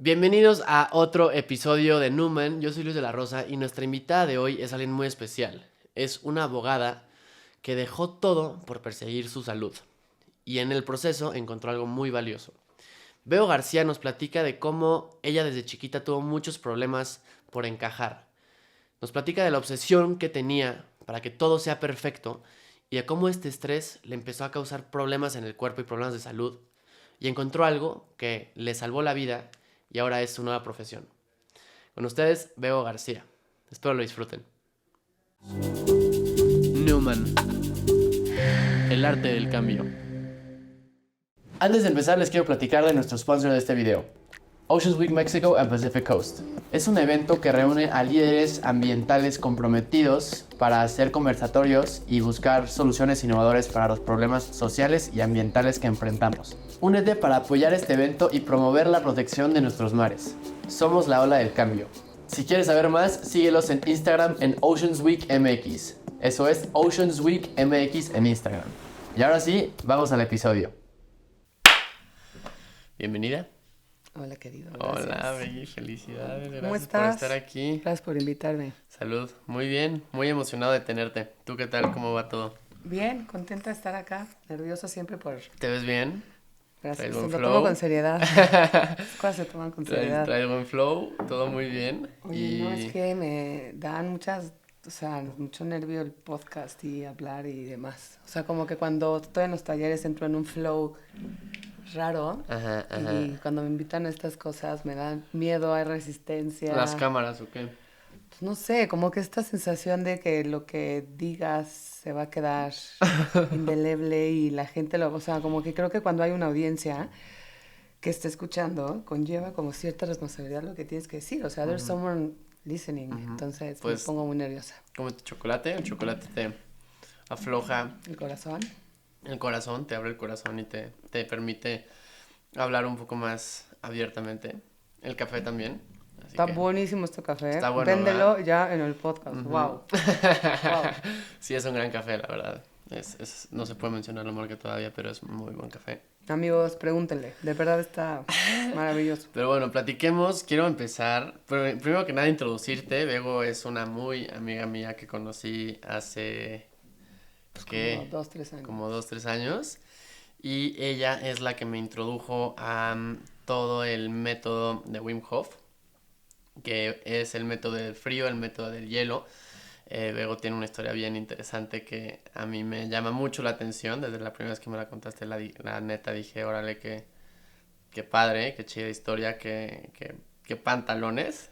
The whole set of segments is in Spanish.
Bienvenidos a otro episodio de Numan. Yo soy Luis de la Rosa y nuestra invitada de hoy es alguien muy especial. Es una abogada que dejó todo por perseguir su salud y en el proceso encontró algo muy valioso. Beo García nos platica de cómo ella desde chiquita tuvo muchos problemas por encajar. Nos platica de la obsesión que tenía para que todo sea perfecto y de cómo este estrés le empezó a causar problemas en el cuerpo y problemas de salud y encontró algo que le salvó la vida y ahora es su nueva profesión. Con ustedes, Beo García. Espero lo disfruten. Newman. El arte del cambio. Antes de empezar, les quiero platicar de nuestro sponsor de este video. Oceans Week Mexico and Pacific Coast. Es un evento que reúne a líderes ambientales comprometidos para hacer conversatorios y buscar soluciones innovadoras para los problemas sociales y ambientales que enfrentamos. Únete para apoyar este evento y promover la protección de nuestros mares. Somos la ola del cambio. Si quieres saber más, síguelos en Instagram en Oceans Week MX. Eso es Oceans Week MX en Instagram. Y ahora sí, vamos al episodio. Bienvenida. Hola, querido. Gracias. Hola, Bri, felicidades. ¿Cómo Gracias estás? por estar aquí. Gracias por invitarme. Salud, muy bien, muy emocionado de tenerte. ¿Tú qué tal? ¿Cómo va todo? Bien, contenta de estar acá. Nerviosa siempre por... ¿Te ves bien? Gracias, ¿Traes buen lo flow? tomo con seriedad. Las cosas se toman con seriedad. ¿Traes buen flow? ¿Todo muy bien? Oye, no, es que me dan mucho nervio el podcast y hablar y demás. O sea, como que cuando estoy en los talleres entro en un flow raro. Ajá. Y cuando me invitan a estas cosas me dan miedo, hay resistencia. ¿Las cámaras o qué? Pues no sé, como que esta sensación de que lo que digas se va a quedar indeleble y la gente o sea, como que creo que cuando hay una audiencia que está escuchando, conlleva como cierta responsabilidad lo que tienes que decir, o sea, there's someone listening, entonces Pues, me pongo muy nerviosa. ¿Cómete chocolate? El chocolate te afloja ¿El corazón? el corazón, te abre el corazón y te permite hablar un poco más abiertamente. El café también. Así Está que buenísimo este café. está bueno, Véndelo ¿verdad? ya en el podcast. Wow. Sí, es un gran café, la verdad. No se puede mencionar la marca todavía, pero es muy buen café. Amigos, pregúntenle. De verdad está maravilloso. Pero bueno, platiquemos. Quiero empezar. Primero que nada, introducirte. Bego es una muy amiga mía que conocí hace... ¿qué? Como 2-3 años. Como 2-3 años. Y ella es la que me introdujo a todo el método de Wim Hof, que es el método del frío, el método del hielo. Bego tiene una historia bien interesante que a mí me llama mucho la atención. Desde la primera vez que me la contaste, la neta dije, órale, qué padre, qué chida historia, qué pantalones.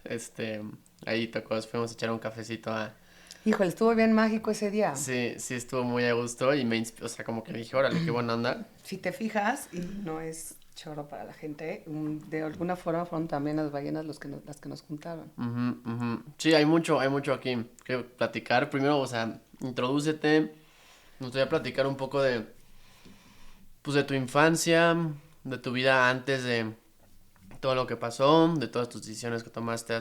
Ahí fuimos a echar un cafecito a... Híjole, estuvo bien mágico ese día. Sí, estuvo muy a gusto y o sea, como que dije, órale, qué buena onda. Si te fijas, y no es choro para la gente, de alguna forma fueron también las ballenas las que nos juntaron. Sí, hay mucho aquí que platicar. Primero, o sea, introdúcete. Me gustaría platicar un poco pues, de tu infancia, de tu vida antes de todo lo que pasó, de todas tus decisiones que tomaste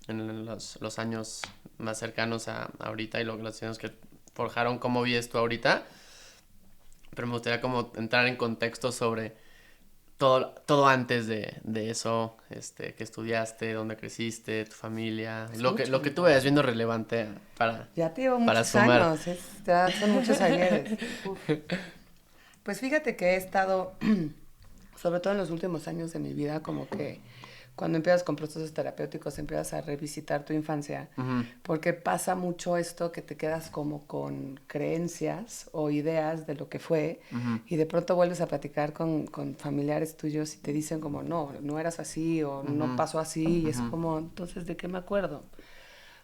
en los años más cercanos a ahorita y las decisiones que forjaron cómo vives tú ahorita. Pero me gustaría como entrar en contexto sobre todo antes de eso, que estudiaste, dónde creciste, tu familia, lo que tú vayas viendo relevante para Ya te llevo para muchos sumar. años, ya son muchos ayeres. Uf. Pues fíjate que he estado, sobre todo en los últimos años de mi vida, como que cuando empiezas con procesos terapéuticos empiezas a revisitar tu infancia, porque pasa mucho esto que te quedas como con creencias o ideas de lo que fue, y de pronto vuelves a platicar con familiares tuyos y te dicen como, no eras así, o no pasó así, y es como, entonces, ¿de qué me acuerdo?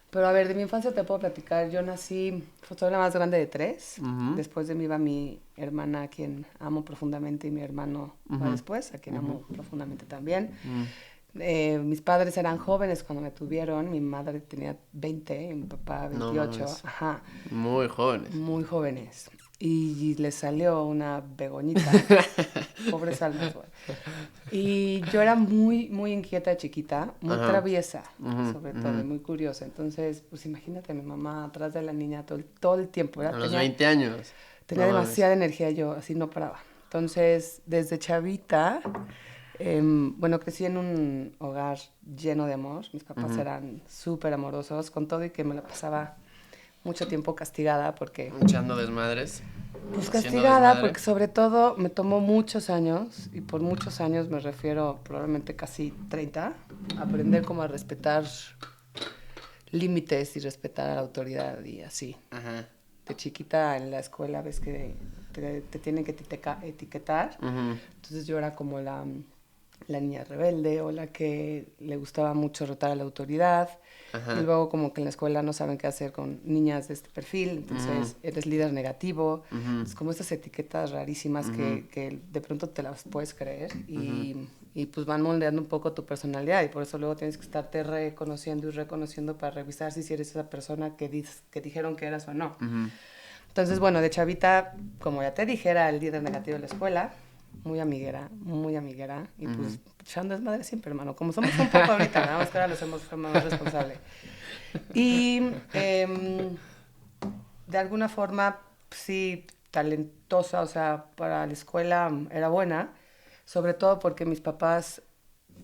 Pero a ver, de mi infancia te puedo platicar. Yo nací, soy la más grande de 3. Después de mí va mi hermana, a quien amo profundamente, y mi hermano va después, a quien amo profundamente también. Mis padres eran jóvenes cuando me tuvieron. Mi madre tenía 20 y mi papá 28. No, Ajá. muy jóvenes. Muy jóvenes. Y les salió una begoñita. Pobres almas, güey. Y yo era muy, muy inquieta de chiquita, muy traviesa, sobre todo, y muy curiosa. Entonces, pues imagínate, mi mamá atrás de la niña todo el tiempo. A los 20 años. Tenía demasiada energía, yo así no paraba. Entonces, desde chavita, Bueno, crecí en un hogar lleno de amor. Mis papás eran súper amorosos, con todo y que me la pasaba mucho tiempo castigada porque... Echando desmadres. Pues Haciendo castigada desmadre. porque sobre todo me tomó muchos años, y por muchos años me refiero probablemente casi 30, aprender como a respetar límites y respetar a la autoridad y así. Ajá. De chiquita en la escuela ves que te tienen que etiquetar. Entonces yo era como la niña rebelde o la que le gustaba mucho rotar a la autoridad. Ajá. Y luego como que en la escuela no saben qué hacer con niñas de este perfil, entonces eres líder negativo. Es como estas etiquetas rarísimas que de pronto te las puedes creer y pues van moldeando un poco tu personalidad, y por eso luego tienes que estarte reconociendo y reconociendo para revisar si eres esa persona que dijeron que eras o no. Entonces, bueno, de chavita, como ya te dije, era el líder negativo de la escuela, muy amiguera, y pues echando desmadre siempre, hermano, como somos un poco ahorita, nada más que ahora lo hacemos de forma más responsable. Y de alguna forma, sí, talentosa, o sea, para la escuela era buena, sobre todo porque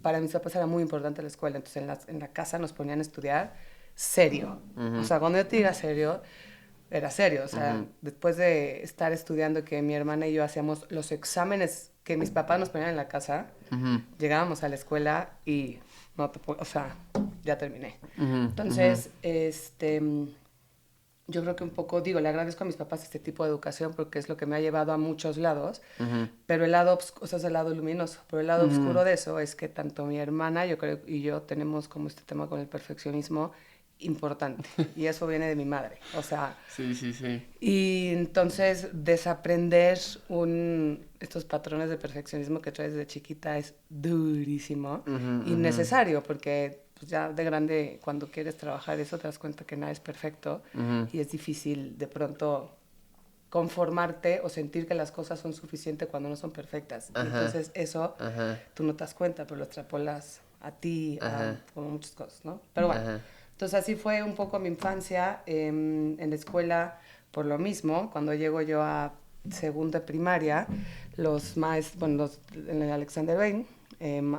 para mis papás era muy importante la escuela, entonces en la casa nos ponían a estudiar serio. O sea, cuando yo te diga serio, era serio, o sea, después de estar estudiando, que mi hermana y yo hacíamos los exámenes que mis papás nos ponían en la casa, llegábamos a la escuela y o sea, ya terminé. Entonces, yo creo que un poco, digo, le agradezco a mis papás este tipo de educación porque es lo que me ha llevado a muchos lados, pero el lado, o sea, es el lado luminoso, pero el lado oscuro de eso es que tanto mi hermana, yo creo, y yo tenemos como este tema con el perfeccionismo importante, y eso viene de mi madre, o sea... Sí, sí, sí. Y entonces desaprender estos patrones de perfeccionismo que traes desde chiquita es durísimo y necesario, porque pues ya de grande, cuando quieres trabajar eso, te das cuenta que nada es perfecto y es difícil de pronto conformarte o sentir que las cosas son suficientes cuando no son perfectas. Y entonces eso tú no te das cuenta, pero lo extrapolas a ti, a como muchas cosas, ¿no? Pero bueno, entonces así fue un poco mi infancia en la escuela. Por lo mismo, cuando llego yo a segundo de primaria, los maestros, bueno, en el Alexander Bain,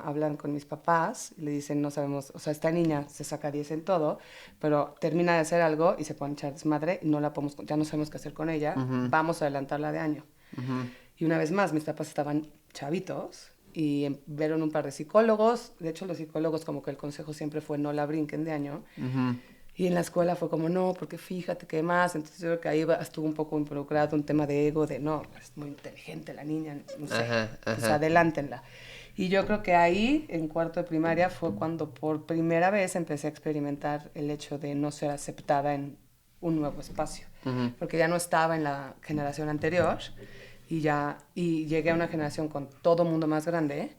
hablan con mis papás y le dicen, no sabemos, o sea, esta niña se saca 10 en todo, pero termina de hacer algo y se pone a echar desmadre, y ya no sabemos qué hacer con ella, vamos a adelantarla de año. Y una vez más, mis papás estaban chavitos y vieron un par de psicólogos. De hecho, los psicólogos, como que el consejo siempre fue no la brinquen de año. Y en la escuela fue como, no, porque fíjate qué más. Entonces yo creo que ahí estuvo un poco involucrado un tema de ego, de no, es muy inteligente la niña, no sé, pues adelántenla. Y yo creo que ahí, en cuarto de primaria, fue cuando por primera vez empecé a experimentar el hecho de no ser aceptada en un nuevo espacio. Porque ya no estaba en la generación anterior, y llegué a una generación con todo mundo más grande,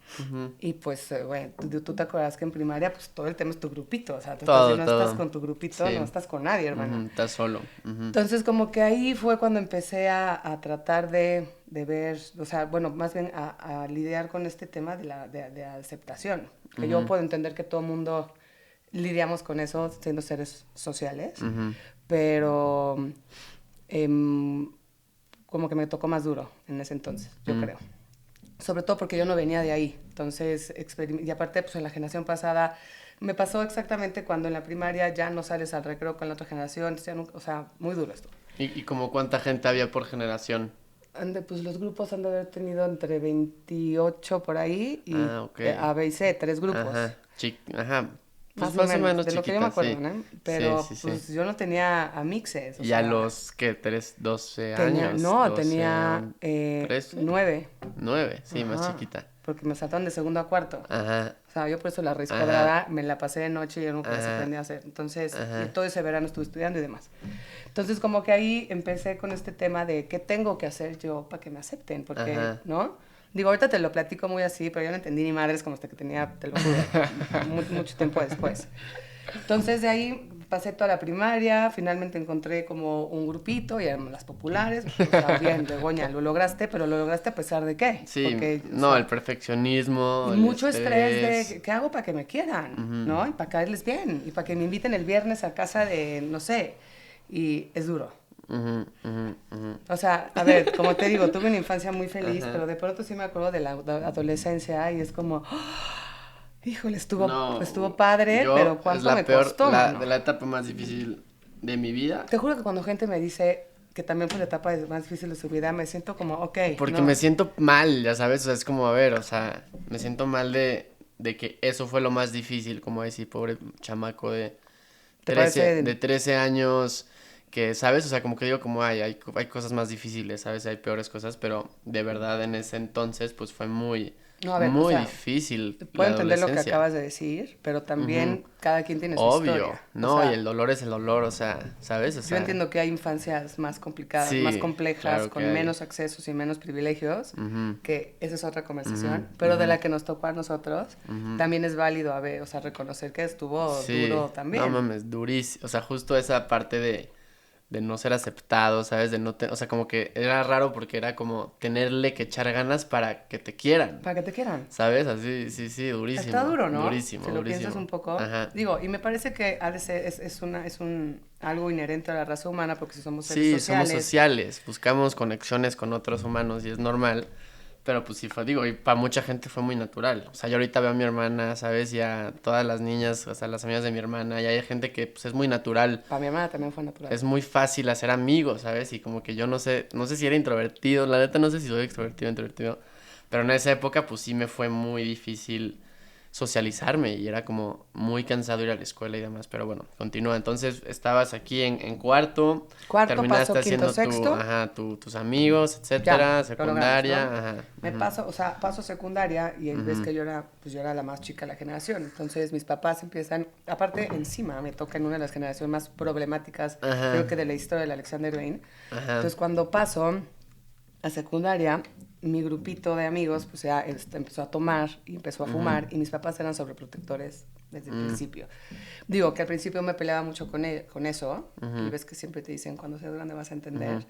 y pues, bueno, tú te acuerdas que en primaria, pues, todo el tema es tu grupito, o sea, si no estás con tu grupito, no estás con nadie, hermano. Estás solo. Entonces, como que ahí fue cuando empecé a tratar de ver, o sea, bueno, más bien a lidiar con este tema de aceptación, que yo puedo entender que todo mundo lidiamos con eso siendo seres sociales, pero... como que me tocó más duro en ese entonces, yo creo. Sobre todo porque yo no venía de ahí. Entonces, y aparte, pues en la generación pasada, me pasó exactamente cuando en la primaria ya no sales al recreo con la otra generación. O sea, muy duro esto. ¿Y como cuánta gente había por generación? Pues los grupos han de haber tenido entre 28 por ahí y A, B y C, 3 grupos. Ajá. Pues Más o menos, de chiquita, lo que yo me acuerdo, sí. ¿no? Pero sí. pues yo no tenía a mixes. ¿Y a los, qué, 12 años? No, 12, tenía 9. 9, sí, más Ajá, chiquita. porque me saltaron de segundo a cuarto. Ajá. O sea, yo por eso la raíz cuadrada me la pasé de noche y yo nunca se aprendí a hacer. Entonces, y todo ese verano estuve estudiando y demás. Entonces, como que ahí empecé con este tema de qué tengo que hacer yo para que me acepten, porque, ¿no? Digo, ahorita te lo platico muy así, pero yo no entendí ni madres como hasta que tenía, te lo juro, mucho tiempo después. Entonces, de ahí pasé toda la primaria, finalmente encontré como un grupito, y eran las populares. O sea, bien, Begoña, lo lograste, pero lo lograste a pesar de qué. Sí, porque, no, el perfeccionismo, y el mucho estrés de, ¿qué hago para que me quieran? ¿No? Y para caerles bien, y para que me inviten el viernes a casa de, no sé, y es duro. Ujú, ujú, ujú. O sea, a ver, como te digo, tuve una infancia muy feliz, Ajá. pero de pronto sí me acuerdo de la adolescencia y es como, híjole, estuvo No, padre, pero yo es ¿cuánto la me peor, costó, mano? de la etapa más difícil de mi vida. Te juro que cuando gente me dice que también fue la etapa más difícil de su vida, me siento como, ok, Porque me no, siento mal, ya sabes, o sea, es como, a ver, o sea, me siento mal de que eso fue lo más difícil, como decir, pobre chamaco ¿te parece? de 13 años, que, ¿sabes? O sea, como que digo, como, hay cosas más difíciles, ¿sabes? Hay peores cosas, pero de verdad en ese entonces, pues fue muy, No, a ver, o muy sea, difícil la puedo entender lo que adolescencia. acabas de decir, pero Ujú. también cada quien tiene su Obvio, historia. O no, y sea, el dolor es el dolor, o sea, ¿sabes? O yo sea, entiendo que hay infancias más complicadas, más sí, complejas, claro que con hay. menos accesos y menos privilegios, Ujú, que esa es otra ujú, conversación, pero de ujú, la que nos tocó a nosotros, ujú. también es válido, a ver, o sea, reconocer que estuvo Sí, duro no también. mames, durísimo. O sea, justo esa parte de no ser aceptado, ¿sabes? De no te, o sea, como que era raro porque era como tenerle que echar ganas para que te quieran, Para que te quieran. ¿sabes? Así, sí, sí, Está durísimo, duro, ¿no? durísimo, Si lo piensas durísimo. un poco. Ajá. Digo, y me parece que ha de ser, es un algo inherente a la raza humana porque si somos seres Sí, somos sociales. sociales, buscamos conexiones con otros humanos y es normal. Pero pues sí fue, digo, y para mucha gente fue muy natural. O sea, yo ahorita veo a mi hermana, ¿sabes? Ya todas las niñas, o sea, las amigas de mi hermana, y hay gente que pues es muy natural. Para mi hermana también fue natural. Es muy fácil hacer amigos, ¿sabes? Y como que yo no sé si era introvertido, la neta no sé si soy extrovertido o introvertido, pero en esa época pues sí me fue muy difícil socializarme y era como muy cansado ir a la escuela y demás, pero bueno, continúa. Entonces estabas aquí en cuarto, Cuarto, terminaste paso, quinto, haciendo sexto. tus amigos, Ya, etcétera, lo logramos, secundaria, ¿no? ajá, Me ujú, paso, o sea, paso secundaria y ahí ves ujú, que yo era la más chica de la generación. Entonces mis papás empiezan, aparte encima me toca en una de las generaciones más problemáticas, creo ajá, que de la historia del Alexander Bain. ajá, Entonces cuando paso a secundaria, mi grupito de amigos pues ya empezó a tomar y empezó a ujú, fumar y mis papás eran sobreprotectores desde el mm, principio. Digo que al principio me peleaba mucho con eso y ujú, ves que siempre te dicen cuando seas grande vas a ujú, entender.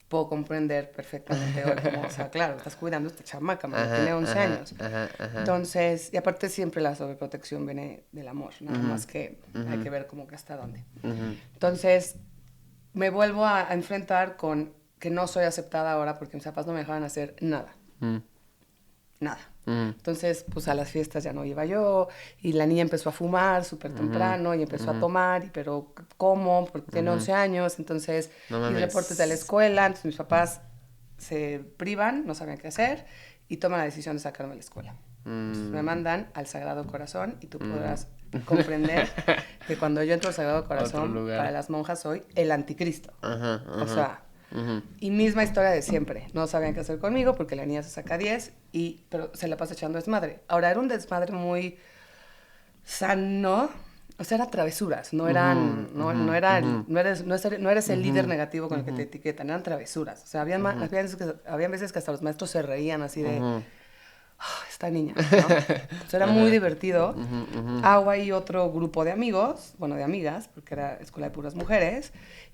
Puedo comprender perfectamente hoy como, o sea, claro, estás cuidando a esta chamaca, mano, tiene ajá, 11 ajá, años. ajá, ajá, Entonces, y aparte siempre la sobreprotección viene del amor, nada ujú, más que hay ujú, que ver como que hasta dónde. ujú. Entonces, me vuelvo a enfrentar con que no soy aceptada ahora porque mis papás no me dejaban hacer nada, Mm, nada. mm, Entonces, pues a las fiestas ya no iba yo y la niña empezó a fumar súper ujú, temprano y empezó a ujú, tomar, pero ¿cómo? Porque tiene ujú. 11 años, entonces, No y reportes de la mames. escuela, entonces mis papás se privan, no saben qué hacer y toman la decisión de sacarme de la escuela. Entonces me Mm, mandan al Sagrado Corazón y tú mm. podrás comprender que cuando yo entro al Sagrado Otro Corazón, para lugar. las monjas soy el anticristo. Ajá, O ajá. sea, Ujú, y misma historia de siempre. No sabían qué hacer conmigo porque la niña se saca 10 pero se la pasa echando desmadre. Ahora, era un desmadre muy sano. O sea, eran travesuras, no ujú, eran, no, ujú, no, era, ujú, no eres el ujú, líder negativo con el que ujú, te etiquetan, eran travesuras. O sea, había, ujú, había veces que hasta los maestros se reían así de, ujú. "Ah, esta niña, ¿no? Entonces era muy Ajá. divertido. Ujú, ujú, Hago ahí otro grupo de amigos, bueno, de amigas, porque era escuela de puras mujeres,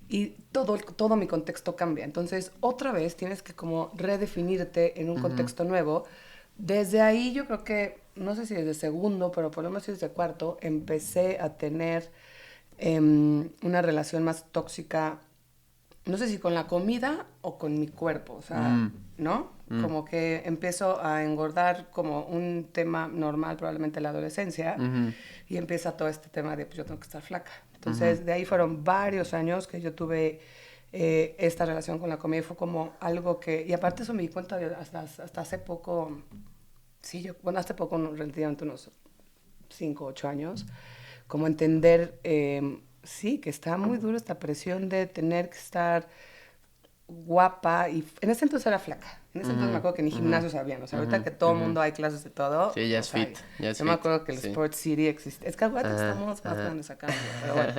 y todo mi contexto cambia. Entonces, otra vez tienes que como redefinirte en un ujú, contexto nuevo. Desde ahí yo creo que, no sé si desde segundo, pero por lo menos desde cuarto, empecé a tener una relación más tóxica, no sé si con la comida o con mi cuerpo, o sea, mm, ¿no? mm, Como que empiezo a engordar como un tema normal probablemente en la adolescencia ujú, y empieza todo este tema de pues yo tengo que estar flaca. ujú, Entonces de ahí fueron varios años que yo tuve esta relación con la comida y fue como algo que, y aparte eso me di cuenta hasta hace poco, sí, yo, bueno, hace poco, relativamente unos 5 8 años, como entender, sí, que está muy duro esta presión de tener que estar guapa y en ese entonces era flaca. En ese entonces me ujú, acuerdo que ni ujú, gimnasios habían. O sea, ahorita ujú, que todo el ujú. mundo hay clases de todo, Sí, ya o es sea, fit, ya es yo me fit. acuerdo que el Sí. Sport City existe. Es que acuérdate que Ajá, estamos más ajá. grandes acá, amigo, pero bueno.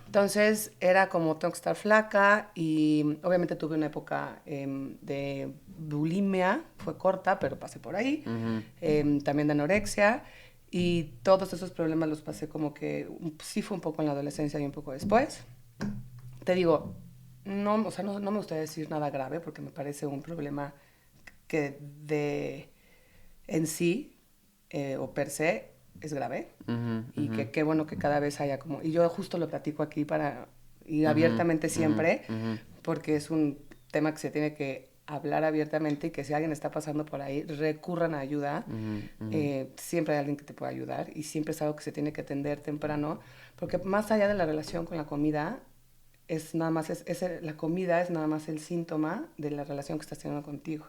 Entonces era como tengo que estar flaca y obviamente tuve una época de bulimia, fue corta, pero pasé por ahí. Ujú, También de anorexia y todos esos problemas los pasé como que sí fue un poco en la adolescencia y un poco después. Te digo, no, o sea, no me gustaría decir nada grave porque me parece un problema que en sí o per se es grave ujú, y ujú, que qué bueno que cada vez haya como, y yo justo lo platico aquí para, y ujú, abiertamente ujú, siempre, ujú. porque es un tema que se tiene que hablar abiertamente y que si alguien está pasando por ahí, recurran a ayuda. Siempre hay alguien que te pueda ayudar y siempre es algo que se tiene que atender temprano, porque más allá de la relación con la comida, es nada más, la comida es nada más el síntoma de la relación que estás teniendo contigo.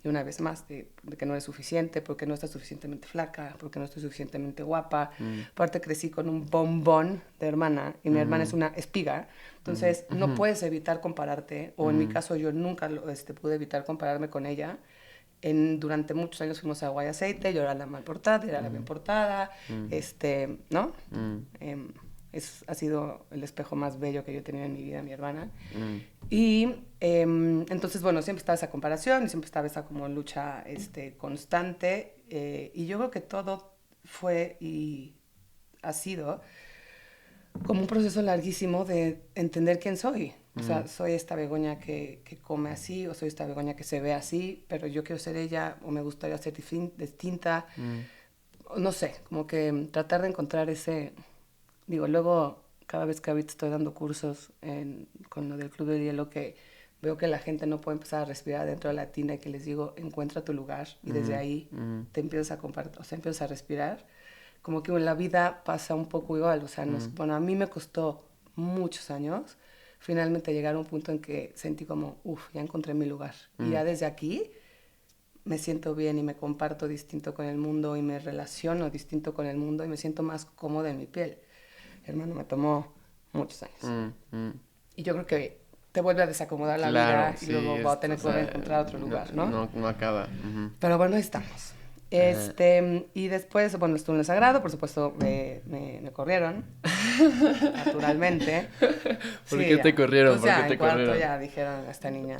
Y una vez más, de que no eres suficiente, porque no estás suficientemente flaca, porque no estoy suficientemente guapa. Aparte crecí con un bombón de hermana, y mi hermana es una espiga, entonces no puedes evitar compararte, o en mi caso yo nunca pude evitar compararme con ella. Durante muchos años fuimos agua y aceite, yo era la mal portada, era la bien portada, ¿no? Ha sido el espejo más bello que yo he tenido en mi vida, mi hermana. Y entonces, bueno, siempre estaba esa comparación, siempre estaba esa como lucha constante. Y yo creo que todo fue y ha sido como un proceso larguísimo de entender quién soy. O sea, soy esta Begoña que come así, o soy esta Begoña que se ve así, pero yo quiero ser ella, o me gustaría ser distinta. No sé, como que tratar de encontrar ese... Digo, luego, cada vez que ahorita estoy dando cursos con lo del Club del Hielo, que veo que la gente no puede empezar a respirar dentro de la tina y que les digo, encuentra tu lugar y desde ahí te empiezas a compartir, o sea, empiezas a respirar. Como que en la vida pasa un poco igual, o sea, bueno, a mí me costó muchos años finalmente llegar a un punto en que sentí como, ya encontré mi lugar. Y ya desde aquí me siento bien y me comparto distinto con el mundo y me relaciono distinto con el mundo y me siento más cómoda en mi piel. Hermano, me tomó muchos años. Y yo creo que te vuelve a desacomodar la vida y luego voy a tener que encontrar otro lugar, ¿no? No acaba. Pero bueno, ahí estamos. Y después, bueno, estuve en el Sagrado, por supuesto, me corrieron, naturalmente. ¿Por qué te corrieron? Pues ya, en cuarto ya dijeron a esta niña,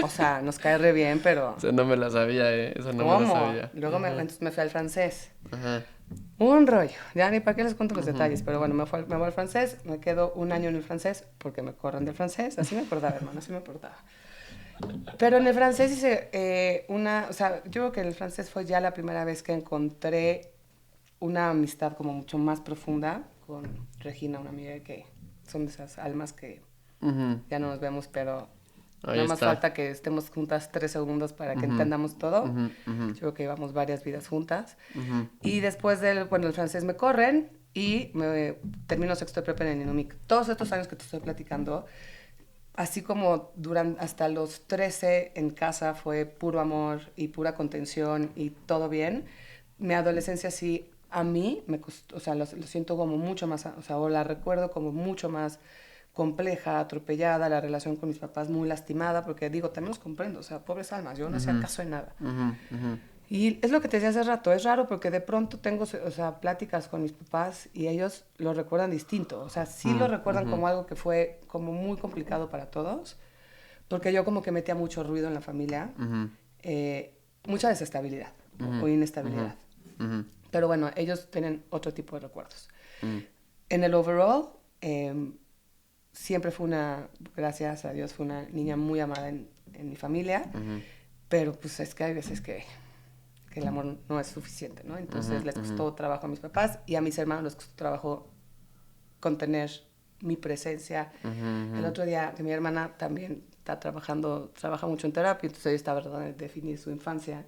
o sea, nos cae re bien, pero... O sea, no me la sabía, Eso no ¿Cómo? me la sabía. Luego entonces me fui al francés. Ajá. Un rollo, ya ni para qué les cuento los detalles, pero bueno, me voy al francés, me quedo un año en el francés porque me corren del francés, así me acordaba, hermano, así me acordaba. Pero en el francés hice o sea, yo creo que en el francés fue ya la primera vez que encontré una amistad como mucho más profunda con Regina, una amiga que son de esas almas que ya no nos vemos, pero Ahí nada más está. falta que estemos juntas 3 segundos para que entendamos todo. Yo creo que llevamos varias vidas juntas. Y después el francés me corren y termino sexto de prepa en el Inumic. Todos estos años que te estoy platicando, así como hasta los 13 en casa fue puro amor y pura contención y todo bien, mi adolescencia sí, a mí me costó, o sea, lo siento como mucho más, o sea, o la recuerdo como mucho más compleja, atropellada, la relación con mis papás muy lastimada, porque digo, también los comprendo, o sea, pobres almas, yo no hacía caso en nada. Y es lo que te decía hace rato, es raro porque de pronto tengo, o sea, pláticas con mis papás y ellos lo recuerdan distinto, o sea, sí lo recuerdan como algo que fue como muy complicado para todos, porque yo como que metía mucho ruido en la familia, mucha desestabilidad o inestabilidad. Pero bueno, ellos tienen otro tipo de recuerdos. En el overall, siempre fue gracias a Dios, fue una niña muy amada en mi familia, pero pues es que hay veces que el amor no es suficiente, ¿no? Entonces les costó trabajo a mis papás y a mis hermanos les costó trabajo contener mi presencia. El otro día que mi hermana también trabaja mucho en terapia, entonces ella estaba tratando de definir su infancia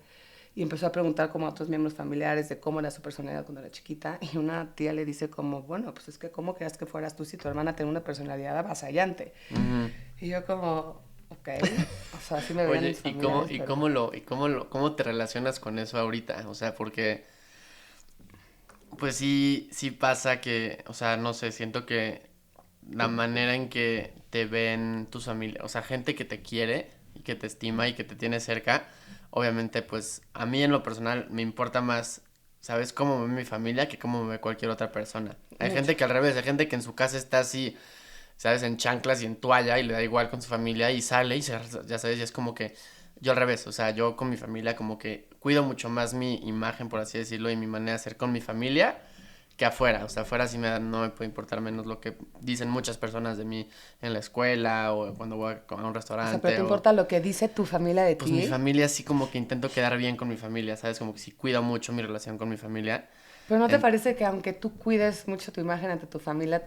y empezó a preguntar como a otros miembros familiares de cómo era su personalidad cuando era chiquita y una tía le dice como, bueno, pues es que ¿cómo creas que fueras tú si tu hermana tenía una personalidad avasallante? Y yo como, ok, o sea, así me veían mis familiares. ¿Cómo te relacionas con eso ahorita? O sea, porque pues sí pasa que, o sea, no sé, siento que la manera en que te ven tus familias, o sea, gente que te quiere y que te estima y que te tiene cerca, obviamente, pues a mí en lo personal me importa más, ¿sabes? Cómo me ve mi familia que cómo me ve cualquier otra persona. Hay gente que al revés, hay gente que en su casa está así, ¿sabes? En chanclas y en toalla y le da igual con su familia y sale y ya sabes, y es como que yo al revés, o sea, yo con mi familia como que cuido mucho más mi imagen, por así decirlo, y mi manera de ser con mi familia que afuera. O sea, afuera sí no me puede importar menos lo que dicen muchas personas de mí en la escuela o cuando voy a un restaurante. O sea, pero ¿te importa lo que dice tu familia de ti? Pues mi familia sí como que intento quedar bien con mi familia, ¿sabes? Como que sí cuido mucho mi relación con mi familia. Pero ¿no te parece que aunque tú cuides mucho tu imagen ante tu familia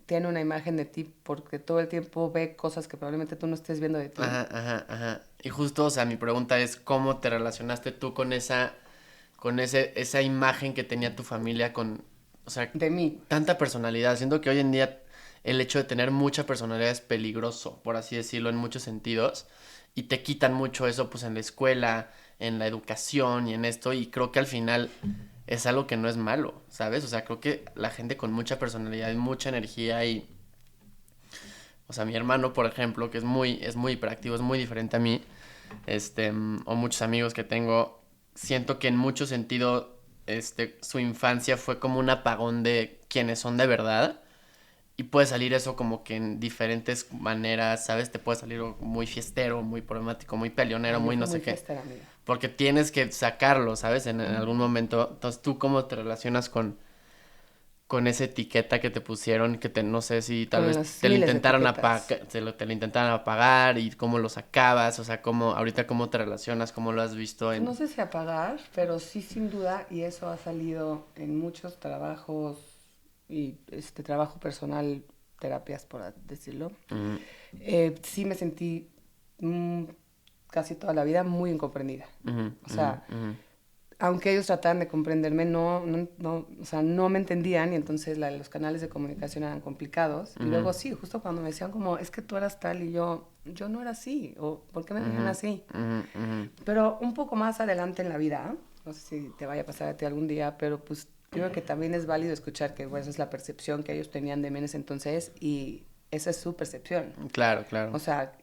tiene una imagen de ti porque todo el tiempo ve cosas que probablemente tú no estés viendo de ti. Ajá. Y justo, o sea, mi pregunta es, ¿cómo te relacionaste tú con esa imagen que tenía tu familia con, o sea, De mí. tanta personalidad? Siento que hoy en día el hecho de tener mucha personalidad es peligroso, por así decirlo, en muchos sentidos, y te quitan mucho eso, pues, en la escuela, en la educación y en esto, y creo que al final es algo que no es malo, ¿sabes? O sea, creo que la gente con mucha personalidad y mucha energía y, o sea, mi hermano, por ejemplo, que es muy hiperactivo, es muy diferente a mí, o muchos amigos que tengo, siento que en mucho sentido, su infancia fue como un apagón de quienes son de verdad. Y puede salir eso como que en diferentes maneras, ¿sabes? Te puede salir muy fiestero, muy problemático, muy peleonero, Yo muy fui no muy sé qué. fiestera, amiga. Porque tienes que sacarlo, ¿sabes? En algún momento. Entonces, ¿tú cómo te relacionas con esa etiqueta que te pusieron? Que no sé si tal Con vez las te lo miles de intentaron etiquetas. te lo intentaron apagar y cómo lo sacabas, o sea, ahorita cómo te relacionas, cómo lo has visto Pues no en... sé si apagar, pero sí sin duda, y eso ha salido en muchos trabajos y trabajo personal, terapias por decirlo. Ujú, Sí me sentí mm, casi toda la vida muy incomprendida. ujú, O ujú, sea, ujú, aunque ellos trataban de comprenderme, no, o sea, no me entendían y entonces los canales de comunicación eran complicados. Y ujú, luego sí, justo cuando me decían como, es que tú eras tal y yo no era así, o ¿por qué me veían ujú, así? ujú, ujú. Pero un poco más adelante en la vida, no sé si te vaya a pasar a ti algún día, pero pues creo que también es válido escuchar que bueno, esa es la percepción que ellos tenían de mí en ese entonces y esa es su percepción. Claro, claro. O sea,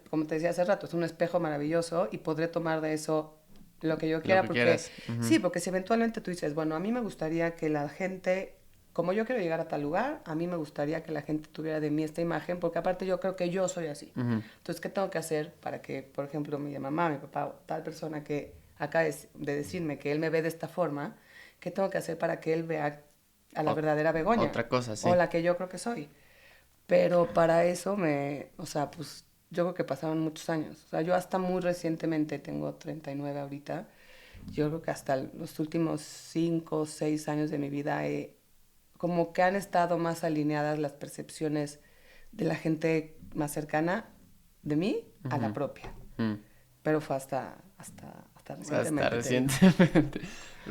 como te decía hace rato, es un espejo maravilloso y podré tomar de eso lo que yo Lo quiera que porque, quieras. Ujú, sí, porque si eventualmente tú dices, bueno, a mí me gustaría que la gente, como yo quiero llegar a tal lugar, a mí me gustaría que la gente tuviera de mí esta imagen, porque aparte yo creo que yo soy así. ujú. Entonces, ¿qué tengo que hacer para que, por ejemplo, mi mamá, mi papá, o tal persona que acaba de decirme que él me ve de esta forma, qué tengo que hacer para que él vea a la Ot- verdadera Begoña Otra cosa, o sí. la que yo creo que soy? Pero para eso o sea, pues yo creo que pasaron muchos años. O sea, yo hasta muy recientemente, tengo 39 ahorita, yo creo que hasta los últimos 5 o 6 años de mi vida, como que han estado más alineadas las percepciones de la gente más cercana de mí a la Ujú, propia. ujú. Pero fue hasta Hasta recientemente, te digo. recientemente.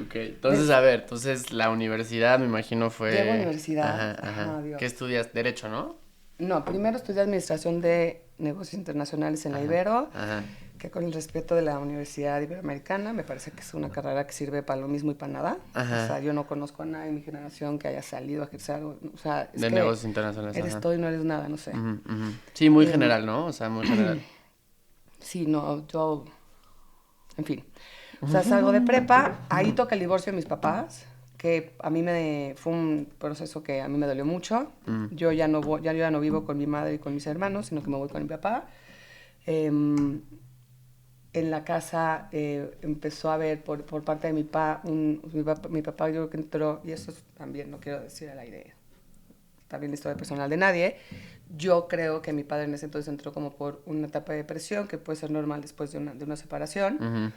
Ok, entonces, Des- a ver, entonces la universidad me imagino Llego a fue... universidad, Ajá, ajá, ajá. ¿Qué Dios. estudias? Derecho, ¿no? No, primero estudié Administración de Negocios Internacionales en la Ajá, Ibero, ajá, que con el respeto de la Universidad Iberoamericana me parece que es una carrera que sirve para lo mismo y para nada. O sea, ajá. yo no conozco a nadie en mi generación que haya salido a ejercer algo. O sea, es De que negocios internacionales, eres ajá. todo y no eres nada, no sé. Ujú, ujú. Sí, muy Em, general, ¿no? O sea, muy general. sí, no, en fin. O sea, salgo de prepa, ahí toca el divorcio de mis papás, que a mí fue un proceso que a mí me dolió mucho. Mm, Yo ya no vivo con mi madre y con mis hermanos, sino que me voy con mi papá. Em, en la casa empezó a haber por parte de mi papá yo creo que entró, y eso también no quiero decir al aire, también la historia personal de nadie, yo creo que mi padre en ese entonces entró como por una etapa de depresión que puede ser normal después de una separación. ujú,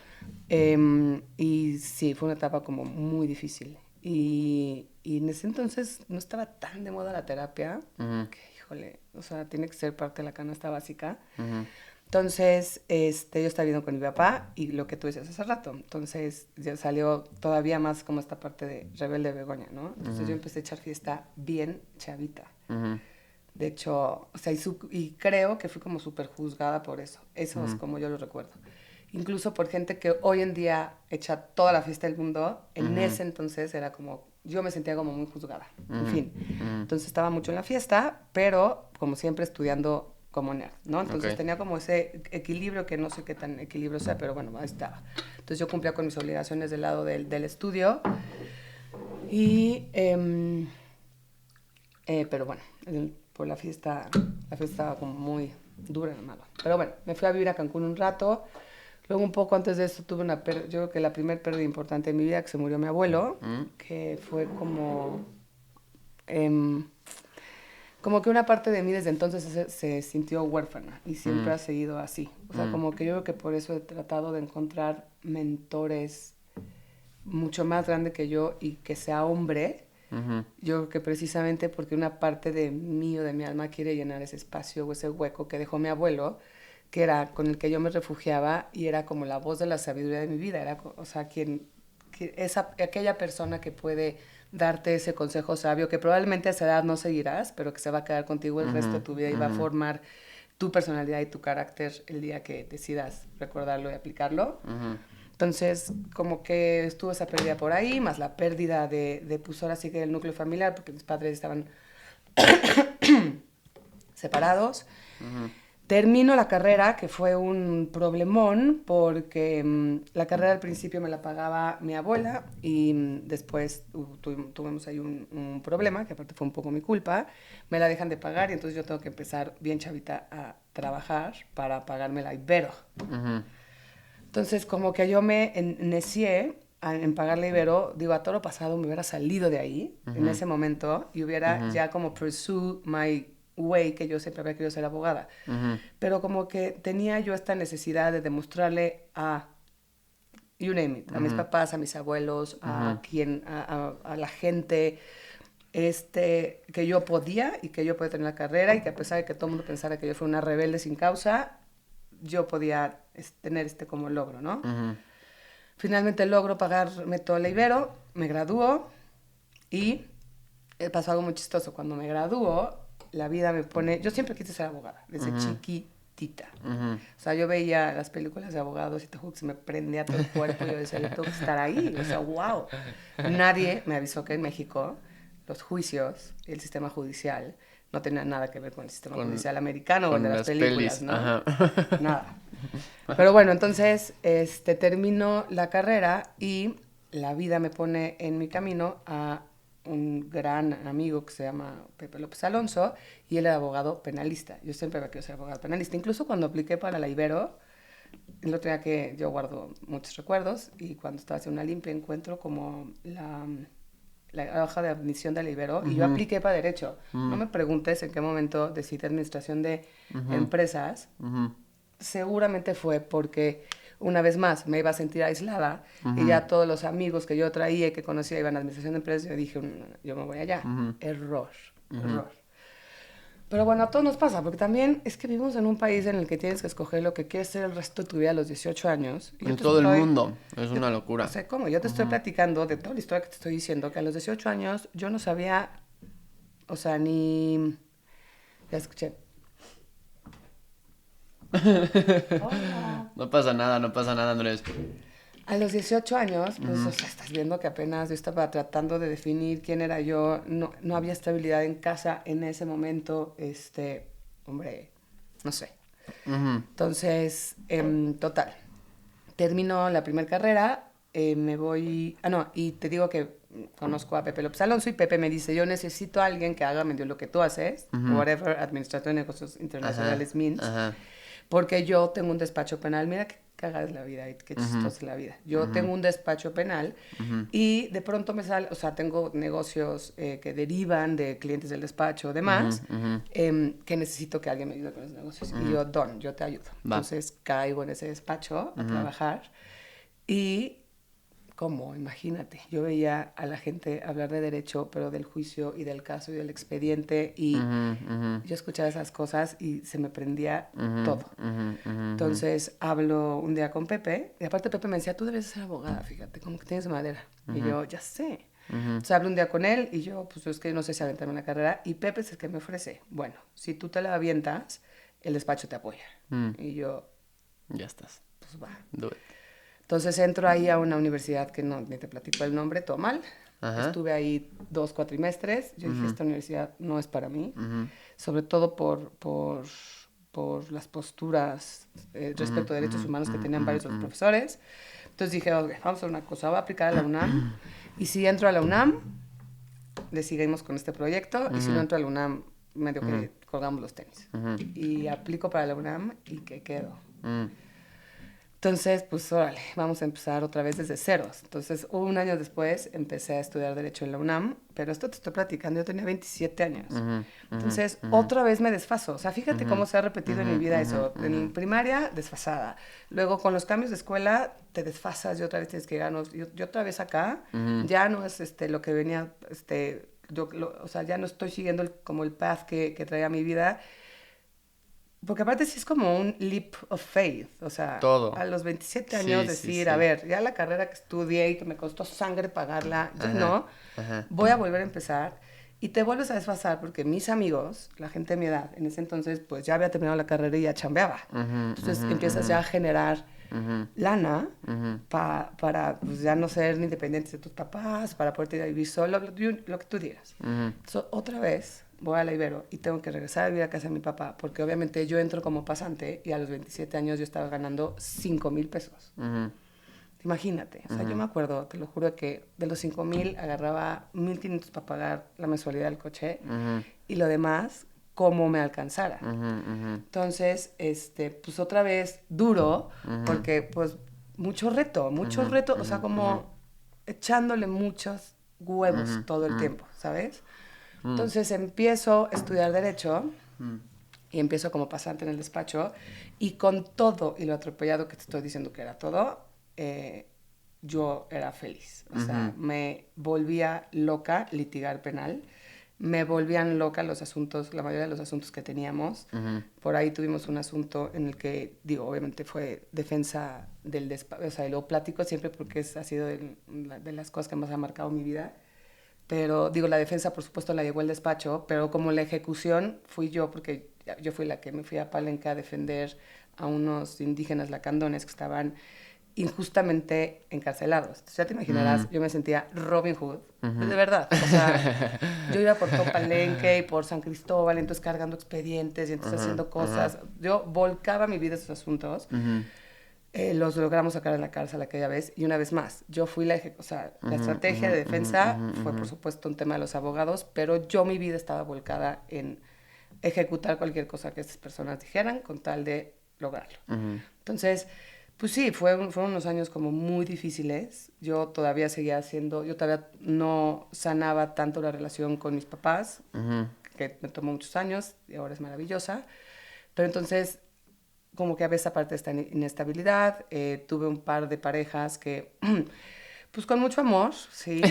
Y sí, fue una etapa como muy difícil. Y en ese entonces no estaba tan de moda la terapia, ujú, que híjole, o sea, tiene que ser parte de la canasta básica. ujú, Entonces, yo estaba viviendo con mi papá y lo que tú decías hace rato. Entonces, ya salió todavía más como esta parte de rebelde Begoña, ¿no? Entonces, yo ujú, empecé a echar fiesta bien chavita. ujú, De hecho, o sea, y creo que fui como súper juzgada por eso. Eso es ujú, como yo lo recuerdo. Incluso por gente que hoy en día echa toda la fiesta del mundo, en ujú, ese entonces era como, yo me sentía como muy juzgada. En ujú, fin, ujú. entonces estaba mucho en la fiesta, pero como siempre estudiando como nerd, ¿no? Ok. Entonces tenía como ese equilibrio que no sé qué tan equilibrio sea, pero bueno, ahí estaba. Entonces yo cumplía con mis obligaciones del lado del estudio y... pero bueno, por la fiesta estaba como muy dura en malo. Pero bueno, me fui a vivir a Cancún un rato. Luego un poco antes de eso tuve yo creo que la primera pérdida importante de mi vida, que se murió mi abuelo, Mm, que fue em, como que una parte de mí desde entonces se sintió huérfana y siempre mm, ha seguido así. O sea, mm, como que yo creo que por eso he tratado de encontrar mentores mucho más grande que yo y que sea hombre, Yo creo que precisamente porque una parte de mí o de mi alma quiere llenar ese espacio o ese hueco que dejó mi abuelo, que era con el que yo me refugiaba y era como la voz de la sabiduría de mi vida, era, o sea, aquella persona que puede darte ese consejo sabio que probablemente a esa edad no seguirás, pero que se va a quedar contigo el resto de tu vida y va a formar tu personalidad y tu carácter el día que decidas recordarlo y aplicarlo. Entonces, como que estuvo esa pérdida por ahí, más la pérdida de pues ahora sí que del núcleo familiar, porque mis padres estaban separados. Termino la carrera, que fue un problemón, porque la carrera al principio me la pagaba mi abuela y después tuvimos ahí un problema, que aparte fue un poco mi culpa. Me la dejan de pagar y entonces yo tengo que empezar bien chavita a trabajar para pagarme la Ibero. Entonces, como que yo me necié en pagarle Ibero, digo, a toro pasado me hubiera salido de ahí en ese momento y hubiera ya como pursue my way, que yo siempre había querido ser abogada. Pero como que tenía yo esta necesidad de demostrarle a, you name it, a mis papás, a mis abuelos, a la gente, que yo podía y que yo podía tener la carrera y que a pesar de que todo el mundo pensara que yo fui una rebelde sin causa, yo podía tener como logro, ¿no? Finalmente logro pagarme todo el Ibero, me gradúo y pasó algo muy chistoso. Cuando me gradúo, la vida me pone... Yo siempre quise ser abogada, desde chiquitita. O sea, yo veía las películas de abogados y te juro que se me prendía todo el cuerpo. Yo decía, yo tengo que estar ahí. O sea, wow. Nadie me avisó que en México los juicios, el sistema judicial, no tenía nada que ver con el sistema judicial americano o el de las películas, pelis, ¿no? Nada. Pero bueno, entonces termino la carrera y la vida me pone en mi camino a un gran amigo que se llama Pepe López Alonso y él era abogado penalista. Yo siempre había querido ser abogado penalista. Incluso cuando apliqué para la Ibero, el otro día que yo guardo muchos recuerdos y cuando estaba haciendo una limpia encuentro como la hoja de admisión de la Ibero y yo apliqué para Derecho. No me preguntes en qué momento decidí Administración de Empresas. Seguramente fue porque una vez más me iba a sentir aislada y ya todos los amigos que yo traía y que conocía iban a Administración de Empresas y yo dije, yo me voy allá. Error. Pero bueno, a todos nos pasa, porque también es que vivimos en un país en el que tienes que escoger lo que quieres ser el resto de tu vida a los 18 años. En todo el mundo, es una locura. No sé cómo, yo te estoy platicando de toda la historia que te estoy diciendo, que a los 18 años yo no sabía, o sea, ni... Ya escuché. No pasa nada, Andrés. A los 18 años, pues, o sea, estás viendo que apenas yo estaba tratando de definir quién era yo, no había estabilidad en casa en ese momento, hombre, no sé. Entonces, total, termino la primera carrera, me voy, y te digo que conozco a Pepe López Alonso y Pepe me dice, yo necesito a alguien que haga medio lo que tú haces, whatever administrador de negocios internacionales means, porque yo tengo un despacho penal, mira qué cagada es la vida y qué chistosa es la vida. Yo tengo un despacho penal y de pronto me sale, o sea, tengo negocios que derivan de clientes del despacho, demás, que necesito que alguien me ayude con los negocios. Y yo te ayudo. Entonces caigo en ese despacho a trabajar y... ¿Cómo? Imagínate. Yo veía a la gente hablar de derecho, pero del juicio y del caso y del expediente y yo escuchaba esas cosas y se me prendía todo. Entonces hablo un día con Pepe y aparte Pepe me decía, tú debes ser abogada, fíjate, como que tienes madera. Y yo, ya sé. Entonces hablo un día con él y yo, pues es que no sé si aventarme una carrera y Pepe es el que me ofrece, bueno, si tú te la avientas, el despacho te apoya. Y yo... Ya estás. Pues va. Do it. Entonces entro ahí a una universidad que no, ni te platico el nombre, todo mal. Estuve ahí 2 cuatrimestres. Yo dije, esta universidad no es para mí. Sobre todo por las posturas respecto a derechos humanos que tenían varios de los profesores. Entonces dije, okay, vamos a hacer una cosa, voy a aplicar a la UNAM. Y si entro a la UNAM, le seguimos con este proyecto. Y si no entro a la UNAM, medio que colgamos los tenis. Y aplico para la UNAM y que quedo. Entonces, pues órale, vamos a empezar otra vez desde ceros. Entonces, un año después empecé a estudiar Derecho en la UNAM, pero esto te estoy platicando, yo tenía 27 años. Entonces, otra vez me desfaso. O sea, fíjate cómo se ha repetido en mi vida eso. En primaria, desfasada. Luego, con los cambios de escuela, te desfasas y otra vez tienes que llegar. Yo otra vez acá, ya no es lo que venía, o sea, ya no estoy siguiendo como el path que traía mi vida. Porque aparte sí es como un leap of faith, o sea, Todo. a los 27 años decir, a ver, ya la carrera que estudié y que me costó sangre pagarla, ya no, voy a volver a empezar y te vuelves a desfasar porque mis amigos, la gente de mi edad, en ese entonces pues ya había terminado la carrera y ya chambeaba. Entonces empiezas ya a generar lana para pues, ya no ser ni dependientes de tus papás, para poderte ir a vivir solo, lo que tú digas. Entonces, otra vez voy a la Ibero y tengo que regresar a vivir a casa de mi papá, porque obviamente yo entro como pasante y a los 27 años yo estaba ganando 5,000 pesos. Imagínate, o sea, yo me acuerdo, te lo juro, que de los 5,000 agarraba 1,500 para pagar la mensualidad del coche y lo demás como me alcanzara. Entonces, pues otra vez duro, porque pues mucho reto, o sea, como echándole muchos huevos todo el tiempo, ¿sabes? Entonces empiezo a estudiar Derecho y empiezo como pasante en el despacho y con todo y lo atropellado que te estoy diciendo que era todo, yo era feliz. O sea, me volvía loca litigar penal, me volvían loca los asuntos, la mayoría de los asuntos que teníamos. Por ahí tuvimos un asunto en el que, digo, obviamente fue defensa del despacho, o sea, y lo platico siempre porque ha sido de las cosas que más ha marcado mi vida. Pero, digo, la defensa, por supuesto, la llevó el despacho, pero como la ejecución fui yo, porque yo fui la que me fui a Palenque a defender a unos indígenas lacandones que estaban injustamente encarcelados. Entonces, ya te imaginarás, yo me sentía Robin Hood, de verdad. O sea, yo iba por todo Palenque y por San Cristóbal, entonces cargando expedientes y entonces haciendo cosas. Yo volcaba mi vida a esos asuntos. Los logramos sacar de la cárcel aquella vez y una vez más, yo fui la estrategia de defensa fue por supuesto un tema de los abogados, pero yo mi vida estaba volcada en ejecutar cualquier cosa que estas personas dijeran con tal de lograrlo. Entonces, pues sí, fueron unos años como muy difíciles. Yo todavía yo todavía no sanaba tanto la relación con mis papás, que me tomó muchos años y ahora es maravillosa, pero entonces como que a veces aparte de esta inestabilidad, tuve un par de parejas que, pues con mucho amor, sí,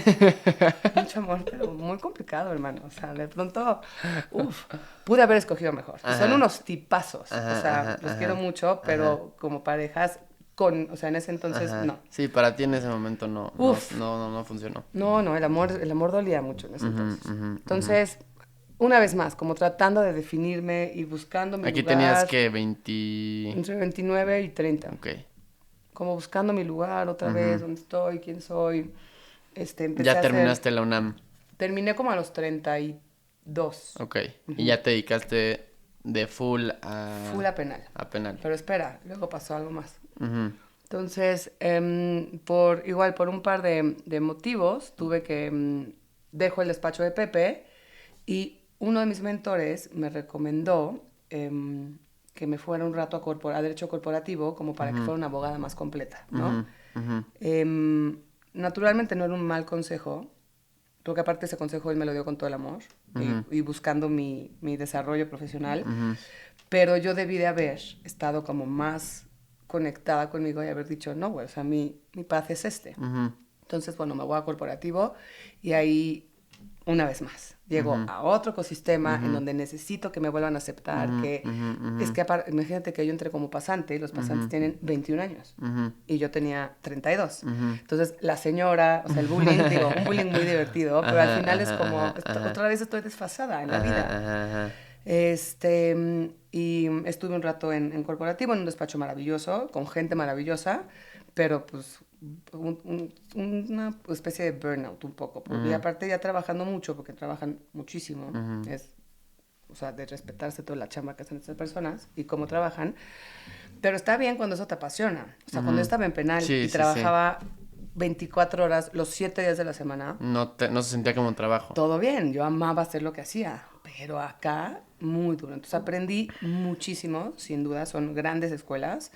mucho amor, pero muy complicado, hermano. O sea, de pronto, pude haber escogido mejor. Son unos tipazos, o sea, los quiero mucho, pero como parejas, o sea, en ese entonces, no. Sí, para ti en ese momento no funcionó. No, el amor dolía mucho en ese entonces. Entonces, una vez más, como tratando de definirme y buscando mi lugar. Aquí tenías que 20... Entre 29 y 30. Ok. Como buscando mi lugar otra vez, dónde estoy, quién soy. Ya terminaste la UNAM. Terminé como a los 32. Ok. Y ya te dedicaste de full a... Full a penal. A penal. Pero espera, luego pasó algo más. Entonces, por un par de motivos, tuve que... dejo el despacho de Pepe y uno de mis mentores me recomendó que me fuera un rato a Derecho Corporativo como para que fuera una abogada más completa, ¿no? Naturalmente no era un mal consejo, porque aparte ese consejo él me lo dio con todo el amor y buscando mi desarrollo profesional, pero yo debí de haber estado como más conectada conmigo y haber dicho, no, güey, o sea, mi path es este. Entonces, bueno, me voy a Corporativo y ahí, una vez más, llego a otro ecosistema en donde necesito que me vuelvan a aceptar, es que imagínate que yo entré como pasante y los pasantes tienen 21 años y yo tenía 32. Entonces, la señora, o sea, el bullying, digo, un bullying muy divertido, pero al final es como, otra vez estoy desfasada en la vida. Y estuve un rato en Corporativo, en un despacho maravilloso, con gente maravillosa, pero pues una especie de burnout un poco, porque aparte ya trabajando mucho, porque trabajan muchísimo, o sea, de respetarse toda la chamba que hacen estas personas y cómo trabajan, pero está bien cuando eso te apasiona, o sea, cuando yo estaba en penal y trabajaba 24 horas, los 7 días de la semana. No se sentía como un trabajo. Todo bien, yo amaba hacer lo que hacía, pero acá muy duro, entonces aprendí muchísimo, sin duda, son grandes escuelas,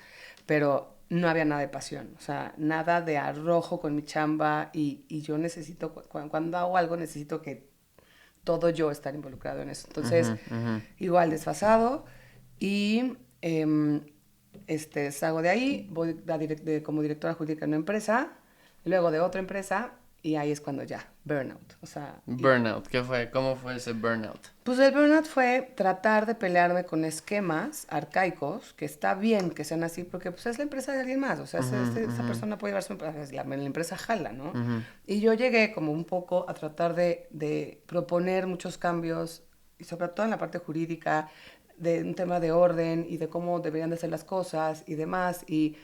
pero no había nada de pasión, o sea, nada de arrojo con mi chamba y yo necesito, cuando hago algo necesito que todo yo estar involucrado en eso. Entonces, igual desfasado y salgo de ahí, voy como directora jurídica en una empresa, luego de otra empresa y ahí es cuando ya, burnout. O sea, Burnout, ¿qué fue? ¿Cómo fue ese burnout? pues el burnout fue tratar de pelearme con esquemas arcaicos, que está bien que sean así, porque pues es la empresa de alguien más, o sea, esa persona puede llevarse, la empresa jala, ¿no? Y yo llegué como un poco a tratar de proponer muchos cambios, y sobre todo en la parte jurídica, de un tema de orden y de cómo deberían de ser las cosas y demás, y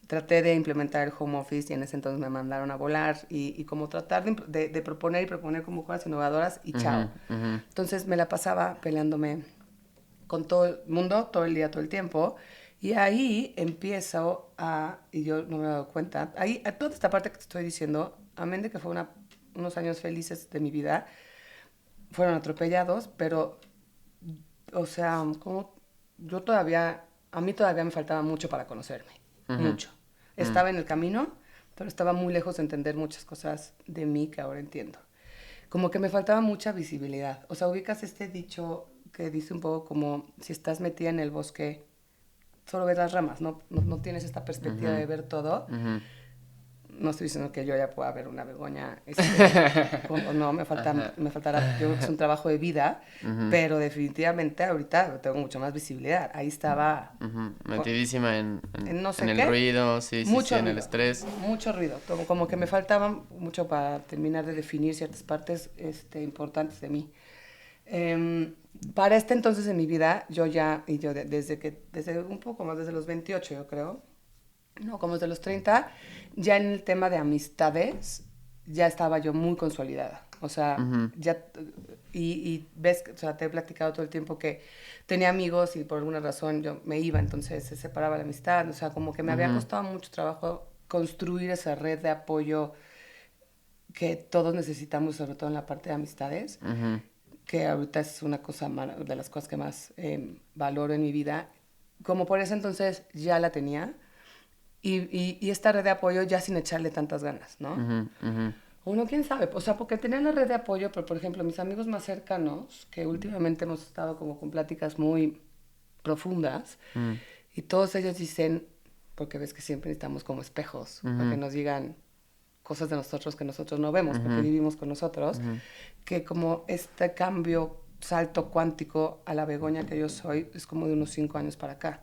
traté de implementar el home office y en ese entonces me mandaron a volar y como tratar de proponer y proponer como cosas innovadoras y chao. Entonces me la pasaba peleándome con todo el mundo, todo el día, todo el tiempo. Y ahí empiezo y yo no me he dado cuenta, ahí, a toda esta parte que te estoy diciendo, amén de que fue unos años felices de mi vida, fueron atropellados, pero, o sea, como a mí todavía me faltaba mucho para conocerme, mucho. Estaba en el camino, pero estaba muy lejos de entender muchas cosas de mí que ahora entiendo. Como que me faltaba mucha visibilidad. O sea, ubicas este dicho que dice un poco como si estás metida en el bosque, solo ves las ramas, no tienes esta perspectiva de ver todo. No estoy diciendo que yo ya pueda ver una Begoña, no, me faltará, yo creo que es un trabajo de vida, pero definitivamente ahorita tengo mucho más visibilidad. Ahí estaba... Metidísima en no sé en el qué. ruido, sí, Mucho en el ruido, estrés. mucho ruido. Como que me faltaba mucho para terminar de definir ciertas partes importantes de mí. Para este entonces en mi vida, desde un poco más, desde los 28 yo creo, no, como desde los 30, ya en el tema de amistades, ya estaba yo muy consolidada. O sea, y ves, o sea, te he platicado todo el tiempo que tenía amigos y por alguna razón yo me iba, entonces se separaba la amistad. O sea, como que me había costado mucho trabajo construir esa red de apoyo que todos necesitamos, sobre todo en la parte de amistades, que ahorita es una cosa de las cosas que más valoro en mi vida. Como por ese entonces ya la tenía, y esta red de apoyo ya sin echarle tantas ganas, ¿no? Uno, quién sabe, o sea, porque tenía la red de apoyo, pero por ejemplo, mis amigos más cercanos, que últimamente hemos estado como con pláticas muy profundas, y todos ellos dicen, porque ves que siempre necesitamos como espejos, para que nos digan cosas de nosotros que nosotros no vemos, porque vivimos con nosotros, que como este cambio, salto cuántico a la Begoña que yo soy, es como de unos 5 años para acá.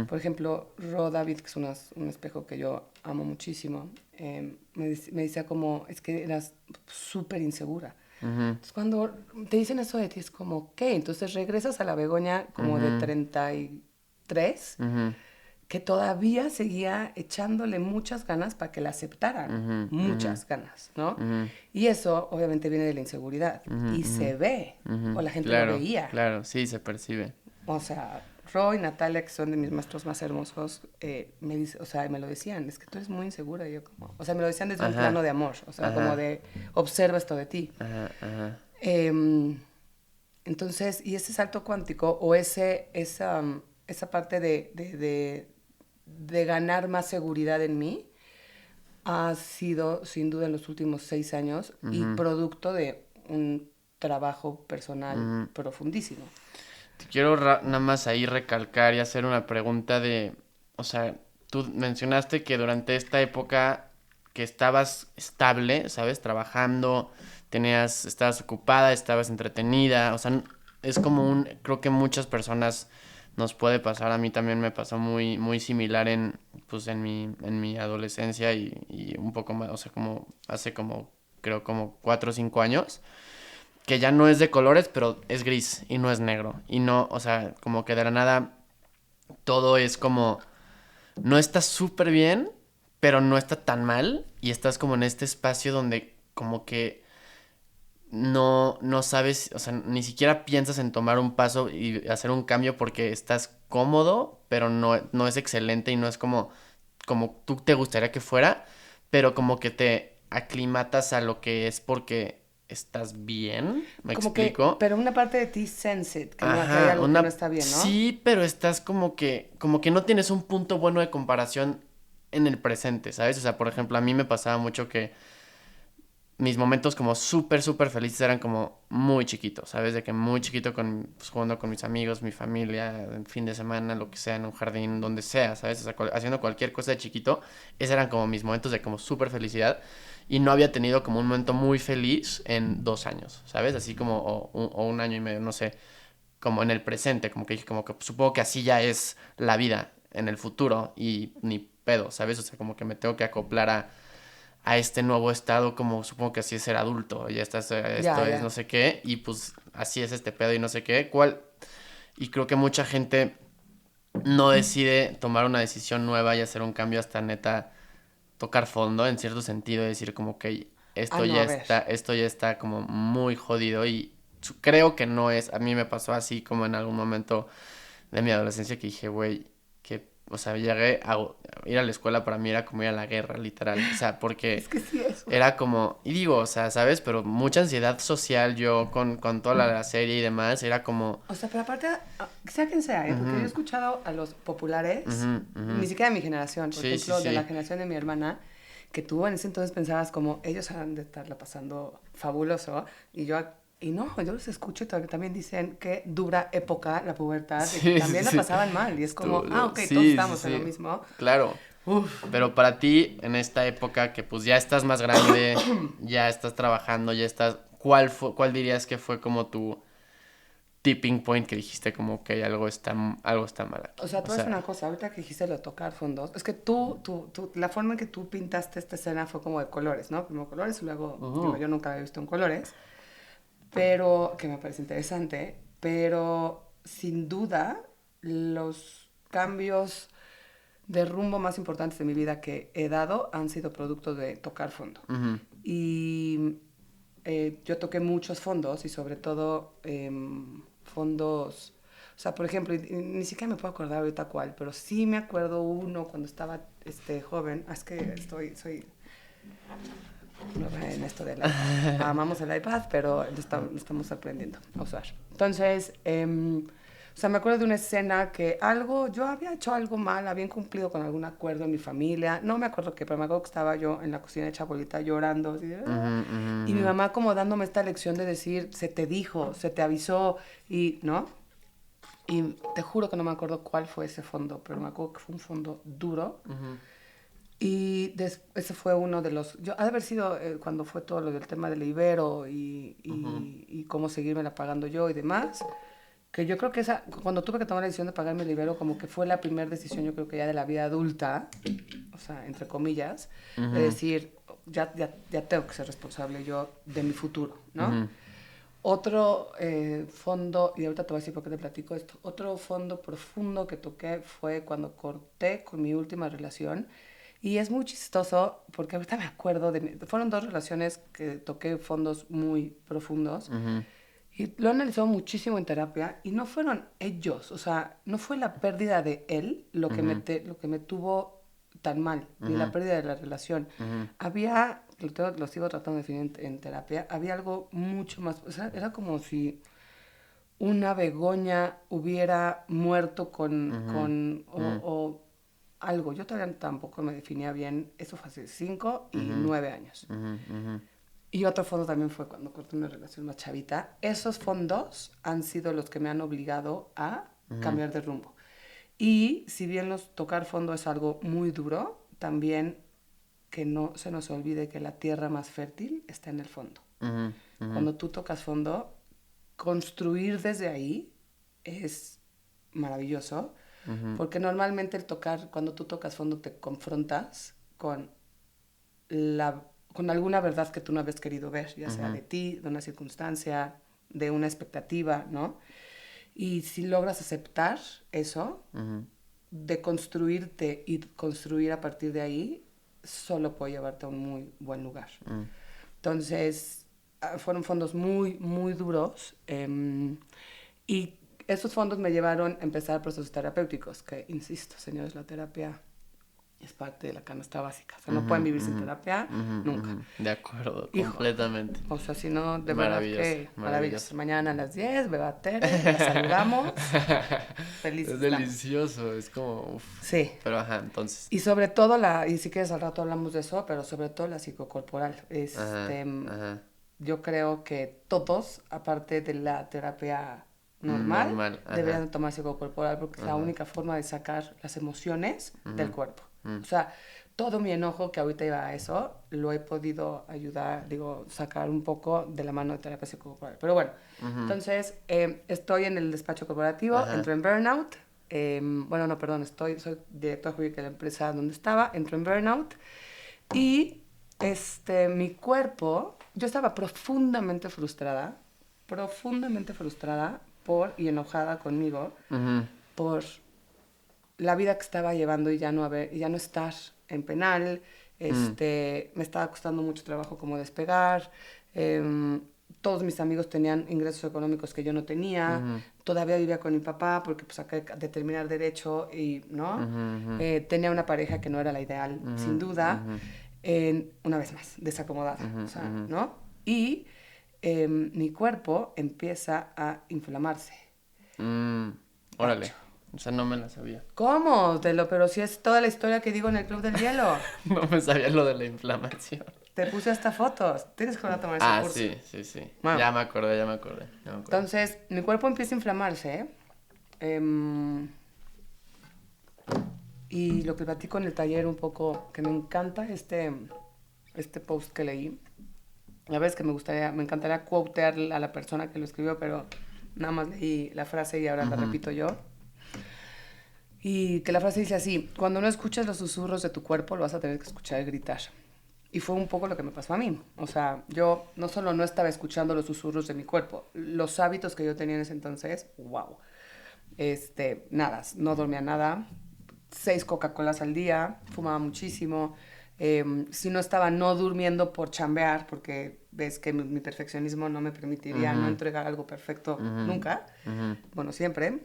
Por ejemplo, Ro David, que es un espejo que yo amo muchísimo, me decía como, es que eras súper insegura. Entonces, cuando te dicen eso de ti, es como, ¿qué? Entonces regresas a la Begoña como de 33, que todavía seguía echándole muchas ganas para que la aceptaran, muchas ganas, ¿no? Y eso obviamente viene de la inseguridad, y se ve, o la gente lo veía. Claro, sí, se percibe. O sea, Roy y Natalia, que son de mis maestros más hermosos, me lo decían, es que tú eres muy insegura. Y yo como, o sea, me lo decían desde un plano de amor, o sea, como de, observa esto de ti. Entonces, y ese salto cuántico, o esa parte de ganar más seguridad en mí, ha sido, sin duda, en los últimos 6 años, y producto de un trabajo personal profundísimo. Quiero nada más ahí recalcar y hacer una pregunta o sea, tú mencionaste que durante esta época que estabas estable, ¿sabes? Trabajando, estabas ocupada, estabas entretenida, o sea, es como creo que muchas personas nos puede pasar, a mí también me pasó muy, muy similar en mi adolescencia y un poco más, o sea, como hace creo como 4 o 5 años. Que ya no es de colores, pero es gris y no es negro. Y no, o sea, como que de la nada todo es como... No está súper bien, pero no está tan mal. Y estás como en este espacio donde como que no sabes, o sea, ni siquiera piensas en tomar un paso y hacer un cambio porque estás cómodo, pero no es excelente y no es como tú te gustaría que fuera, pero como que te aclimatas a lo que es porque... ¿Estás bien? ¿Me como explico? Pero una parte de ti sense it, que hay algo que no está bien, ¿no? Sí, pero estás como que no tienes un punto bueno de comparación en el presente, ¿sabes? O sea, por ejemplo, a mí me pasaba mucho que mis momentos como súper, súper felices eran como muy chiquitos, ¿sabes? De que muy chiquito pues, jugando con mis amigos, mi familia, en fin de semana, lo que sea, en un jardín, donde sea, ¿sabes? O sea, haciendo cualquier cosa de chiquito, esos eran como mis momentos de como súper felicidad y no había tenido como un momento muy feliz en 2 años, ¿sabes? Así como, o un año y medio, no sé, como en el presente, como que dije, como que supongo que así ya es la vida en el futuro y ni pedo, ¿sabes? O sea, como que me tengo que acoplar a este nuevo estado, como supongo que así es ser adulto, ya estás, esto Ya, es no ya. sé qué, y pues así es este pedo y no sé qué, y creo que mucha gente no decide tomar una decisión nueva y hacer un cambio hasta neta tocar fondo, en cierto sentido, decir como que Ah, no, a ver. esto ya está como muy jodido y creo que no es, a mí me pasó así como en algún momento de mi adolescencia que dije, güey, que, o sea, llegué a ir a la escuela para mí era como ir a la guerra, literal. O sea, porque Es que sí es. era como, y digo, o sea, ¿sabes? Pero mucha ansiedad social yo con toda la serie y demás, era como, O sea, pero aparte, sea quien sea, ¿eh? Porque yo he ujú, escuchado a los populares, ujú, ujú. ni siquiera de mi generación, por Sí, sí, ejemplo, de la sí. generación de mi hermana, que tú en ese entonces pensabas como, ellos han de estarla pasando fabuloso, y yo, y no, yo los escucho y también dicen que dura época la pubertad, y que Sí, sí, también la sí. pasaban mal, y es como, ah, ok, todos Sí, sí, estamos en lo sí. mismo. Claro. Uf. Pero para ti, en esta época que pues ya estás más grande, ya estás trabajando, ya estás, cuál dirías que fue como tu tipping point que dijiste como que algo está mal aquí? O sea, O tú es una sea, cosa, ahorita que dijiste lo de tocar fondos, es que la forma en que tú pintaste esta escena fue como de colores, ¿no? Primero colores y luego, digo, ujú, yo nunca había visto en colores, pero, que me parece interesante, pero sin duda los cambios de rumbo más importantes de mi vida que he dado han sido producto de tocar fondo. ujú, Y yo toqué muchos fondos y sobre todo fondos, o sea, por ejemplo, y ni siquiera me puedo acordar ahorita cuál, pero sí me acuerdo uno cuando estaba joven. Es que soy nueva en esto del iPad. Amamos el iPad, pero lo estamos aprendiendo a usar. Entonces, o sea, me acuerdo de una escena que yo había hecho algo mal, había incumplido con algún acuerdo en mi familia, no me acuerdo qué, pero me acuerdo que estaba yo en la cocina hecha bolita llorando, así de, "Ah", ujú, ujú, y mi ujú. mamá como dándome esta lección de decir, se te dijo, se te avisó, y, ¿no? Y te juro que no me acuerdo cuál fue ese fondo, pero me acuerdo que fue un fondo duro. Ujú, Y ese fue uno de los... Ha de haber sido cuando fue todo lo del tema del Ibero ujú, y cómo seguirme pagando yo y demás. Que yo creo que cuando tuve que tomar la decisión de pagarme el Ibero, como que fue la primera decisión, yo creo que ya de la vida adulta, o sea, entre comillas, de ujú, decir, ya tengo que ser responsable yo de mi futuro, ¿no? ujú, Otro fondo, y ahorita te voy a decir por qué te platico esto, otro fondo profundo que toqué fue cuando corté con mi última relación. Y es muy chistoso porque ahorita me acuerdo fueron dos relaciones que toqué fondos muy profundos. ujú, Y lo he analizado muchísimo en terapia y no fueron ellos, o sea, no fue la pérdida de él ujú, lo que me tuvo tan mal, ni la ujú, pérdida de la relación. ujú, Lo sigo tratando de definir en terapia, había algo mucho más, o sea, era como si una Begoña hubiera muerto ujú, ujú, o algo. Yo todavía tampoco me definía bien, eso fue hace 5 y ujú, 9 años. ujú, ujú, Y otro fondo también fue cuando corté una relación más chavita. Esos fondos han sido los que me han obligado a ujú, cambiar de rumbo. Y si bien tocar fondo es algo muy duro, también que no se nos olvide que la tierra más fértil está en el fondo. ujú, ujú, Cuando tú tocas fondo, construir desde ahí es maravilloso, ujú, porque normalmente cuando tú tocas fondo, te confrontas con alguna verdad que tú no habías querido ver, ya sea ujú, de ti, de una circunstancia, de una expectativa, ¿no? Y si logras aceptar eso, ujú, de construirte y construir a partir de ahí, solo puede llevarte a un muy buen lugar. ujú. Entonces, fueron fondos muy, muy duros. Y esos fondos me llevaron a empezar procesos terapéuticos, que, insisto, señores, la terapia Es parte de la canasta básica. O sea, no pueden vivir sin terapia nunca. De acuerdo, Hijo, completamente. o sea, si no, de verdad que Maravilloso. maravilloso. Mañana a las 10, beba Tere, la saludamos. Feliz. Es delicioso, es como, uf. Sí. Pero ajá, entonces. Y sobre todo y si quieres al rato hablamos de eso, pero sobre todo la psicocorporal. Ajá. Yo creo que todos, aparte de la terapia normal, deberían tomar psicocorporal porque es la única forma de sacar las emociones del cuerpo. O sea, todo mi enojo que ahorita iba a eso, lo he podido sacar un poco de la mano de terapia psicocorporal. Pero bueno, entonces estoy en el despacho corporativo, entro en burnout. Soy director jurídico de la empresa donde estaba, entro en burnout y mi cuerpo, yo estaba profundamente frustrada y enojada conmigo por la vida que estaba llevando y ya no estar en penal. Me estaba costando mucho trabajo como despegar. Todos mis amigos tenían ingresos económicos que yo no tenía. Todavía vivía con mi papá porque pues acabé de terminar derecho y, ¿no? Tenía una pareja que no era la ideal, sin duda. Una vez más, desacomodada, o sea, ¿no? Y mi cuerpo empieza a inflamarse. Órale, o sea, no me la sabía. ¿Cómo? Pero si es toda la historia que digo en el Club del Hielo. No me sabía lo de la inflamación. Te puse hasta fotos. Tienes que tomar ese curso. Sí. Bueno. Ya me acordé. Entonces, mi cuerpo empieza a inflamarse. Y lo que platico en el taller un poco, que me encanta este post que leí. La verdad es que me encantaría quotear a la persona que lo escribió, pero nada más leí la frase y ahora la repito yo. Y que la frase dice así: cuando no escuchas los susurros de tu cuerpo, lo vas a tener que escuchar gritar. Y fue un poco lo que me pasó a mí. O sea, yo no solo no estaba escuchando los susurros de mi cuerpo, los hábitos que yo tenía en ese entonces, wow. Nada, no dormía nada, 6 Coca-Colas al día, fumaba muchísimo. Si no estaba no durmiendo por chambear, porque ves que mi perfeccionismo no me permitiría no entregar algo perfecto nunca, bueno, siempre.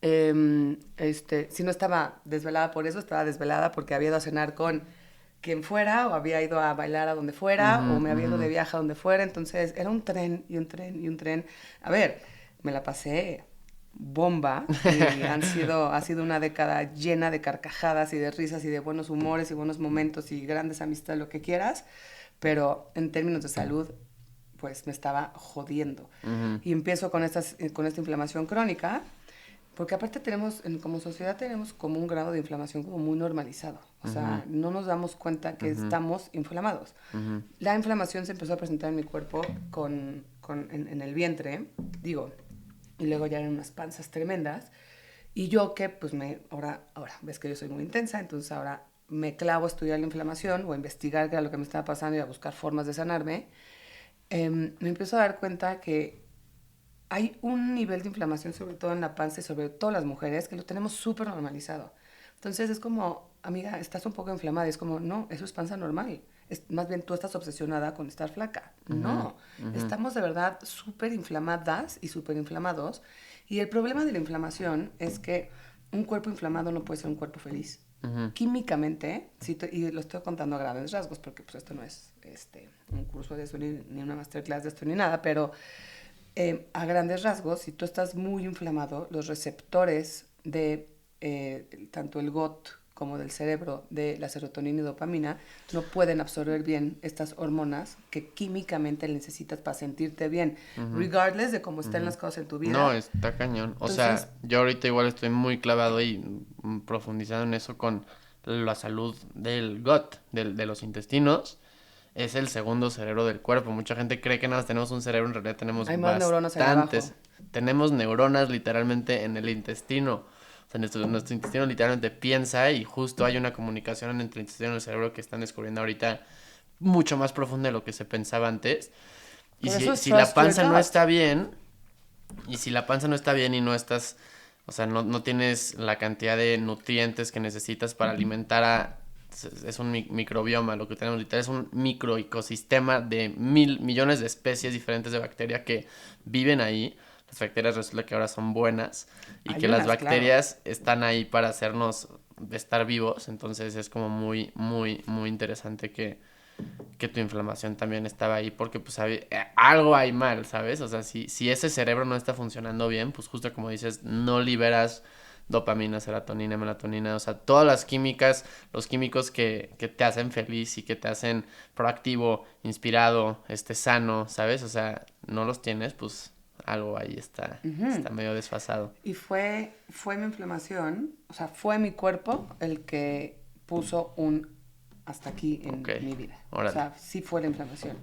Si no estaba desvelada por eso, estaba desvelada porque había ido a cenar con quien fuera, o había ido a bailar a donde fuera, o me había ido de viaje a donde fuera. Entonces era un tren y un tren y un tren. A ver, me la pasé bomba y ha sido una década llena de carcajadas y de risas y de buenos humores y buenos momentos y grandes amistades, lo que quieras, pero en términos de salud pues me estaba jodiendo. Y empiezo con esta inflamación crónica, porque aparte como sociedad tenemos como un grado de inflamación como muy normalizado. O sea, no nos damos cuenta que estamos inflamados. La inflamación se empezó a presentar en mi cuerpo en el vientre, y luego ya eran unas panzas tremendas. Y yo que, pues, ahora ves que yo soy muy intensa, entonces ahora me clavo a estudiar la inflamación o a investigar qué era lo que me estaba pasando y a buscar formas de sanarme. Me empiezo a dar cuenta que hay un nivel de inflamación, sobre todo en la panza y sobre todo en las mujeres, que lo tenemos súper normalizado. Entonces es como, amiga, estás un poco inflamada. Y es como, no, eso es panza normal. Más bien tú estás obsesionada con estar flaca. No, estamos de verdad súper inflamadas y súper inflamados. Y el problema de la inflamación es que un cuerpo inflamado no puede ser un cuerpo feliz. Químicamente, y lo estoy contando a grandes rasgos, porque pues esto no es un curso de eso, ni una masterclass de esto, ni nada, pero a grandes rasgos, si tú estás muy inflamado, los receptores de tanto el GOT como del cerebro, de la serotonina y dopamina, no pueden absorber bien estas hormonas que químicamente necesitas para sentirte bien, regardless de cómo estén las cosas en tu vida. No, está cañón. O sea, yo ahorita igual estoy muy clavado y profundizando en eso con la salud del gut, de los intestinos. Es el segundo cerebro del cuerpo. Mucha gente cree que nada más tenemos un cerebro, en realidad tenemos bastantes. Tenemos neuronas literalmente en el intestino. O sea, nuestro intestino literalmente piensa, y justo hay una comunicación entre el intestino y el cerebro que están descubriendo ahorita mucho más profunda de lo que se pensaba antes. Y si la panza no está bien, y no estás, o sea, no tienes la cantidad de nutrientes que necesitas para alimentar es un microbioma, lo que tenemos literal es un microecosistema de millones de especies diferentes de bacterias que viven ahí. Las bacterias resulta que ahora son buenas y que las bacterias están ahí para hacernos estar vivos, entonces es como muy, muy, muy interesante que tu inflamación también estaba ahí porque pues algo hay mal, ¿sabes? O sea, si ese cerebro no está funcionando bien, pues justo como dices, no liberas dopamina, serotonina, melatonina, o sea, todas las químicas, los químicos que te hacen feliz y que te hacen proactivo, inspirado, sano, ¿sabes? O sea, no los tienes, pues algo ahí está medio desfasado. Y fue mi inflamación, o sea, fue mi cuerpo el que puso un hasta aquí en mi vida. Órale. O sea, sí fue la inflamación.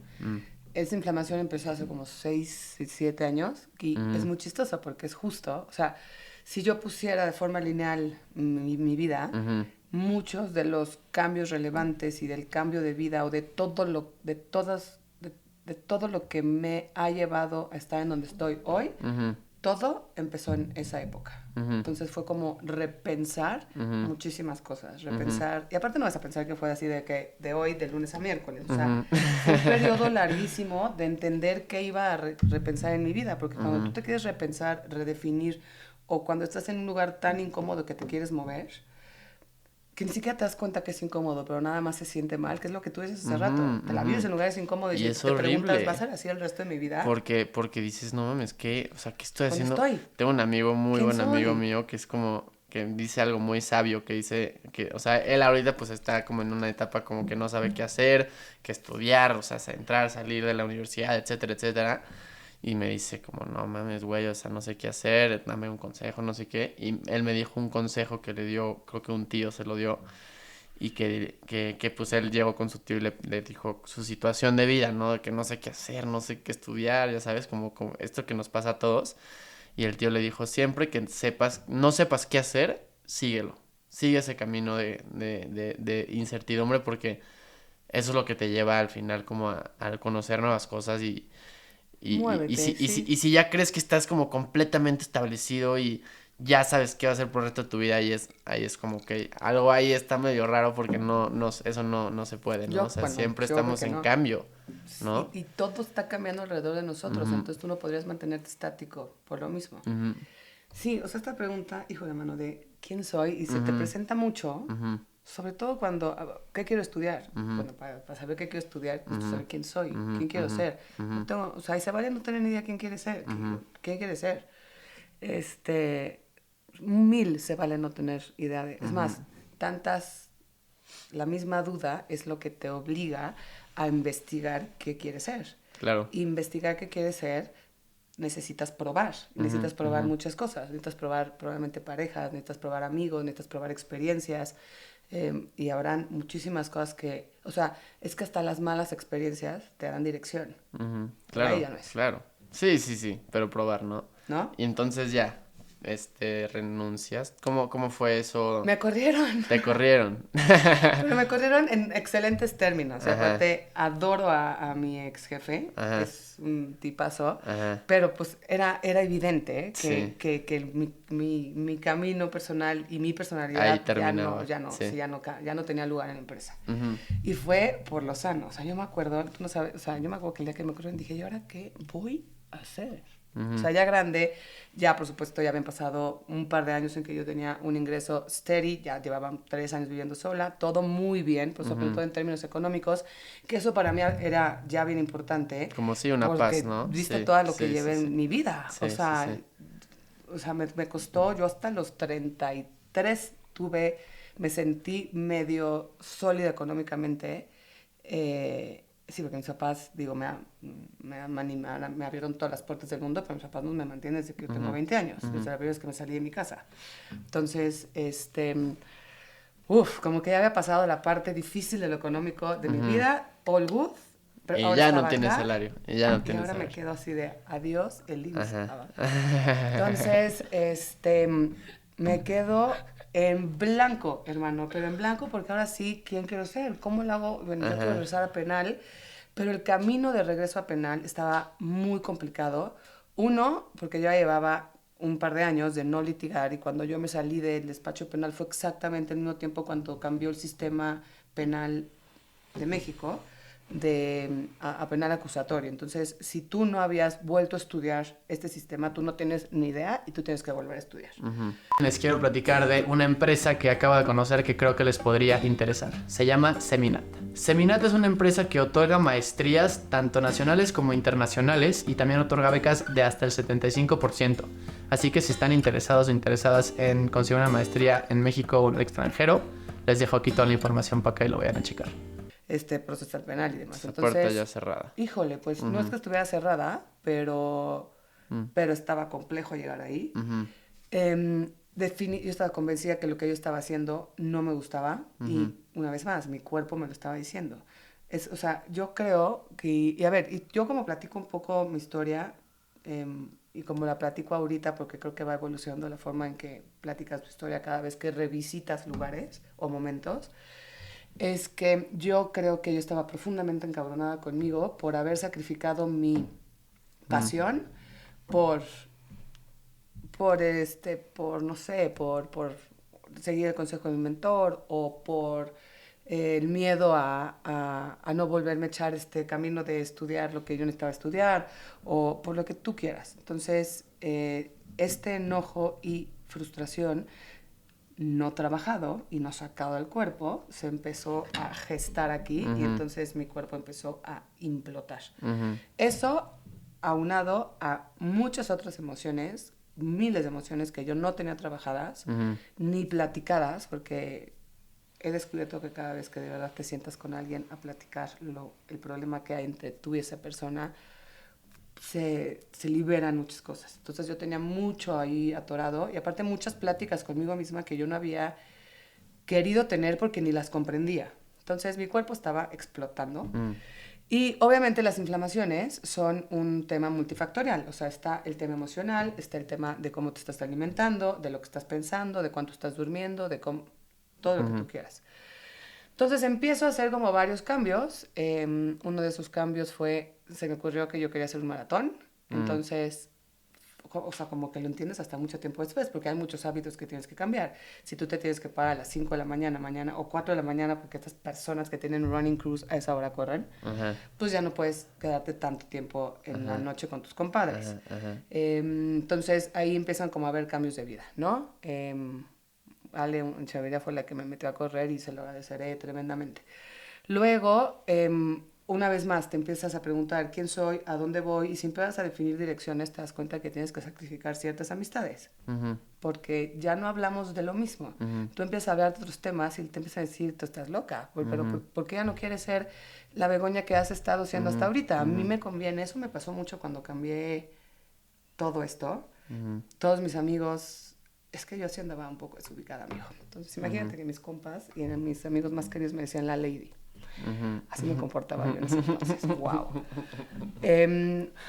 Esa inflamación empezó hace como 6, 7 años y es muy chistoso porque es justo, o sea, si yo pusiera de forma lineal mi vida, muchos de los cambios relevantes y del cambio de vida o de todo lo, de todo lo que me ha llevado a estar en donde estoy hoy, todo empezó en esa época. Entonces fue como repensar muchísimas cosas, repensar, y aparte no vas a pensar que fue así de hoy, de lunes a miércoles, o sea, fue un periodo larguísimo de entender qué iba a repensar en mi vida, porque cuando tú te quieres repensar, redefinir, o cuando estás en un lugar tan incómodo que te quieres mover, que ni siquiera te das cuenta que es incómodo, pero nada más se siente mal, que es lo que tú dices hace rato. Te la vives en lugares incómodos y es te preguntas, horrible. ¿va a ser así el resto de mi vida? Porque dices, no mames, ¿qué? O sea, ¿qué estoy haciendo? ¿Dónde estoy? Tengo un amigo, muy buen ¿Quién amigo soy? mío, que es como, que dice algo muy sabio, que dice que, o sea, él ahorita pues está como en una etapa como que no sabe qué hacer, qué estudiar, o sea, entrar, salir de la universidad, etcétera, etcétera. Y me dice como, no mames, güey, o sea, no sé qué hacer, dame un consejo, no sé qué. Y él me dijo un consejo que le dio, creo que un tío se lo dio, y que pues él llegó con su tío y le dijo su situación de vida, ¿no? De que no sé qué hacer, no sé qué estudiar, ya sabes, como esto que nos pasa a todos. Y el tío le dijo, siempre que no sepas qué hacer, síguelo. Sigue ese camino de incertidumbre porque eso es lo que te lleva al final como a conocer nuevas cosas Muévete, sí. y si ya crees que estás como completamente establecido y ya sabes qué va a ser por el resto de tu vida, ahí es como que algo ahí está medio raro porque eso no se puede, ¿no? O sea, siempre Yo creo estamos que en no. cambio, ¿no? Y todo está cambiando alrededor de nosotros, entonces tú no podrías mantenerte estático por lo mismo. Sí, o sea, esta pregunta, hijo de mano, de quién soy, y se te presenta mucho, sobre todo cuando, ¿qué quiero estudiar? Bueno, para saber qué quiero estudiar, necesito saber quién soy, quién quiero ser. No tengo, o sea, y se vale no tener ni idea quién quiere ser, quién quiere ser. Mil se vale no tener idea de, es más, la misma duda es lo que te obliga a investigar qué quieres ser. Claro. Investigar qué quieres ser, necesitas probar. Necesitas probar muchas cosas. Necesitas probar probablemente parejas, necesitas probar amigos, necesitas probar experiencias. Y habrán muchísimas cosas que... O sea, es que hasta las malas experiencias te dan dirección. Claro, Ahí ya no es. claro. Sí, pero probar, ¿no? ¿No? Y entonces ya, renuncias. ¿Cómo fue eso? Me corrieron. Te corrieron. Pero me corrieron en excelentes términos. Y Ajá. aparte, adoro a mi ex jefe. Ajá. Es un tipazo. Ajá. Pero pues era evidente Sí. que mi camino personal y mi Ahí personalidad terminaba. ya no tenía lugar en la empresa. Ujú. Y fue por lo sano. O sea, yo me acuerdo, tú no sabes, o sea, yo me acuerdo que el día que me corrieron dije, ¿y ahora qué voy a hacer? O sea, ya grande, ya por supuesto ya habían pasado un par de años en que yo tenía un ingreso steady, ya llevaba 3 años viviendo sola, todo muy bien, pues sobre todo en términos económicos, que eso para mí era ya bien importante. Como sí, una porque paz, ¿no? Viste Sí, todo lo que sí, llevé sí, sí. en mi vida. Sí, O sea, me costó, yo hasta los 33 me sentí medio sólida económicamente. Sí, porque mis papás, digo, me abrieron todas las puertas del mundo, pero mis papás no me mantienen desde que yo tengo 20 años, desde la primera vez que me salí de mi casa. Entonces, como que ya había pasado la parte difícil de lo económico de mi vida, all good, pero Y ahora ya no estaba tienes acá, salario. Y ya no y tienes ahora me salario. quedo así de adiós, el IMSS. Ajá. Entonces, me quedo en blanco, hermano, pero en blanco porque ahora sí, ¿quién quiero ser? ¿Cómo lo hago? Bueno, yo quiero regresar a penal, pero el camino de regreso a penal estaba muy complicado. Uno, porque yo ya llevaba un par de años de no litigar y cuando yo me salí del despacho penal fue exactamente el mismo tiempo cuando cambió el sistema penal de México. a penal acusatorio. Entonces, si tú no habías vuelto a estudiar este sistema, tú no tienes ni idea y tú tienes que volver a estudiar. Les quiero platicar de una empresa que acabo de conocer que creo que les podría interesar. Se llama Seminat. Seminat es una empresa que otorga maestrías tanto nacionales como internacionales y también otorga becas de hasta el 75%. Así que si están interesados o interesadas en conseguir una maestría en México o en el extranjero, les dejo aquí toda la información para que lo vayan a checar. Procesal penal y demás. Esa Entonces, puerta ya cerrada. híjole, pues no es que estuviera cerrada, pero estaba complejo llegar ahí. Yo estaba convencida que lo que yo estaba haciendo no me gustaba y una vez más, mi cuerpo me lo estaba diciendo. O sea, yo creo que, y a ver, y yo como platico un poco mi historia y como la platico ahorita porque creo que va evolucionando la forma en que platicas tu historia cada vez que revisitas lugares o momentos, es que yo creo que yo estaba profundamente encabronada conmigo por haber sacrificado mi pasión por no sé, por seguir el consejo de mi mentor o por el miedo a no volverme a echar este camino de estudiar lo que yo necesitaba estudiar o por lo que tú quieras. Entonces, este enojo y frustración no trabajado y no sacado del cuerpo, se empezó a gestar aquí y entonces mi cuerpo empezó a implotar. Eso aunado a muchas otras emociones, miles de emociones que yo no tenía trabajadas ni platicadas, porque he descubierto que cada vez que de verdad te sientas con alguien a platicar el problema que hay entre tú y esa persona, se liberan muchas cosas. Entonces yo tenía mucho ahí atorado y aparte muchas pláticas conmigo misma que yo no había querido tener porque ni las comprendía. Entonces mi cuerpo estaba explotando. Y obviamente las inflamaciones son un tema multifactorial. O sea, está el tema emocional, está el tema de cómo te estás alimentando, de lo que estás pensando, de cuánto estás durmiendo, de cómo, todo lo que tú quieras. Entonces empiezo a hacer como varios cambios. Uno de esos cambios se me ocurrió que yo quería hacer un maratón. Entonces, o sea, como que lo entiendes hasta mucho tiempo después, porque hay muchos hábitos que tienes que cambiar. Si tú te tienes que parar a las 5 de la mañana, o 4 de la mañana, porque estas personas que tienen running crews a esa hora corren, pues ya no puedes quedarte tanto tiempo en la noche con tus compadres. Entonces, ahí empiezan como a haber cambios de vida, ¿no? Ale Echeverría fue la que me metió a correr y se lo agradeceré tremendamente. Luego, una vez más, te empiezas a preguntar quién soy, a dónde voy, y si empiezas a definir direcciones, te das cuenta que tienes que sacrificar ciertas amistades, porque ya no hablamos de lo mismo. Tú empiezas a hablar de otros temas y te empiezas a decir, tú estás loca, pero ¿por qué ya no quieres ser la Begoña que has estado siendo hasta ahorita? A mí me conviene, eso me pasó mucho cuando cambié todo esto. Todos mis amigos... Es que yo sí andaba un poco desubicada, mijo. Entonces, imagínate que mis compas y mis amigos más queridos me decían la lady. Así me comportaba yo en ese entonces. ¡Wow!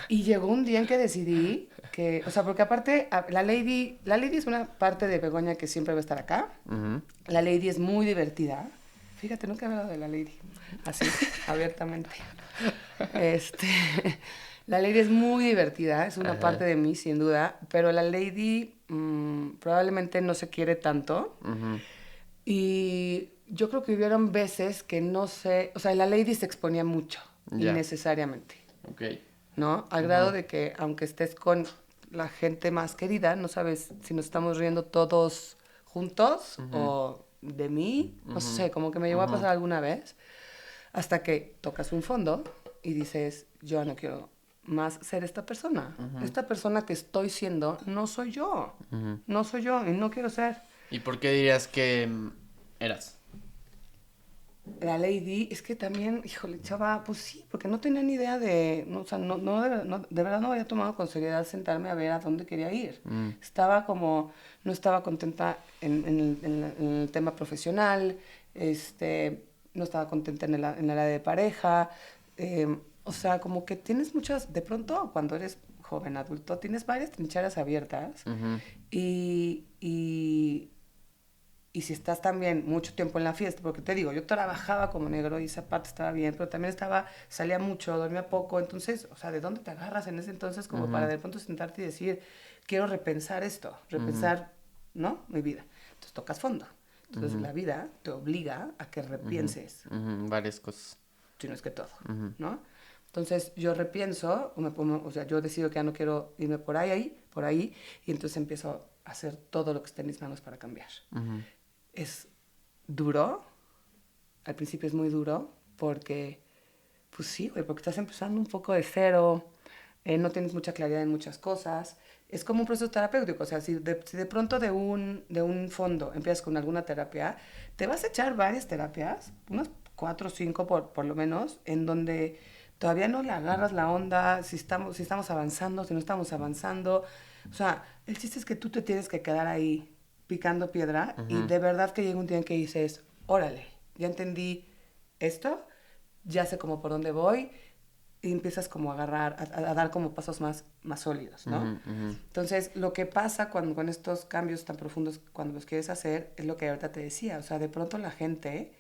Y llegó un día en que decidí que... O sea, porque aparte, la lady es una parte de Begoña que siempre va a estar acá. La lady es muy divertida. Fíjate, nunca he hablado de la lady. Así, abiertamente. La lady es muy divertida, es una parte de mí, sin duda, pero la lady probablemente no se quiere tanto. Y yo creo que hubieron veces que no sé... O sea, la lady se exponía mucho, innecesariamente. ¿No? Al grado de que, aunque estés con la gente más querida, no sabes si nos estamos riendo todos juntos o de mí. No sé, como que me llegó a pasar alguna vez. Hasta que tocas un fondo y dices, yo no quiero más ser esta persona. Esta persona que estoy siendo no soy yo. No soy yo y no quiero ser. ¿Y por qué dirías que eras? La lady, es que también, híjole, chava, pues sí, porque no tenía ni idea de, no, o sea, de verdad no había tomado con seriedad sentarme a ver a dónde quería ir. Estaba como, no estaba contenta en el tema profesional, no estaba contenta en el área de pareja, o sea, como que tienes muchas, de pronto cuando eres joven, adulto, tienes varias trincheras abiertas y si estás también mucho tiempo en la fiesta, porque te digo, yo trabajaba como negro y esa parte estaba bien, pero también salía mucho, dormía poco, entonces, o sea, ¿de dónde te agarras en ese entonces como para de pronto sentarte y decir, quiero repensar esto, repensar, ¿no? Mi vida. Entonces tocas fondo. Entonces la vida te obliga a que repienses. Varias cosas. si no es que todo, ¿no? Entonces yo repienso, o sea, yo decido que ya no quiero irme por ahí, y entonces empiezo a hacer todo lo que esté en mis manos para cambiar. Es duro, al principio es muy duro, porque, pues sí, güey, porque estás empezando un poco de cero, no tienes mucha claridad en muchas cosas. Es como un proceso terapéutico, o sea, si de pronto de un fondo empiezas con alguna terapia, te vas a echar varias terapias, unas 4 o 5 por lo menos, en donde todavía no le agarras la onda, si estamos avanzando, si no estamos avanzando. O sea, el chiste es que tú te tienes que quedar ahí picando piedra y de verdad que llega un día en que dices, órale, ya entendí esto, ya sé como por dónde voy, y empiezas como a agarrar, a dar como pasos más sólidos, ¿no? Entonces, lo que pasa con estos cambios tan profundos, cuando los quieres hacer, es lo que ahorita te decía, o sea, de pronto la gente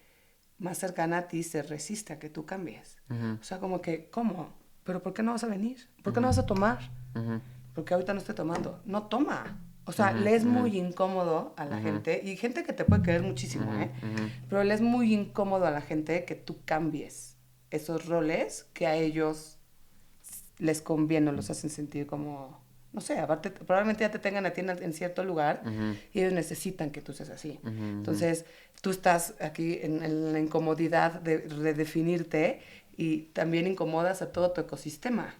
más cercana a ti se resiste a que tú cambies. O sea, como que, ¿cómo? ¿Pero por qué no vas a venir? ¿Por qué no vas a tomar? Porque ahorita no estoy tomando. No toma. O sea, le es muy incómodo a la gente, y gente que te puede querer muchísimo, pero le es muy incómodo a la gente que tú cambies esos roles que a ellos les conviene o los hacen sentir como, no sé, aparte, probablemente ya te tengan a ti en cierto lugar y ellos necesitan que tú seas así. Entonces, tú estás aquí en la incomodidad de redefinirte y también incomodas a todo tu ecosistema.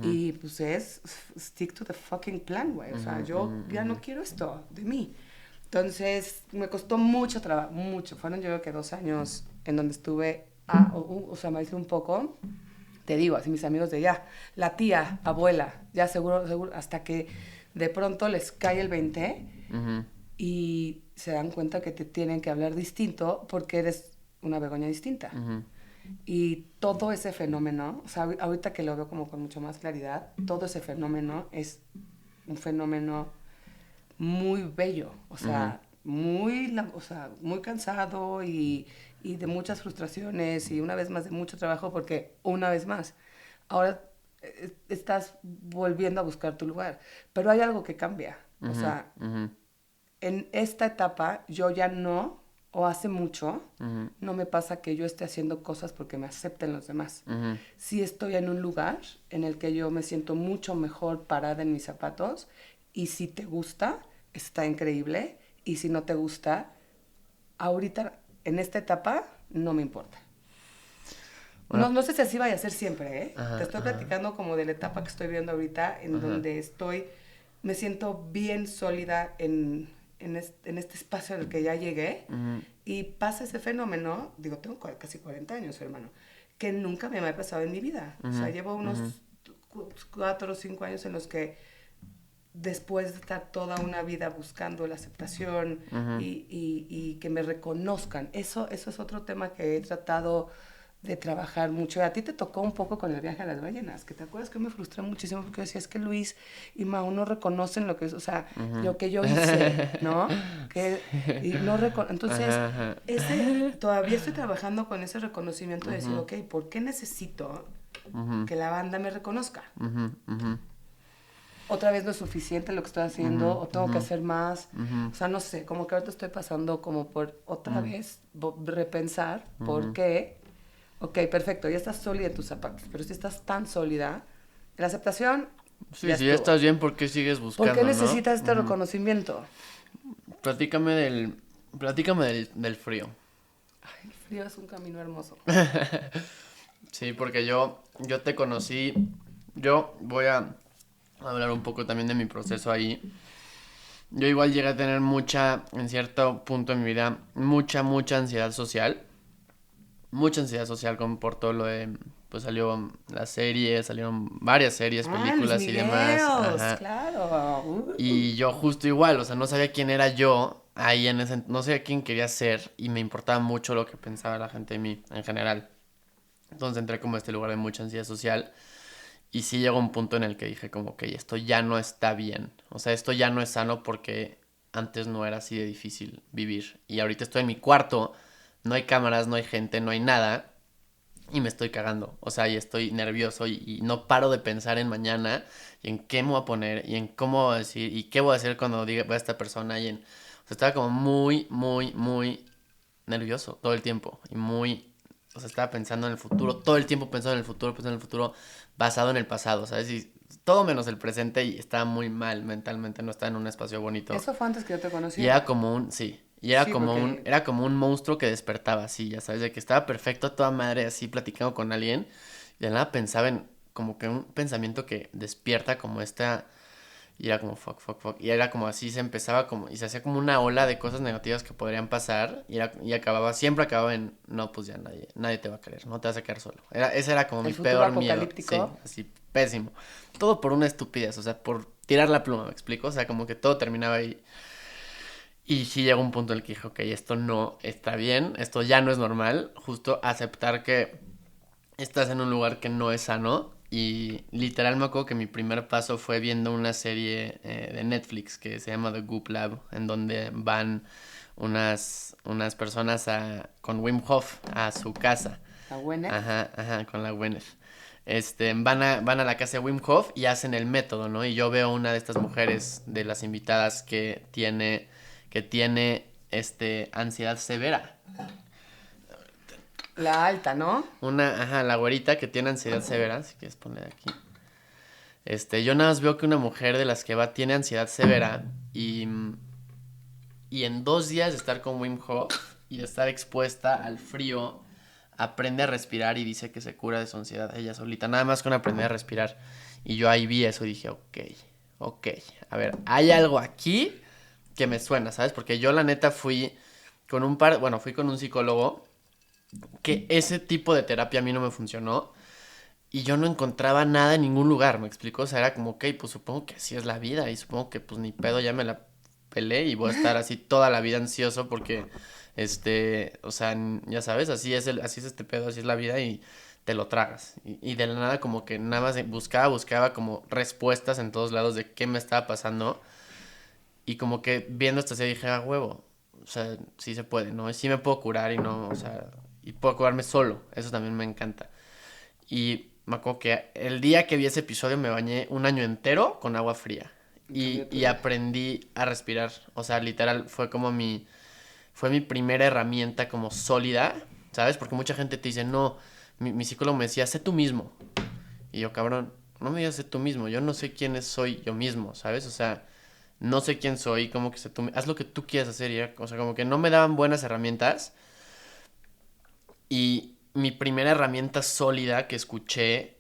Y pues es stick to the fucking plan, güey. O sea, yo ya no quiero esto de mí. Entonces, me costó mucho trabajo, mucho. Fueron yo creo que 2 años en donde estuve, o sea, me hice un poco, te digo, así mis amigos de ya, la tía, abuela, ya seguro, hasta que de pronto les cae el 20 y se dan cuenta que te tienen que hablar distinto porque eres una Begoña distinta. Y todo ese fenómeno, o sea, ahorita que lo veo como con mucho más claridad, todo ese fenómeno es un fenómeno muy bello, o sea, muy cansado y de muchas frustraciones y una vez más de mucho trabajo porque una vez más, ahora estás volviendo a buscar tu lugar, pero hay algo que cambia, o sea, en esta etapa yo ya no, o hace mucho, no me pasa que yo esté haciendo cosas porque me acepten los demás. Sí estoy en un lugar en el que yo me siento mucho mejor parada en mis zapatos, y si te gusta, está increíble, y si no te gusta, ahorita, en esta etapa, no me importa. Bueno, no sé si así vaya a ser siempre, ¿eh? Te estoy platicando como de la etapa que estoy viendo ahorita, en donde me siento bien sólida en este espacio al que ya llegué, y pasa ese fenómeno, digo, tengo casi 40 años, hermano, que nunca me había pasado en mi vida. O sea, llevo unos 4 o 5 años en los que, después de estar toda una vida buscando la aceptación y que me reconozcan, eso es otro tema que he tratado de trabajar mucho. A ti te tocó un poco con el viaje a las ballenas, que te acuerdas que me frustré muchísimo porque decía, es que Luis y Mau no reconocen lo que es, o sea, lo que yo hice, ¿no? Entonces, todavía estoy trabajando con ese reconocimiento de decir, ok, ¿por qué necesito que la banda me reconozca? Otra vez no es suficiente lo que estoy haciendo, o tengo que hacer más. O sea, no sé, como que ahorita estoy pasando como por otra vez repensar por qué. Ok, perfecto, ya estás sólida en tus zapatos, pero si estás tan sólida, la aceptación. Sí, si ya estás bien, ¿por qué sigues buscando? ¿Por qué necesitas este reconocimiento? Platícame del frío. Ay, el frío es un camino hermoso. Sí, porque yo te conocí. Yo voy a hablar un poco también de mi proceso ahí. Yo igual llegué a tener en cierto punto en mi vida, mucha ansiedad social. Mucha ansiedad social por todo lo de, pues salió la serie, salieron varias series, películas Luis y demás. Miguel, claro. Y yo justo igual, o sea, no sabía quién era yo ahí no sabía quién quería ser, y me importaba mucho lo que pensaba la gente de mí en general. Entonces entré como a este lugar de mucha ansiedad social. Y sí llegó un punto en el que dije como que esto ya no está bien. O sea, esto ya no es sano porque antes no era así de difícil vivir. Y ahorita estoy en mi cuarto, no hay cámaras, no hay gente, no hay nada. Y me estoy cagando. O sea, y estoy nervioso y no paro de pensar en mañana y en qué me voy a poner y en cómo voy a decir y qué voy a hacer cuando diga a esta persona. O sea, estaba como muy nervioso todo el tiempo y muy o sea, estaba pensando en el futuro, todo el tiempo pensando en el futuro, basado en el pasado, ¿sabes? Y todo menos el presente y estaba muy mal mentalmente, no estaba en un espacio bonito. Eso fue antes que yo te conocí. Y era como un, sí, y era Sí, como porque- era como un monstruo que despertaba así, ya sabes, de que estaba perfecto a toda madre así platicando con alguien, y de nada pensaba en como que un pensamiento que despierta como esta, y era como fuck, y era como así, se empezaba como, y se hacía como una ola de cosas negativas que podrían pasar, y acababa, siempre acababa en, no, pues ya nadie te va a querer, no te vas a quedar solo. Ese era como El mi futuro peor miedo, sí, apocalíptico. así, pésimo. Todo por una estupidez, o sea, por tirar la pluma, ¿me explico? O sea, como que todo terminaba ahí. Y sí llegó un punto en el que dije, ok, esto no está bien, esto ya no es normal, justo aceptar que estás en un lugar que no es sano. Y literal me acuerdo que mi primer paso fue viendo una serie de Netflix que se llama The Goop Lab, en donde van unas personas con Wim Hof a su casa. La buena. Ajá, con la Gwyneth. Van a la casa de Wim Hof y hacen el método, ¿no? Y yo veo una de estas mujeres, de las invitadas, que tiene ansiedad severa. La alta, ¿no? La güerita que tiene ansiedad severa, si quieres poner aquí. Yo nada más veo que una mujer de las que va tiene ansiedad severa y en 2 días de estar con Wim Hof y de estar expuesta al frío, aprende a respirar y dice que se cura de su ansiedad ella solita, nada más con aprender a respirar. Y yo ahí vi eso y dije, ok, a ver, hay algo aquí que me suena, ¿sabes? Porque yo la neta fui con un psicólogo, que ese tipo de terapia a mí no me funcionó y yo no encontraba nada en ningún lugar, ¿me explico? O sea, era como, ok, pues supongo que así es la vida y supongo que pues ni pedo ya me la pelé y voy a estar así toda la vida ansioso porque, o sea, ya sabes, así es este pedo, así es la vida y te lo tragas. Y de la nada como que nada más buscaba como respuestas en todos lados de qué me estaba pasando y como que viendo esta serie dije, huevo, o sea, sí se puede, ¿no? Sí me puedo curar y no, o sea, y puedo curarme solo, eso también me encanta. Y me acuerdo que el día que vi ese episodio me bañé un año entero con agua fría. Y aprendí a respirar. O sea, literal, fue mi primera herramienta como sólida, ¿sabes? Porque mucha gente te dice, no, mi psicólogo me decía, sé tú mismo. Y yo, cabrón, no me digas sé tú mismo, yo no sé quién soy yo mismo, ¿sabes? O sea, no sé quién soy, como que haz lo que tú quieras hacer. O sea, como que no me daban buenas herramientas. Y mi primera herramienta sólida que escuché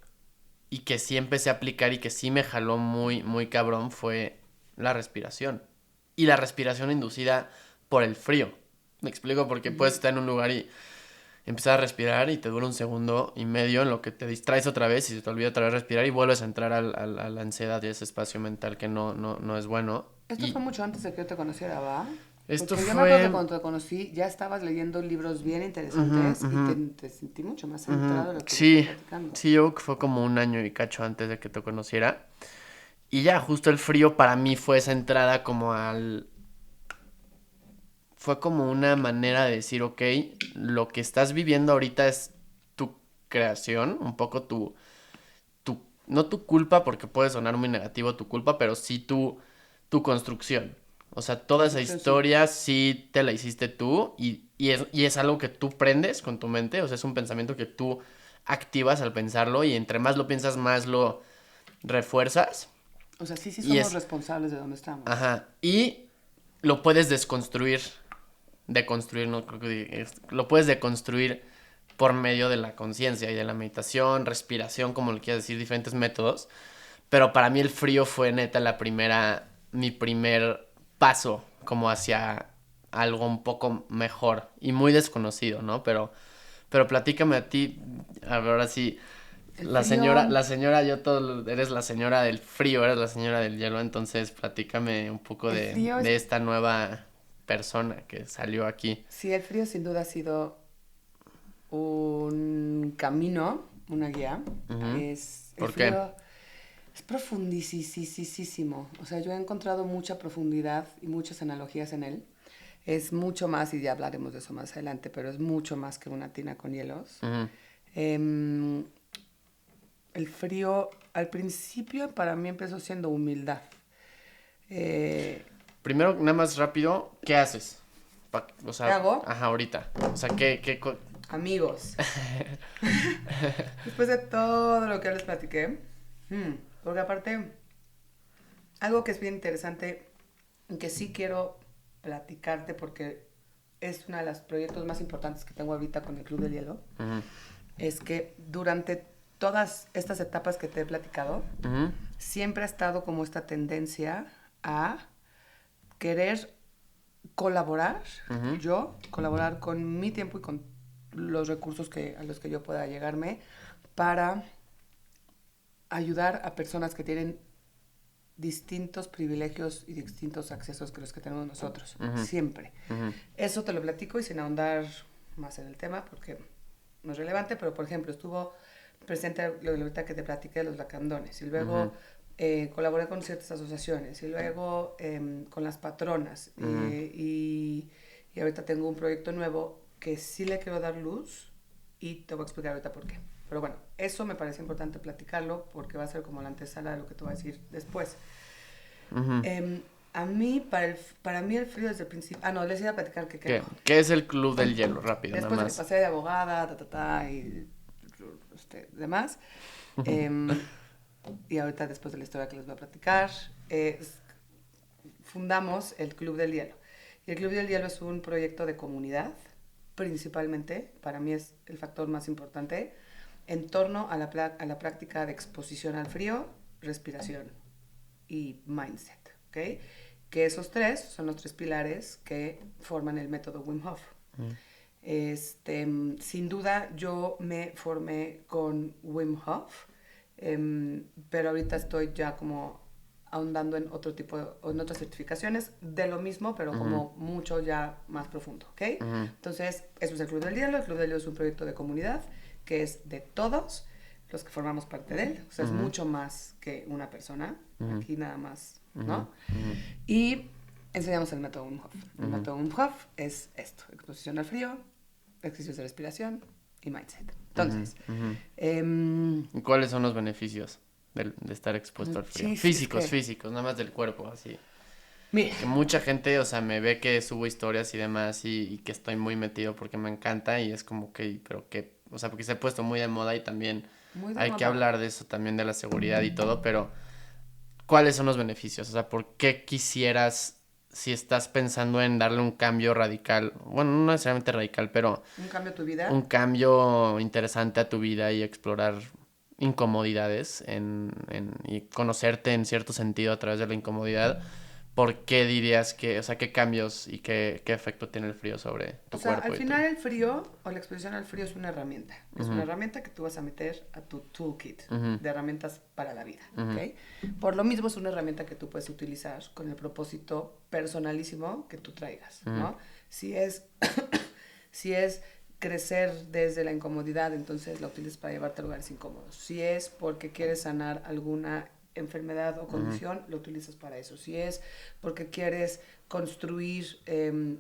y que sí empecé a aplicar y que sí me jaló muy, muy cabrón fue la respiración. Y la respiración inducida por el frío. Me explico, porque puedes estar en un lugar y empezar a respirar y te dura 1 segundo y medio en lo que te distraes otra vez y se te olvida otra vez respirar y vuelves a entrar a la ansiedad y ese espacio mental que no es bueno. Esto fue mucho antes de que yo te conociera, ¿va? Esto Porque yo me acuerdo que fue... cuando te conocí ya estabas leyendo libros bien interesantes y te sentí mucho más centrado de lo que me Sí, estás platicando. sí, yo creo que fue como 1 año y cacho antes de que te conociera. Y ya, justo el frío para mí fue esa entrada fue como una manera de decir, ok, lo que estás viviendo ahorita es tu creación, un poco no tu culpa, porque puede sonar muy negativo tu culpa, pero sí tu construcción. O sea, toda esa Construcción, sí. historia sí te la hiciste tú y es algo que tú prendes con tu mente, o sea, es un pensamiento que tú activas al pensarlo y entre más lo piensas, más lo refuerzas. O sea, sí Y somos responsables de dónde estamos. Ajá, y lo puedes deconstruir, no creo que lo puedes deconstruir por medio de la conciencia y de la meditación, respiración, como le quieras decir, diferentes métodos. Pero para mí el frío fue neta mi primer paso como hacia algo un poco mejor y muy desconocido, ¿no? Pero platícame a ti, ahora sí, El la frío, señora, eres la señora del frío, eres la señora del hielo, entonces platícame un poco el frío de esta nueva persona que salió aquí. sí, el frío sin duda ha sido un camino, una guía. Ujú. El ¿Por qué? frío es profundísimo. O sea, yo he encontrado mucha profundidad y muchas analogías en él. Es mucho más, y ya hablaremos de eso más adelante, pero es mucho más que una tina con hielos. Ujú. Em, el frío, al principio, para mí empezó siendo humildad. Eh, Primero, nada más rápido, ¿qué haces? O sea, ¿Qué hago? ajá, ahorita. O sea, amigos, después de todo lo que les platiqué, porque aparte, algo que es bien interesante y que sí quiero platicarte porque es uno de los proyectos más importantes que tengo ahorita con el Club del Hielo, es que durante todas estas etapas que te he platicado, siempre ha estado como esta tendencia a querer colaborar, colaborar con mi tiempo y con los recursos a los que yo pueda llegarme para ayudar a personas que tienen distintos privilegios y distintos accesos que los que tenemos nosotros, siempre. Eso te lo platico y sin ahondar más en el tema porque no es relevante, pero por ejemplo estuvo presente lo de ahorita que te platiqué de los lacandones y luego colaboré con ciertas asociaciones y luego con las patronas y ahorita tengo un proyecto nuevo que sí le quiero dar luz y te voy a explicar ahorita por qué. Pero bueno, eso me parece importante platicarlo porque va a ser como la antesala de lo que te voy a decir después. A mí, para mí el frío desde el principio... les iba a platicar que... ¿Qué es el Club del Hielo? Rápido, después nada de que pasé de abogada, y demás. Y ahorita, después de la historia que les voy a platicar, fundamos el Club del Hielo. Y el Club del Hielo es un proyecto de comunidad, principalmente, para mí es el factor más importante, en torno a la práctica de exposición al frío, respiración y mindset, ¿ok? Que esos tres son los tres pilares que forman el método Wim Hof. Sin duda, yo me formé con Wim Hof, pero ahorita estoy ya como ahondando en en otras certificaciones de lo mismo, pero como mucho ya más profundo, ¿ok? Entonces, eso es el Club del Hielo. El Club del Hielo es un proyecto de comunidad que es de todos los que formamos parte de él. O sea, es mucho más que una persona. Aquí nada más, ¿no? Y enseñamos el método Wim Hof. El método Wim Hof es esto: exposición al frío, ejercicios de respiración y mindset. Entonces, ¿cuáles son los beneficios de estar expuesto al frío? Físicos, nada más del cuerpo, así. Mira. Que mucha gente, o sea, me ve que subo historias y demás y que estoy muy metido porque me encanta y es como que, pero que, o sea, porque se ha puesto muy de moda y también hay que hablar de eso también, de la seguridad y todo, pero ¿cuáles son los beneficios? O sea, ¿por qué quisieras, si estás pensando en darle un cambio radical, bueno, no necesariamente radical, pero... ¿Un cambio a tu vida? Un cambio interesante a tu vida y explorar incomodidades y conocerte en cierto sentido a través de la incomodidad? ¿Por qué dirías que, o sea, qué cambios y qué efecto tiene el frío sobre tu cuerpo? Al final el frío o la exposición al frío es una herramienta. Es una herramienta que tú vas a meter a tu toolkit de herramientas para la vida, ¿ok? Por lo mismo es una herramienta que tú puedes utilizar con el propósito personalísimo que tú traigas, ¿no? Si es crecer desde la incomodidad, entonces la utilizas para llevarte a lugares incómodos. Si es porque quieres sanar alguna enfermedad o condición, lo utilizas para eso. Si es porque quieres construir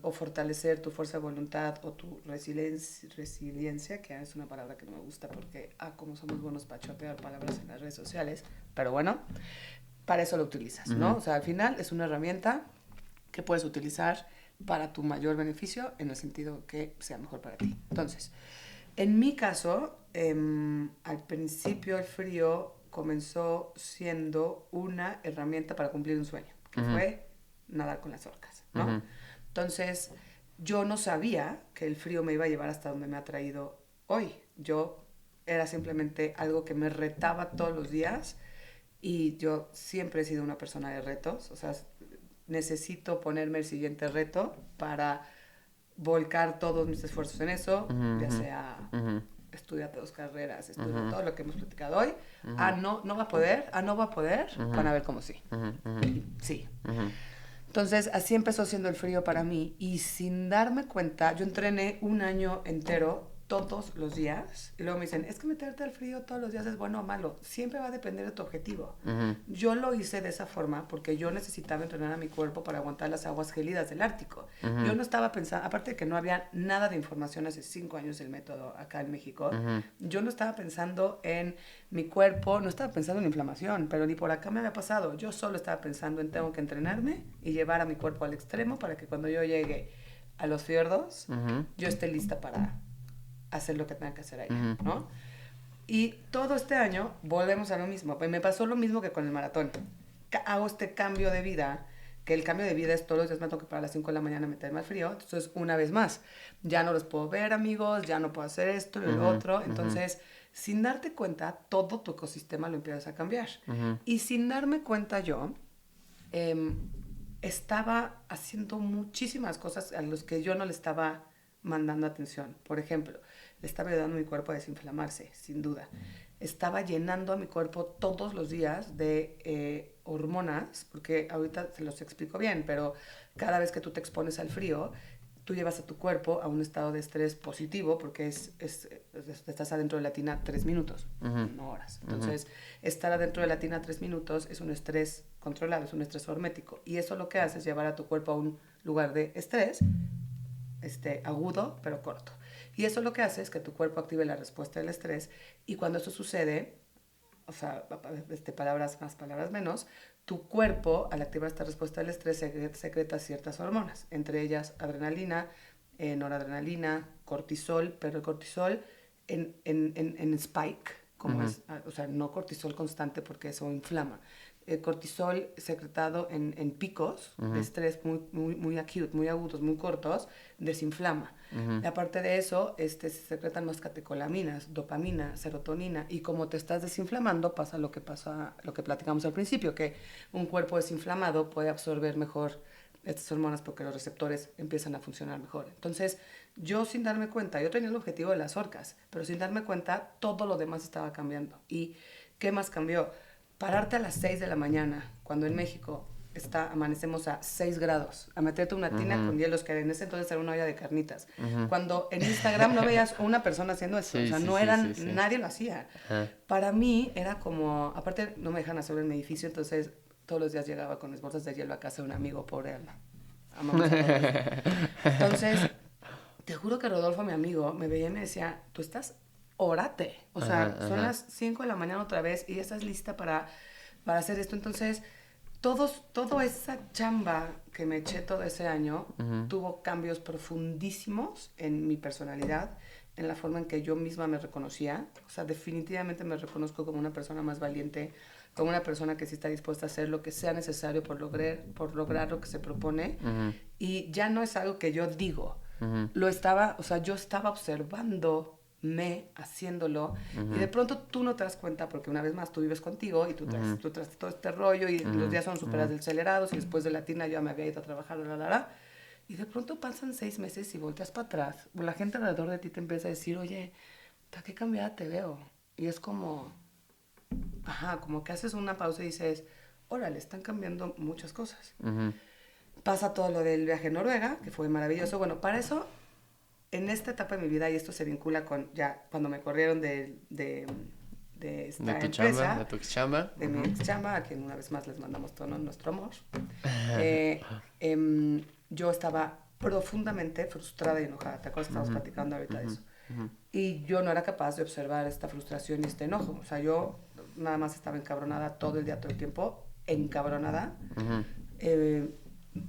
o fortalecer tu fuerza de voluntad o tu resiliencia, que es una palabra que no me gusta porque, como somos buenos para chopear palabras en las redes sociales, pero bueno, para eso lo utilizas, ¿no? O sea, al final es una herramienta que puedes utilizar para tu mayor beneficio en el sentido que sea mejor para ti. Entonces, en mi caso, al principio el frío comenzó siendo una herramienta para cumplir un sueño, que fue nadar con las orcas, ¿no? Entonces, yo no sabía que el frío me iba a llevar hasta donde me ha traído hoy. Yo era simplemente algo que me retaba todos los días y yo siempre he sido una persona de retos, o sea, necesito ponerme el siguiente reto para volcar todos mis esfuerzos en eso, ya sea... estudiate 2 carreras, todo lo que hemos platicado hoy. No va a poder, van a ver cómo sí. Sí. Entonces, así empezó siendo el frío para mí y sin darme cuenta, yo entrené un año entero todos los días y luego me dicen, es que meterte al frío todos los días es bueno o malo, siempre va a depender de tu objetivo. Yo lo hice de esa forma porque yo necesitaba entrenar a mi cuerpo para aguantar las aguas gélidas del Ártico. Yo no estaba pensando, aparte de que no había nada de información hace 5 años del método acá en México, yo no estaba pensando en mi cuerpo, no estaba pensando en inflamación, pero ni por acá me había pasado. Yo solo estaba pensando en tengo que entrenarme y llevar a mi cuerpo al extremo para que cuando yo llegue a los fiordos, yo esté lista para hacer lo que tenga que hacer allá, ¿no? Y todo este año volvemos a lo mismo. Pues me pasó lo mismo que con el maratón. Hago este cambio de vida, que el cambio de vida es todos los días me tengo que parar a las 5 de la mañana a meterme al frío. Entonces, una vez más, ya no los puedo ver, amigos, ya no puedo hacer esto y lo otro. Entonces, sin darte cuenta, todo tu ecosistema lo empiezas a cambiar. Y sin darme cuenta yo, estaba haciendo muchísimas cosas a las que yo no le estaba mandando atención. Por ejemplo, le estaba ayudando a mi cuerpo a desinflamarse, sin duda. Estaba llenando a mi cuerpo todos los días de hormonas, porque ahorita se los explico bien, pero cada vez que tú te expones al frío, tú llevas a tu cuerpo a un estado de estrés positivo, porque estás adentro de la tina 3 minutos, no horas. Entonces, estar adentro de la tina 3 minutos es un estrés controlado, es un estrés hormético. Y eso lo que hace es llevar a tu cuerpo a un lugar de estrés agudo, pero corto. Y eso lo que hace es que tu cuerpo active la respuesta del estrés, y cuando eso sucede, o sea, palabras más, palabras menos, tu cuerpo, al activar esta respuesta del estrés, secreta ciertas hormonas, entre ellas adrenalina, noradrenalina, cortisol, pero el cortisol en spike, como es, o sea, no cortisol constante porque eso inflama. El cortisol secretado en picos de estrés muy acute, muy agudos, muy cortos, desinflama. Y aparte de eso, se secretan más catecolaminas, dopamina, serotonina, y como te estás desinflamando, pasa lo que platicamos al principio, que un cuerpo desinflamado puede absorber mejor estas hormonas porque los receptores empiezan a funcionar mejor. Entonces, yo sin darme cuenta, yo tenía el objetivo de las orcas, pero sin darme cuenta, todo lo demás estaba cambiando. ¿Y qué más cambió? Pararte a las 6 de la mañana, cuando en México amanecemos a 6 grados, a meterte una tina con hielos, que en ese entonces era una olla de carnitas. Cuando en Instagram no veías una persona haciendo eso, o sea, nadie lo hacía. Para mí era como, aparte no me dejan hacer en mi edificio, entonces todos los días llegaba con mis bolsas de hielo a casa de un amigo, pobre alma. Amamos a Rodolfo. Entonces, te juro que Rodolfo, mi amigo, me veía y me decía, tú estás... órate, o sea, son las 5 de la mañana otra vez y ya estás lista para hacer esto. Entonces, toda esa chamba que me eché todo ese año tuvo cambios profundísimos en mi personalidad, en la forma en que yo misma me reconocía. O sea, definitivamente me reconozco como una persona más valiente, como una persona que sí está dispuesta a hacer lo que sea necesario por lograr lo que se propone. Y ya no es algo que yo digo, yo estaba observando haciéndolo, y de pronto tú no te das cuenta porque una vez más tú vives contigo y tú traes todo este rollo y los días son súper acelerados, y después de la tina yo me había ido a trabajar, y de pronto pasan 6 meses y volteas para atrás, la gente alrededor de ti te empieza a decir, oye, qué cambiada te veo, y es como como que haces una pausa y dices, órale, están cambiando muchas cosas. Pasa todo lo del viaje a Noruega, que fue maravilloso. Bueno, para eso, en esta etapa de mi vida, y esto se vincula con ya cuando me corrieron de esta empresa, de mi ex chamba, a quien una vez más les mandamos todo nuestro amor, yo estaba profundamente frustrada y enojada. ¿Te acuerdas que estábamos platicando ahorita de eso? Y yo no era capaz de observar esta frustración y este enojo. O sea, yo nada más estaba encabronada todo el día, todo el tiempo, encabronada.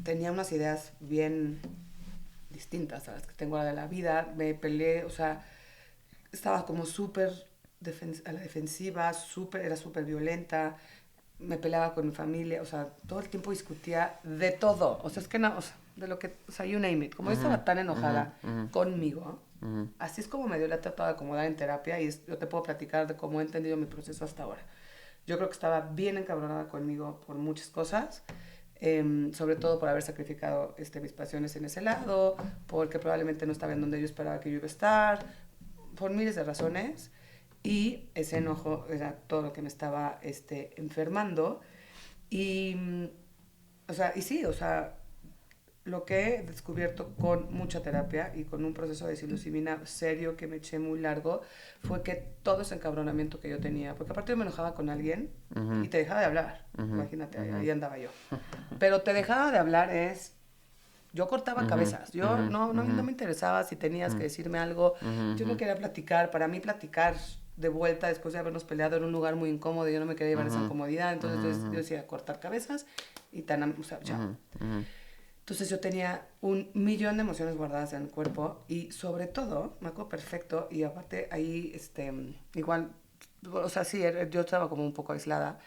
Tenía unas ideas bien distintas a las que tengo de la vida. Me peleé, o sea, estaba como súper a la defensiva, era súper violenta. Me peleaba con mi familia, o sea, todo el tiempo discutía de todo. O sea, es que no, o sea, de lo que, o sea, you name it. Como yo estaba tan enojada conmigo, así es como me dio la tratado de acomodar en terapia, y yo te puedo platicar de cómo he entendido mi proceso hasta ahora. Yo creo que estaba bien encabronada conmigo por muchas cosas, sobre todo por haber sacrificado mis pasiones en ese lado, porque probablemente no estaba en donde yo esperaba que yo iba a estar, por miles de razones. Y ese enojo era todo lo que me estaba enfermando. Y, o sea, lo que he descubierto con mucha terapia y con un proceso de psilocibina serio que me eché muy largo, fue que todo ese encabronamiento que yo tenía, porque aparte yo me enojaba con alguien y te dejaba de hablar, imagínate, ahí andaba yo. Pero te dejaba de hablar yo cortaba cabezas, yo no me interesaba si tenías que decirme algo, yo no quería platicar. Para mí platicar de vuelta después de habernos peleado en un lugar muy incómodo, yo no me quería llevar esa incomodidad, entonces yo decía cortar cabezas y o sea, ya. Entonces yo tenía 1,000,000 de emociones guardadas en el cuerpo y sobre todo, me acuerdo perfecto, y aparte ahí, igual, o sea, sí, yo estaba como un poco aislada.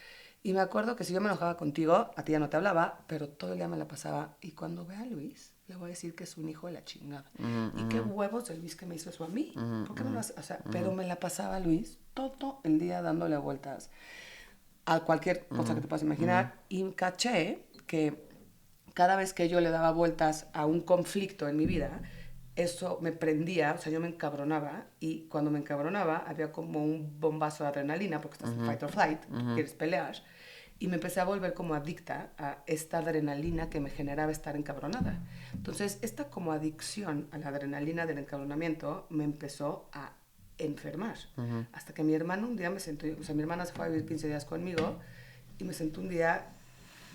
Y me acuerdo que si yo me enojaba contigo, a ti ya no te hablaba, pero todo el día me la pasaba. Y cuando vea a Luis, le voy a decir que es un hijo de la chingada. Y qué huevos de Luis que me hizo eso a mí. ¿Por qué no lo hace? O sea, pero me la pasaba Luis todo el día dándole vueltas a cualquier cosa que te puedas imaginar. Y caché que cada vez que yo le daba vueltas a un conflicto en mi vida, eso me prendía, o sea, yo me encabronaba y cuando me encabronaba había como un bombazo de adrenalina porque estás en fight or flight, quieres pelear y me empecé a volver como adicta a esta adrenalina que me generaba estar encabronada. Entonces, esta como adicción a la adrenalina del encabronamiento me empezó a enfermar. Hasta que mi hermano un día me sentó, o sea, mi hermana se fue a vivir 15 días conmigo y me sentó un día.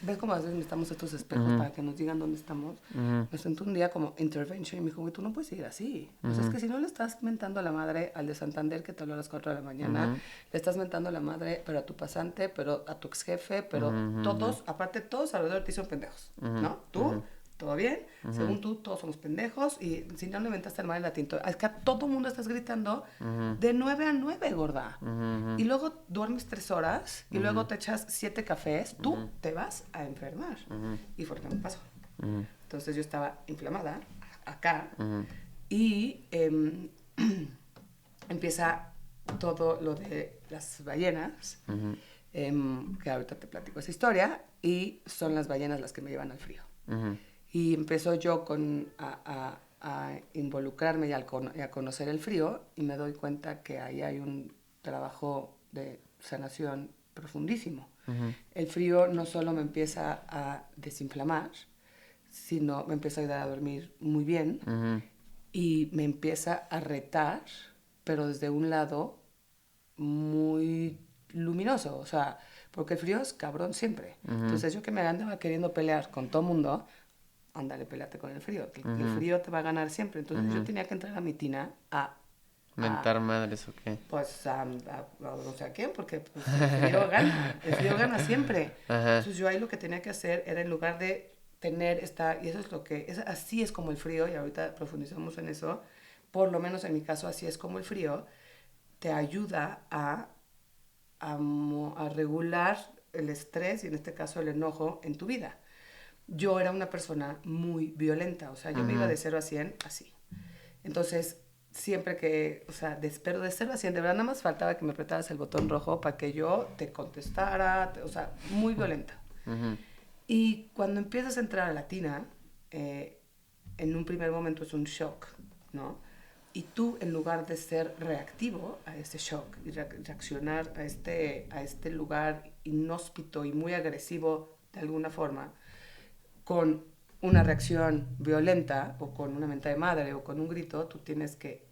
¿Ves cómo a veces necesitamos estos espejos para que nos digan dónde estamos? Me sentó un día como intervention y me dijo, güey, tú no puedes seguir así. O sea, es que si no le estás mentando a la madre al de Santander que te habló a las 4 de la mañana, le estás mentando a la madre, pero a tu pasante, pero a tu ex jefe, pero todos, aparte todos alrededor de ti son pendejos, ¿no? Tú, todo bien, según tú, todos somos pendejos y si no le mentaste al madre la tinto, es que a todo mundo estás gritando de 9 a 9, gorda. Y luego duermes 3 horas y luego te echas 7 cafés, tú te vas a enfermar. Y fue lo que me pasó. Entonces yo estaba inflamada acá y empieza todo lo de las ballenas, que ahorita te platico esa historia, y son las ballenas las que me llevan al frío. Y empezó yo a involucrarme y a conocer el frío y me doy cuenta que ahí hay un trabajo de sanación profundísimo. El frío no solo me empieza a desinflamar, sino me empieza a ayudar a dormir muy bien y me empieza a retar, pero desde un lado muy luminoso, o sea, porque el frío es cabrón siempre. Entonces yo que me andaba queriendo pelear con todo mundo, ándale, peleate con el frío. El frío te va a ganar siempre. Entonces yo tenía que entrar a mi tina a ¿Mentar madres o qué? pues a no sé a quién, porque pues, el frío gana siempre. Entonces yo ahí lo que tenía que hacer era en lugar de tener esta, y eso es lo que, así es como el frío, y ahorita profundizamos en eso, por lo menos en mi caso así es como el frío, te ayuda a regular el estrés y en este caso el enojo en tu vida. Yo era una persona muy violenta, o sea, yo me iba de 0 a 100 así. Entonces, siempre que, o sea, pero de 0 a 100, de verdad nada más faltaba que me apretaras el botón rojo para que yo te contestara, o sea, muy violenta. Y cuando empiezas a entrar a la tina, en un primer momento es un shock, ¿no? Y tú, en lugar de ser reactivo a ese shock y reaccionar a este lugar inhóspito y muy agresivo de alguna forma, con una reacción violenta o con una mentada de madre o con un grito, tú tienes que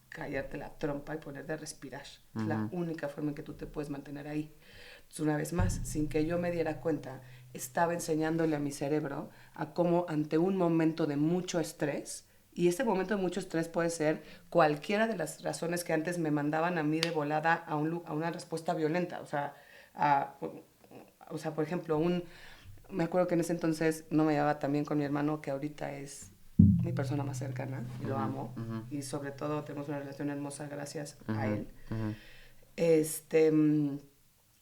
callarte la trompa y ponerte a respirar. Es la única forma en que tú te puedes mantener ahí. Entonces, una vez más, sin que yo me diera cuenta, estaba enseñándole a mi cerebro a cómo ante un momento de mucho estrés, y ese momento de mucho estrés puede ser cualquiera de las razones que antes me mandaban a mí de volada a una respuesta violenta. O sea, por ejemplo, me acuerdo que en ese entonces no me llevaba tan bien con mi hermano, que ahorita es mi persona más cercana, y lo amo, y sobre todo tenemos una relación hermosa gracias a él.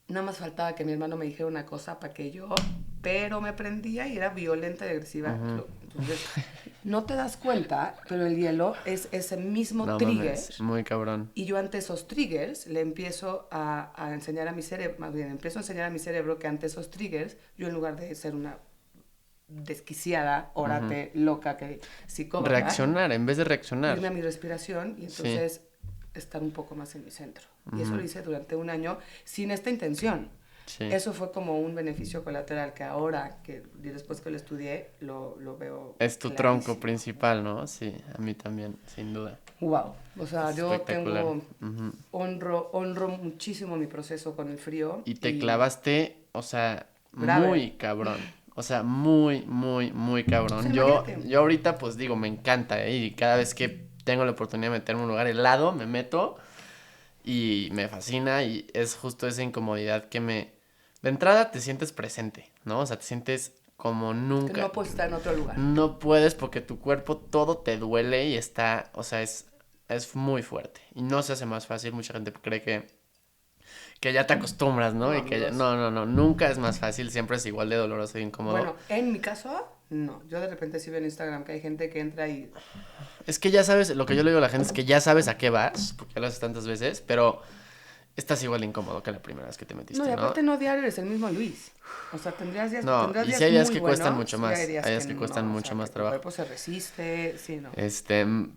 Nada más faltaba que mi hermano me dijera una cosa para que yo, pero me prendía y era violenta y agresiva. Entonces, no te das cuenta, pero el hielo es ese mismo trigger. Muy cabrón. Y yo ante esos triggers le empiezo a enseñar a mi cerebro, más bien empiezo a enseñar a mi cerebro que ante esos triggers, yo en lugar de ser una desquiciada, orate, loca, que psicópata, reaccionar, en vez de reaccionar. Irme a mi respiración y entonces estar un poco más en mi centro. Y eso lo hice durante 1 año sin esta intención. Eso fue como un beneficio colateral que ahora, después que lo estudié, lo veo es tu tronco principal, ¿no? Sí, a mí también, sin duda. Wow, o sea, yo tengo, honro muchísimo mi proceso con el frío. Y te clavaste, o sea, grave. Muy cabrón. O sea, muy, muy, muy cabrón. Sí, yo ahorita, pues digo, me encanta, y cada vez que tengo la oportunidad de meterme en un lugar helado, me meto y me fascina, y es justo esa incomodidad que de entrada te sientes presente, ¿no? O sea, te sientes como Que nunca. no puedes estar en otro lugar. No puedes porque tu cuerpo todo te duele y está, o sea, es muy fuerte. Y no se hace más fácil. Mucha gente cree que ya te acostumbras, ¿no? No, Y que ya... amigos. No, nunca es más fácil. Siempre es igual de doloroso e incómodo. Bueno, en mi caso, no. Yo de repente sí veo en Instagram que hay gente que entra y... Es que ya sabes, lo que yo le digo a la gente es que ya sabes a qué vas, porque ya lo haces tantas veces, pero estás igual de incómodo que la primera vez que te metiste, No, y ¿no? aparte no diario eres el mismo Luis. O sea, tendrías días, No, tendrás y sí días hay días muy que cuestan buenos, mucho y más, hay días que cuestan no, o mucho sea, más que tu trabajo. cuerpo se resiste, sí, no.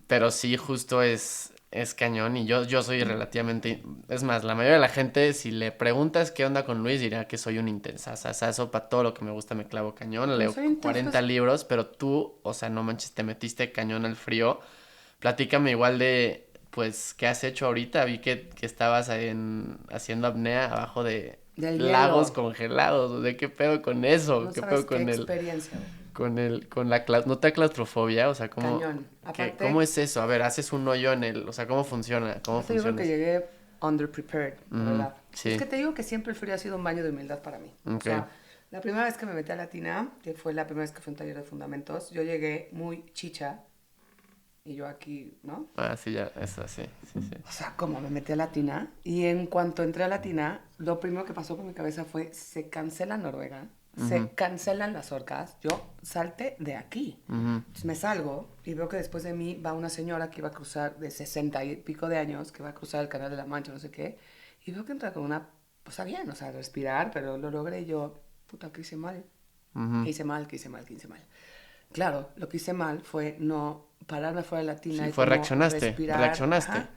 Pero sí, justo es cañón y yo soy relativamente... Es más, la mayoría de la gente, si le preguntas qué onda con Luis, dirá que soy un intensazazazo, para todo lo que me gusta me clavo cañón, No leo soy intenso, 40 libros, pero tú, o sea, no manches, te metiste cañón al frío. Platícame igual de, pues, ¿qué has hecho ahorita? Vi que estabas haciendo apnea abajo de Del lagos hielo. congelados, ¿de qué pedo con eso? No ¿Qué sabes pedo qué con el... experiencia, güey. ¿No te da claustrofobia? O sea, Cañón. ¿cómo Aparte, es eso? A ver, haces un hoyo en el, o sea, ¿cómo funciona? ¿Cómo aparte yo creo funciona que eso? llegué underprepared, la Ujú, verdad. Es sí, que te digo que siempre el frío ha sido un baño de humildad para mí. O ok. sea, la primera vez que me metí a Latina, que fue la primera vez que fui a un taller de fundamentos, yo llegué muy chicha y yo aquí, ¿no? Ah, sí, ya, eso, sí, sí, sí. O sea, como me metí a Latina y en cuanto entré a Latina, lo primero que pasó por mi cabeza fue, se cancela Noruega, se cancelan las orcas, yo salte de aquí. Ujú, Entonces me salgo y veo que después de mí va una señora que iba a cruzar de 60 y pico de años, que va a cruzar el Canal de la Mancha, no sé qué, y veo que entra con una, o sea, bien, o sea, respirar, pero lo logré y yo, puta, ¿qué hice mal? ujú. ¿Qué hice mal? ¿Qué hice mal? ¿Qué hice mal? Claro, lo que hice mal fue no pararme fuera de la tina Sí, y fue como reaccionaste, respirar, reaccionaste. ajá,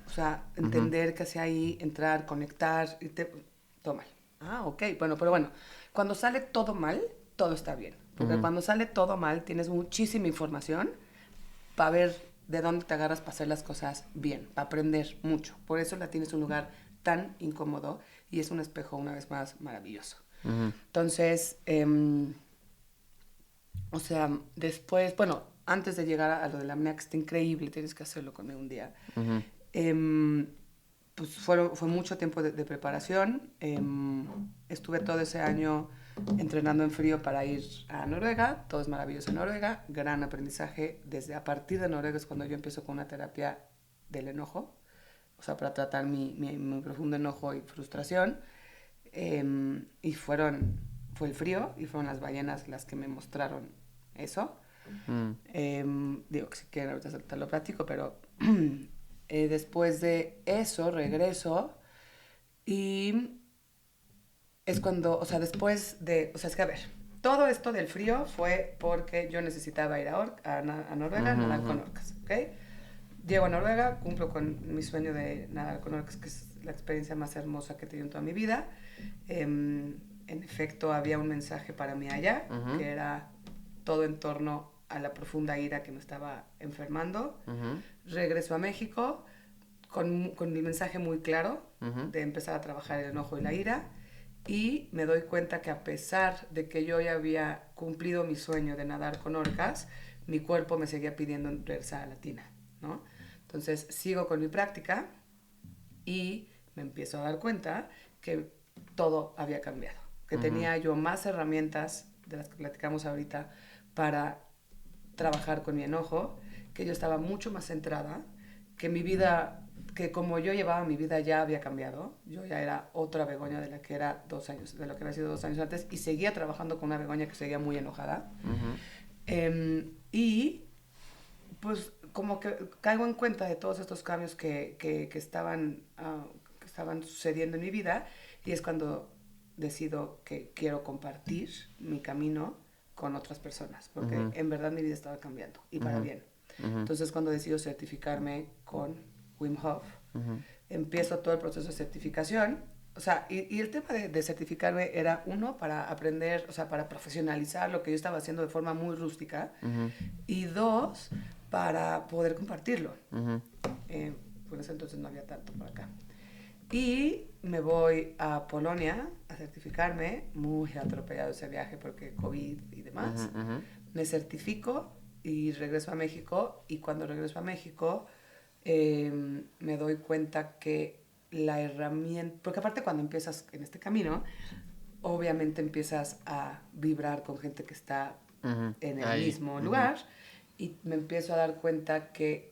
o sea, entender qué hacía ahí, entrar, conectar, todo mal. Ah, ok, bueno, pero bueno, cuando sale todo mal, todo está bien. Porque cuando sale todo mal, tienes muchísima información para ver de dónde te agarras para hacer las cosas bien, para aprender mucho. Por eso la tienes un lugar tan incómodo y es un espejo, una vez más, maravilloso. Ujú, Entonces, o sea, después, bueno, antes de llegar a lo de la apnea, que está increíble, tienes que hacerlo conmigo un día, ujú, em, pues fue mucho tiempo de preparación. Estuve todo ese año entrenando en frío para ir a Noruega. Todo es maravilloso en Noruega. Gran aprendizaje. Desde a partir de Noruega es cuando yo empiezo con una terapia del enojo. O sea, para tratar mi profundo enojo y frustración. Y fue el frío y fueron las ballenas las que me mostraron eso. ujú, Digo que si quieren ahorita te lo platico, pero después de eso regreso y es cuando, o sea, o sea, es que a ver, todo esto del frío fue porque yo necesitaba ir a Noruega a ujú, nadar ujú. con orcas, ¿ok? Llego a Noruega, cumplo con mi sueño de nadar con orcas, que es la experiencia más hermosa que he tenido en toda mi vida. En efecto, había un mensaje para mí allá, Ujú, que era todo en torno a la profunda ira que me estaba enfermando. ujú, Regreso a México con mi mensaje muy claro ujú, de empezar a trabajar el enojo y la ira. Y me doy cuenta que a pesar de que yo ya había cumplido mi sueño de nadar con orcas, mi cuerpo me seguía pidiendo regresar a la tina, ¿no? Entonces sigo con mi práctica y me empiezo a dar cuenta que todo había cambiado, que ujú, tenía yo más herramientas de las que platicamos ahorita para trabajar con mi enojo, que yo estaba mucho más centrada, que mi vida, que como yo llevaba mi vida ya había cambiado, yo ya era otra Begoña de la que era 2 años, de lo que había sido 2 años antes, y seguía trabajando con una Begoña que seguía muy enojada. ujú, Y pues como que caigo en cuenta de todos estos cambios que estaban sucediendo en mi vida y es cuando decido que quiero compartir mi camino con otras personas, porque ujú, en verdad mi vida estaba cambiando y para ujú, bien. ujú, Entonces cuando decido certificarme con Wim Hof, ujú, empiezo todo el proceso de certificación. O sea, y el tema de certificarme era uno para aprender, o sea, para profesionalizar lo que yo estaba haciendo de forma muy rústica ujú, y dos, para poder compartirlo. ujú, Por ese entonces no había tanto por acá. Y me voy a Polonia a certificarme, muy atropellado ese viaje porque COVID y ujú, demás. ujú. Me certifico y regreso a México y cuando regreso a México me doy cuenta que la herramienta, porque aparte cuando empiezas en este camino, obviamente empiezas a vibrar con gente que está en el Ahí. mismo lugar y me empiezo a dar cuenta que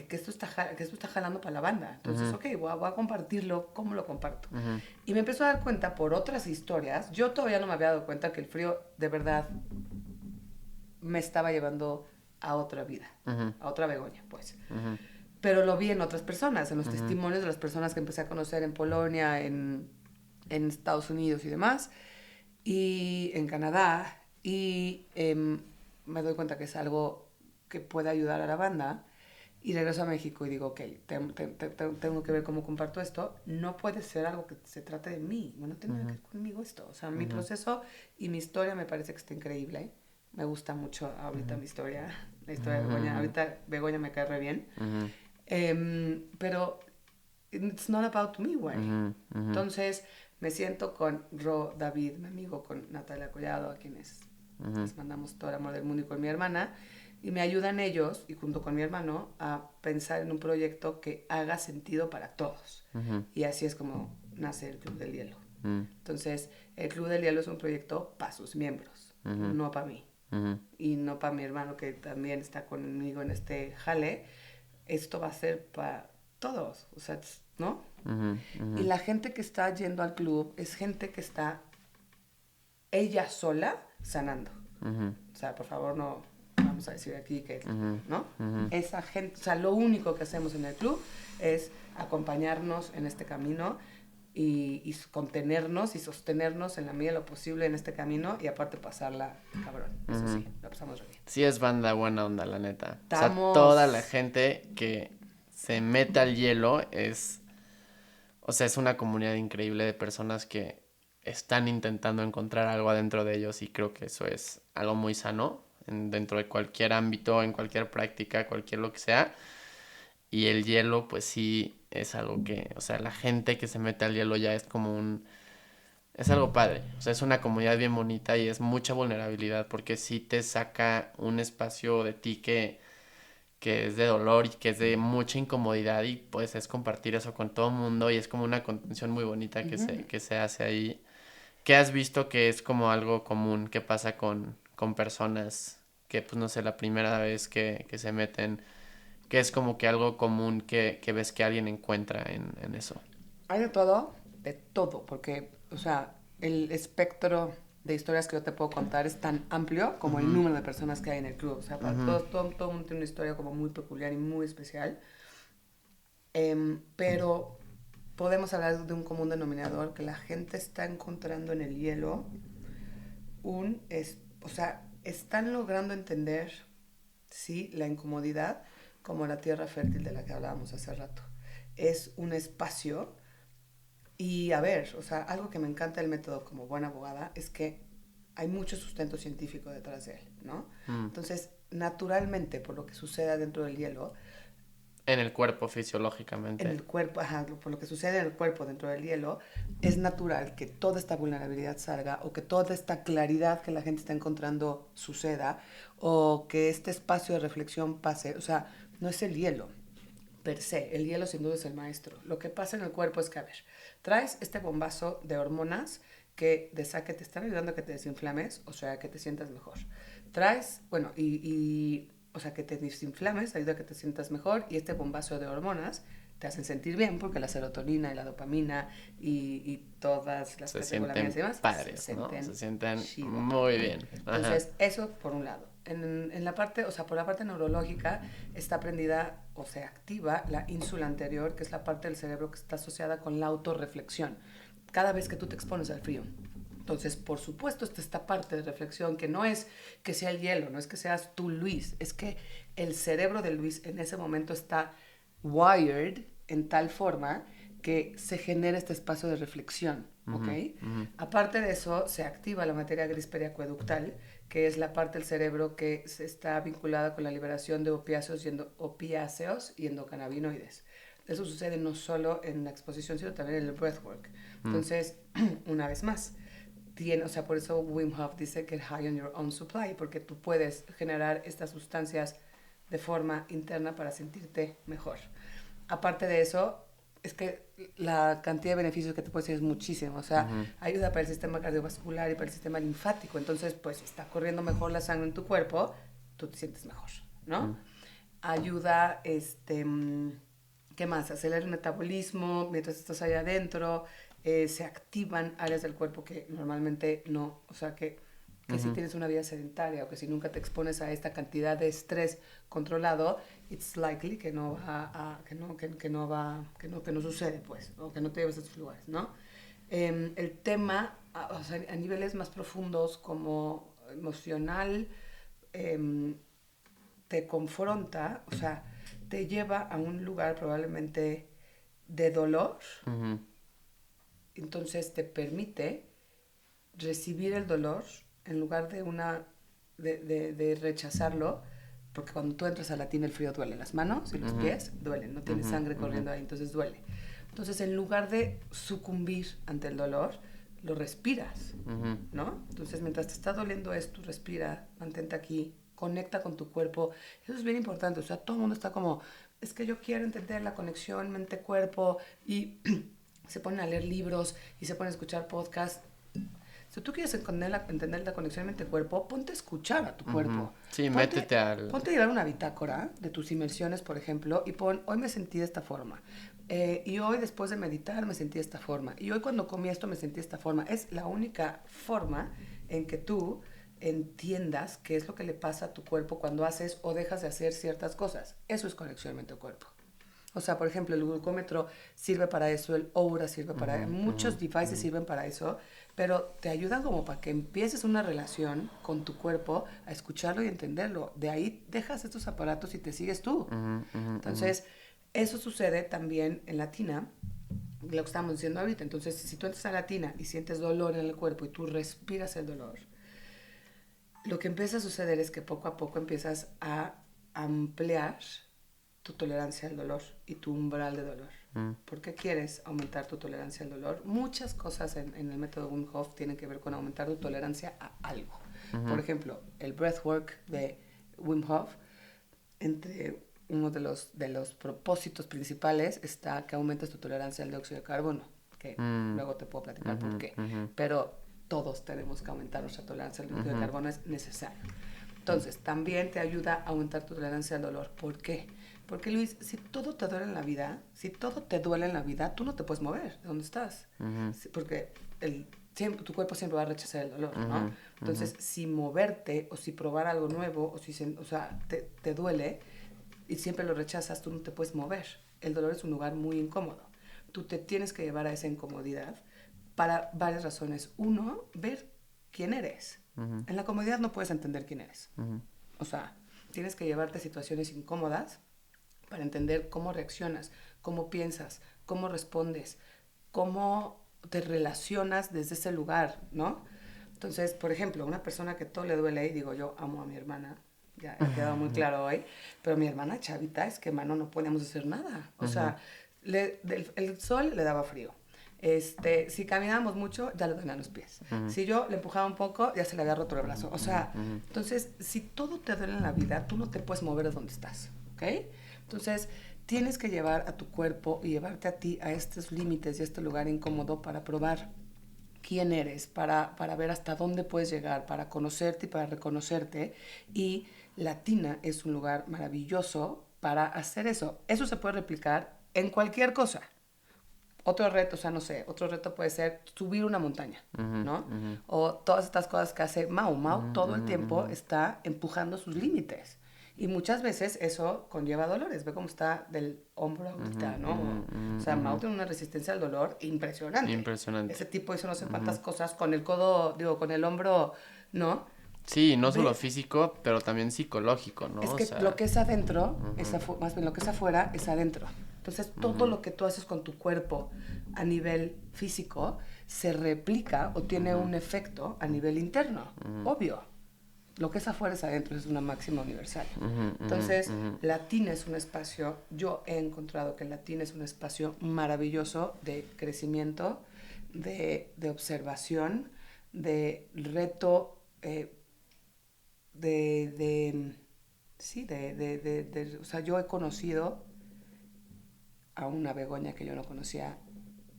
esto está jalando para la banda. Entonces, ok, voy a compartirlo. ¿Cómo lo comparto? Y me empiezo a dar cuenta por otras historias. Yo todavía no me había dado cuenta que el frío de verdad me estaba llevando a otra vida, a otra Begoña, pues. Pero lo vi en otras personas, en los testimonios de las personas que empecé a conocer en Polonia, en Estados Unidos y demás, y en Canadá, y me doy cuenta que es algo que puede ayudar a la banda, y regreso a México y digo, ok, tengo que ver cómo comparto esto. No puede ser algo que se trate de mí, no tiene que ver conmigo esto. O sea, mi proceso y mi historia me parece que está increíble. Me gusta mucho ahorita mi historia, la historia de Begoña. Ahorita Begoña me cae re bien. Pero it's not about me, güey. Entonces me siento con Ro, David, mi amigo, con Natalia Collado, a quienes les mandamos todo el amor del mundo, y con mi hermana, y me ayudan ellos, y junto con mi hermano, a pensar en un proyecto que haga sentido para todos. Y así es como nace el Club del Hielo. Entonces, el Club del Hielo es un proyecto para sus miembros, no para mí. Y no para mi hermano, que también está conmigo en este jale. Esto va a ser para todos, o sea, ¿no? Y la gente que está yendo al club es gente que está ella sola sanando. O sea, por favor, no vamos a decir aquí que, ¿no? Esa gente, o sea, lo único que hacemos en el club es acompañarnos en este camino y contenernos y sostenernos en la medida de lo posible en este camino, y aparte pasarla cabrón. Eso sí, la pasamos re bien. Sí es banda buena onda, la neta. Estamos... O sea, toda la gente que se mete al hielo es... O sea, es una comunidad increíble de personas que están intentando encontrar algo adentro de ellos, y creo que eso es algo muy sano dentro de cualquier ámbito, en cualquier práctica, cualquier lo que sea. Y el hielo, pues sí, es algo que... O sea, la gente que se mete al hielo ya es como un... Es algo padre, o sea, es una comunidad bien bonita y es mucha vulnerabilidad, porque sí te saca un espacio de ti que es de dolor y que es de mucha incomodidad, y pues es compartir eso con todo el mundo, y es como una contención muy bonita que se hace ahí. ¿Qué has visto que es como algo común que pasa con personas que, pues no sé, la primera vez que se meten, que es como que algo común que ves que alguien encuentra en eso? Hay de todo, porque, o sea, el espectro de historias que yo te puedo contar es tan amplio como el número de personas que hay en el club. O sea, para todo mundo tiene una historia como muy peculiar y muy especial. Pero podemos hablar de un común denominador, que la gente está encontrando en el hielo o sea, están logrando entender, sí, la incomodidad como la tierra fértil de la que hablábamos hace rato. Es un espacio. Y a ver, o sea, algo que me encanta del método como buena abogada es que hay mucho sustento científico detrás de él, ¿no? Entonces, naturalmente, por lo que sucede dentro del hielo, En el cuerpo, fisiológicamente. en el cuerpo, por lo que sucede en el cuerpo dentro del hielo, es natural que toda esta vulnerabilidad salga, o que toda esta claridad que la gente está encontrando suceda, o que este espacio de reflexión pase. O sea, no es el hielo per se, el hielo sin duda es el maestro. Lo que pasa en el cuerpo es que, a ver, traes este bombazo de hormonas que te están ayudando a que te desinflames, o sea, que te sientas mejor. Traes, bueno, o sea, que te desinflames, ayuda a que te sientas mejor, y este bombazo de hormonas te hacen sentir bien, porque la serotonina y la dopamina y todas las categorías y demás padres, ¿no? Se sienten chido. Muy bien. Ajá. Entonces, eso por un lado. En la parte, o sea, por la parte neurológica está prendida o se activa la ínsula anterior, que es la parte del cerebro que está asociada con la autorreflexión, cada vez que tú te expones al frío. Entonces, por supuesto, está esta parte de reflexión, que no es que sea el hielo, no es que seas tú, Luis, es que el cerebro de Luis en ese momento está wired en tal forma que se genera este espacio de reflexión, ¿ok? Aparte de eso, se activa la materia gris periacueductal, que es la parte del cerebro que está vinculada con la liberación de opiáceos y endocannabinoides. Eso sucede no solo en la exposición, sino también en el breathwork. Entonces, una vez más, o sea, por eso Wim Hof dice que high on your own supply, porque tú puedes generar estas sustancias de forma interna para sentirte mejor. Aparte de eso, es que la cantidad de beneficios que te puede decir es muchísimo. O sea, ayuda para el sistema cardiovascular y para el sistema linfático. Entonces, pues, si está corriendo mejor la sangre en tu cuerpo, tú te sientes mejor, ¿no? Ayuda, ¿qué más? Acelera el metabolismo mientras estás allá adentro. Se activan áreas del cuerpo que normalmente no. O sea, que si tienes una vida sedentaria o que si nunca te expones a esta cantidad de estrés controlado, it's likely que no va que no sucede, pues, o que no te lleves a estos lugares, ¿no? El tema, o sea, a niveles más profundos como emocional, te confronta, o sea, te lleva a un lugar probablemente de dolor, entonces te permite recibir el dolor en lugar de rechazarlo, porque cuando tú entras a la tina el frío duele, las manos y los pies duelen, no tienes sangre corriendo ahí, entonces duele. Entonces, en lugar de sucumbir ante el dolor, lo respiras, ¿no? Entonces, mientras te está doliendo esto, respira, mantente aquí, conecta con tu cuerpo. Eso es bien importante, o sea, todo el mundo está como, es que yo quiero entender la conexión mente-cuerpo y se ponen a leer libros y se ponen a escuchar podcasts. Si tú quieres entender la conexión mente-cuerpo, ponte a escuchar a tu cuerpo. Sí, métete al... Ponte a llevar una bitácora de tus inmersiones, por ejemplo, y pon, hoy me sentí de esta forma. Y hoy después de meditar me sentí de esta forma. Y hoy cuando comí esto me sentí de esta forma. Es la única forma en que tú entiendas qué es lo que le pasa a tu cuerpo cuando haces o dejas de hacer ciertas cosas. Eso es conexión mente-cuerpo. O sea, por ejemplo, el glucómetro sirve para eso, el Oura sirve para eso, muchos devices sirven para eso, pero te ayudan como para que empieces una relación con tu cuerpo, a escucharlo y entenderlo. De ahí dejas estos aparatos y te sigues tú. Entonces, eso sucede también en la tina, lo que estamos diciendo ahorita. Entonces, si tú entras a la tina y sientes dolor en el cuerpo y tú respiras el dolor, lo que empieza a suceder es que poco a poco empiezas a ampliar tu tolerancia al dolor y tu umbral de dolor. ¿Por qué quieres aumentar tu tolerancia al dolor? Muchas cosas en el método Wim Hof tienen que ver con aumentar tu tolerancia a algo. Por ejemplo, el breathwork de Wim Hof, entre uno de los propósitos principales está que aumentes tu tolerancia al dióxido de carbono, que luego te puedo platicar por qué. Pero todos tenemos que aumentar nuestra tolerancia al dióxido de carbono, es necesario. Entonces, también te ayuda a aumentar tu tolerancia al dolor. ¿Por qué? Porque, Luis, si todo te duele en la vida, tú no te puedes mover de donde estás. Porque tu cuerpo siempre va a rechazar el dolor, ¿no? Entonces, si moverte o si probar algo nuevo, o si te duele y siempre lo rechazas, tú no te puedes mover. El dolor es un lugar muy incómodo. Tú te tienes que llevar a esa incomodidad para varias razones. Uno, ver quién eres. En la comodidad no puedes entender quién eres. O sea, tienes que llevarte a situaciones incómodas para entender cómo reaccionas, cómo piensas, cómo respondes, cómo te relacionas desde ese lugar, ¿no? Entonces, por ejemplo, una persona que todo le duele, y digo, yo amo a mi hermana, ya ha quedado muy claro hoy, pero mi hermana chavita, es que, mano, no podíamos hacer nada. O sea, el sol le daba frío. Si caminábamos mucho, ya le dolían los pies. Si yo le empujaba un poco, ya se le había roto el brazo. O sea, entonces, si todo te duele en la vida, tú no te puedes mover de donde estás, ¿ok? Entonces, tienes que llevar a tu cuerpo y llevarte a ti a estos límites y a este lugar incómodo para probar quién eres, para ver hasta dónde puedes llegar, para conocerte y para reconocerte. Y la tina es un lugar maravilloso para hacer eso. Eso se puede replicar en cualquier cosa. Otro reto, o sea, no sé, otro reto puede ser subir una montaña, ¿no? O todas estas cosas que hace Mau. Mau todo el tiempo está empujando sus límites. Y muchas veces eso conlleva dolores. Ve cómo está del hombro ahorita, ¿no? O sea, Mau tiene una resistencia al dolor impresionante. Impresionante. Ese tipo hizo no sé cuántas cosas con el codo, con el hombro, ¿no? Sí, no solo físico, pero también psicológico, ¿no? Es que lo que es adentro, más bien lo que es afuera, es adentro. Entonces, todo lo que tú haces con tu cuerpo a nivel físico se replica o tiene un efecto a nivel interno, obvio. Lo que es afuera es adentro, es una máxima universal. Entonces, la tina es un espacio, yo he encontrado que la tina es un espacio maravilloso de crecimiento, de observación, de reto, o sea, yo he conocido a una Begoña que yo no conocía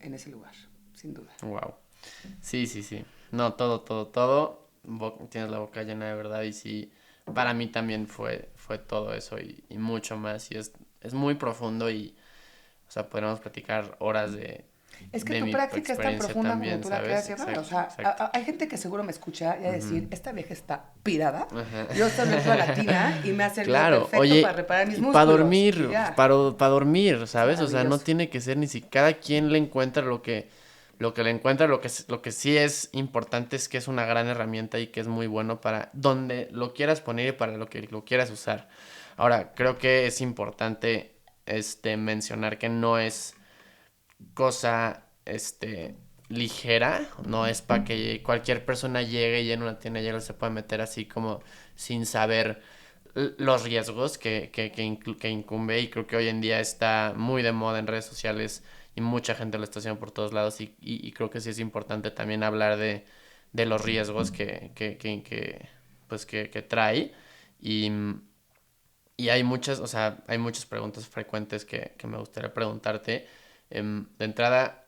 en ese lugar, sin duda. Wow. Sí. No, todo. Tienes la boca llena de verdad y sí, para mí también fue todo eso y mucho más. Y es muy profundo y, o sea, podríamos platicar horas Es que de tu mi práctica es tan experiencia profunda también, como tú la ¿sabes? quieras llevar. Exacto, O sea, exacto. hay gente que seguro me escucha y a decir, esta vieja está pirada. Ajá. Yo soy toda latina y me ha servido Claro, perfecto oye, para reparar mis y músculos. para dormir, Y ya. para dormir, ¿sabes? O sea, no Maravilloso. tiene que ser ni si cada quien le encuentra lo que le encuentra, lo que sí es importante es que es una gran herramienta y que es muy bueno para donde lo quieras poner y para lo que lo quieras usar. Ahora, creo que es importante mencionar que no es cosa ligera, no es para que cualquier persona llegue y en una tienda llegue se pueda meter así como sin saber los riesgos que incumbe, y creo que hoy en día está muy de moda en redes sociales y mucha gente lo está haciendo por todos lados y creo que sí es importante también hablar de los riesgos pues que trae y, y hay muchas, o sea, hay muchas preguntas frecuentes que me gustaría preguntarte. De entrada,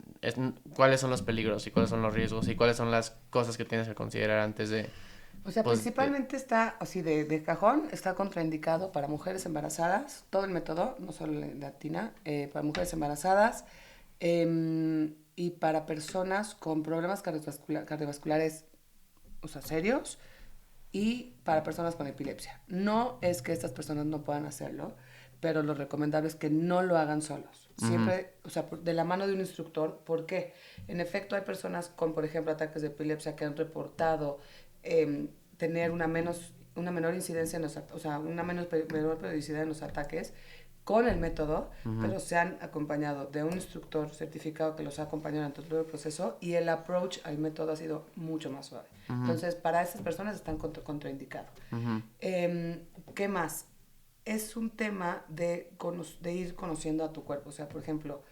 ¿cuáles son los peligros y cuáles son los riesgos y cuáles son las cosas que tienes que considerar antes de, O sea, pues, principalmente está, así de cajón, está contraindicado para mujeres embarazadas, todo el método, no solo la latina, para mujeres embarazadas y para personas con problemas cardiovasculares, o sea, serios, y para personas con epilepsia. No es que estas personas no puedan hacerlo, pero lo recomendable es que no lo hagan solos. Siempre, o sea, de la mano de un instructor. ¿Por qué? En efecto, hay personas con, por ejemplo, ataques de epilepsia que han reportado tener una menor incidencia en o sea, menor periodicidad en los ataques con el método, pero se han acompañado de un instructor certificado que los ha acompañado en todo el proceso y el approach al método ha sido mucho más suave. Entonces, para estas personas están contraindicados. ¿Qué más? Es un tema de ir conociendo a tu cuerpo. O sea, por ejemplo,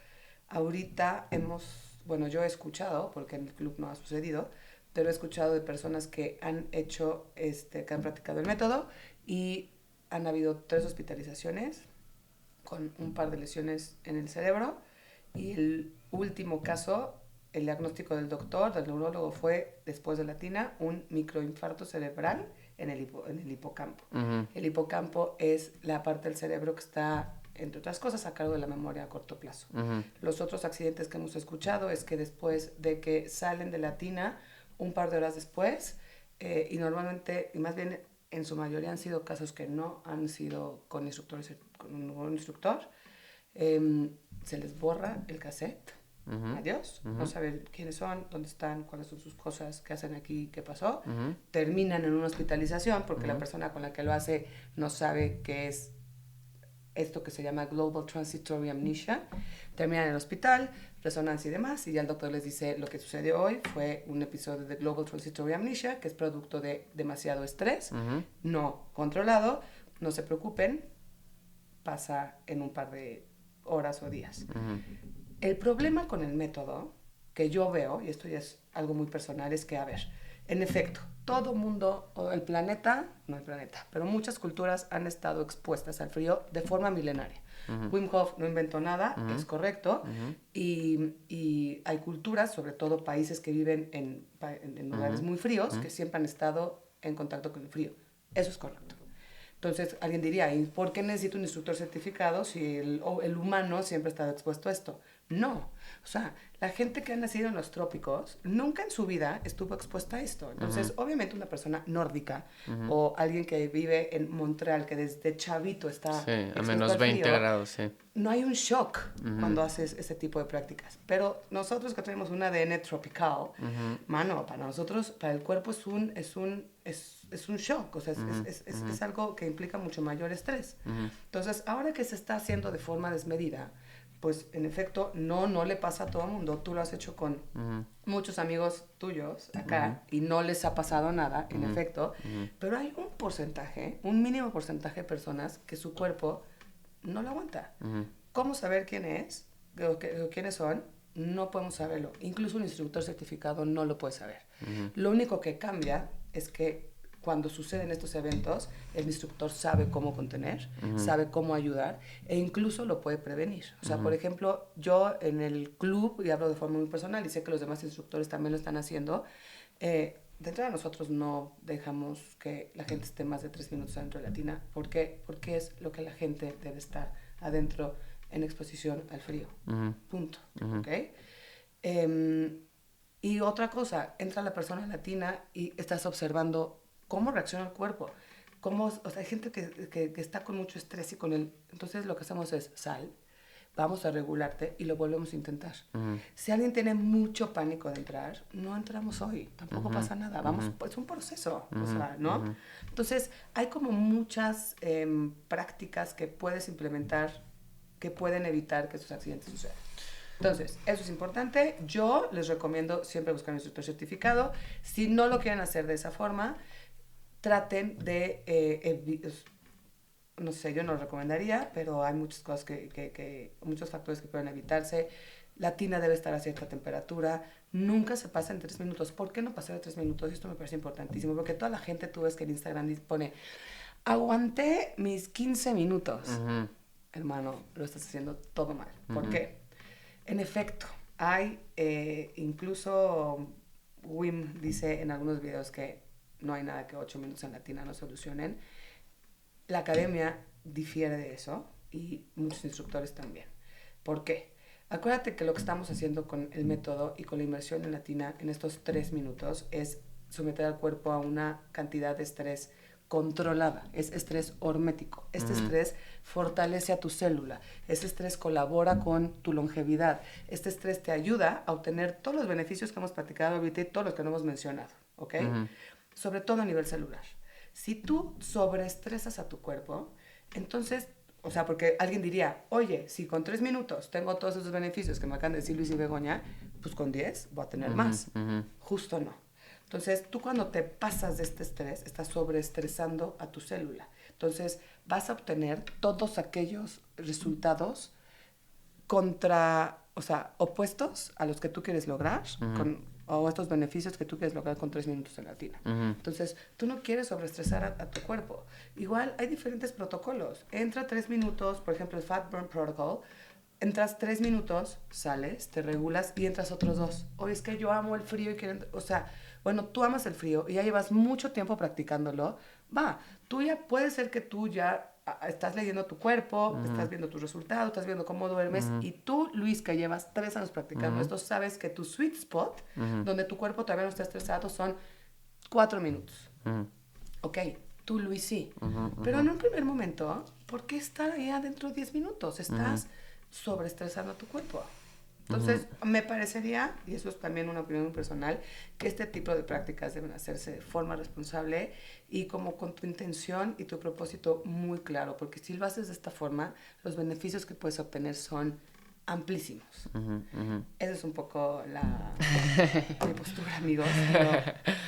ahorita bueno, yo he escuchado, porque en el club no ha sucedido, pero he escuchado de personas que han hecho, que han practicado el método y han habido 3 hospitalizaciones con un par de lesiones en el cerebro y el último caso, el diagnóstico del doctor, del neurólogo, fue después de la tina un microinfarto cerebral en el hipocampo. El hipocampo es la parte del cerebro que está, entre otras cosas, a cargo de la memoria a corto plazo. Los otros accidentes que hemos escuchado es que después de que salen de la tina, un par de horas después, y normalmente, y más bien en su mayoría han sido casos que no han sido con un instructor, se les borra el cassette. Adiós, no saben quiénes son, dónde están, cuáles son sus cosas, qué hacen aquí, qué pasó. Terminan en una hospitalización porque la persona con la que lo hace no sabe qué es esto que se llama Global Transitory Amnesia. Terminan en el hospital, resonancia y demás, y ya el doctor les dice: lo que sucedió hoy fue un episodio de Global Transitory Amnesia, que es producto de demasiado estrés, no controlado, no se preocupen, pasa en un par de horas o días. El problema con el método que yo veo, y esto ya es algo muy personal, es que, a ver, en efecto, todo mundo, o no el planeta, pero muchas culturas han estado expuestas al frío de forma milenaria. Wim Hof no inventó nada, es correcto, y hay culturas, sobre todo países que viven en lugares muy fríos, que siempre han estado en contacto con el frío. Eso es correcto. Entonces, alguien diría: ¿y por qué necesito un instructor certificado si el humano siempre ha estado expuesto a esto? No. O sea, la gente que ha nacido en los trópicos nunca en su vida estuvo expuesta a esto. Entonces, obviamente una persona nórdica o alguien que vive en Montreal, que desde chavito está a menos 20 grados, sí. No hay un shock cuando haces ese tipo de prácticas. Pero nosotros que tenemos un ADN tropical, mano, para nosotros, para el cuerpo es un shock. O sea, es algo que implica mucho mayor estrés. Entonces, ahora que se está haciendo de forma desmedida, pues en efecto no le pasa a todo el mundo. Tú lo has hecho con muchos amigos tuyos acá y no les ha pasado nada, en efecto. Pero hay un porcentaje, un mínimo porcentaje de personas que su cuerpo no lo aguanta. ¿Cómo saber quién es o quiénes son? No podemos saberlo. Incluso un instructor certificado no lo puede saber. Lo único que cambia es que cuando suceden estos eventos, el instructor sabe cómo contener, sabe cómo ayudar e incluso lo puede prevenir. O sea, por ejemplo, yo en el club, y hablo de forma muy personal y sé que los demás instructores también lo están haciendo, de entrada nosotros no dejamos que la gente esté más de 3 minutos adentro de la tina. ¿Por qué? Porque es lo que la gente debe estar adentro en exposición al frío. Punto. ¿Ok? Y otra cosa, entra la persona en la tina y estás observando cómo reacciona el cuerpo. O sea, hay gente que está con mucho estrés y con el... Entonces lo que hacemos es sal, vamos a regularte y lo volvemos a intentar. Si alguien tiene mucho pánico de entrar, no entramos hoy, tampoco pasa nada, vamos, es un proceso, o sea, ¿no? Entonces hay como muchas prácticas que puedes implementar que pueden evitar que estos accidentes sucedan. Entonces, eso es importante. Yo les recomiendo siempre buscar un instructor certificado. Si no lo quieren hacer de esa forma, traten de... no sé, yo no lo recomendaría, pero hay muchas cosas muchos factores que pueden evitarse. La tina debe estar a cierta temperatura. Nunca se pasa en 3 minutos. ¿Por qué no pasar de 3 minutos? Esto me parece importantísimo, porque toda la gente, tú ves que en Instagram pone, aguanté mis 15 minutos. Hermano, lo estás haciendo todo mal. ¿Por qué? En efecto, hay incluso Wim dice en algunos videos que no hay nada que 8 minutos en la tina no solucionen. La academia difiere de eso y muchos instructores también. ¿Por qué? Acuérdate que lo que estamos haciendo con el método y con la inmersión en la tina en estos 3 minutos es someter al cuerpo a una cantidad de estrés controlada, es estrés hormético. Este estrés fortalece a tu célula, este estrés colabora con tu longevidad, este estrés te ayuda a obtener todos los beneficios que hemos platicado ahorita y todos los que no hemos mencionado, ¿ok? Sobre todo a nivel celular. Si tú sobreestresas a tu cuerpo, entonces, o sea, porque alguien diría, oye, si con 3 minutos tengo todos esos beneficios que me acaban de decir Luis y Begoña, pues con 10 voy a tener más. Justo no. Entonces, tú cuando te pasas de este estrés, estás sobreestresando a tu célula. Entonces, vas a obtener todos aquellos resultados opuestos a los que tú quieres lograr, o estos beneficios que tú quieres lograr con 3 minutos en la tina. Entonces, tú no quieres sobreestresar a tu cuerpo. Igual, hay diferentes protocolos. Entra 3 minutos, por ejemplo, el Fat Burn Protocol, entras 3 minutos, sales, te regulas y entras otros 2. Oye, es que yo amo el frío y quiero... O sea, bueno, tú amas el frío y ya llevas mucho tiempo practicándolo. Puede ser que tú ya estás leyendo tu cuerpo, estás viendo tus resultados, estás viendo cómo duermes y tú, Luis, que llevas 3 años practicando esto, sabes que tu sweet spot, donde tu cuerpo todavía no está estresado, son 4 minutos. Ok, tú, Luis, sí. Pero en un primer momento, ¿por qué estar ahí adentro 10 minutos? Estás sobreestresando a tu cuerpo. Entonces, me parecería, y eso es también una opinión personal, que este tipo de prácticas deben hacerse de forma responsable y como con tu intención y tu propósito muy claro, porque si lo haces de esta forma, los beneficios que puedes obtener son amplísimos. Esa es un poco mi postura, amigos, pero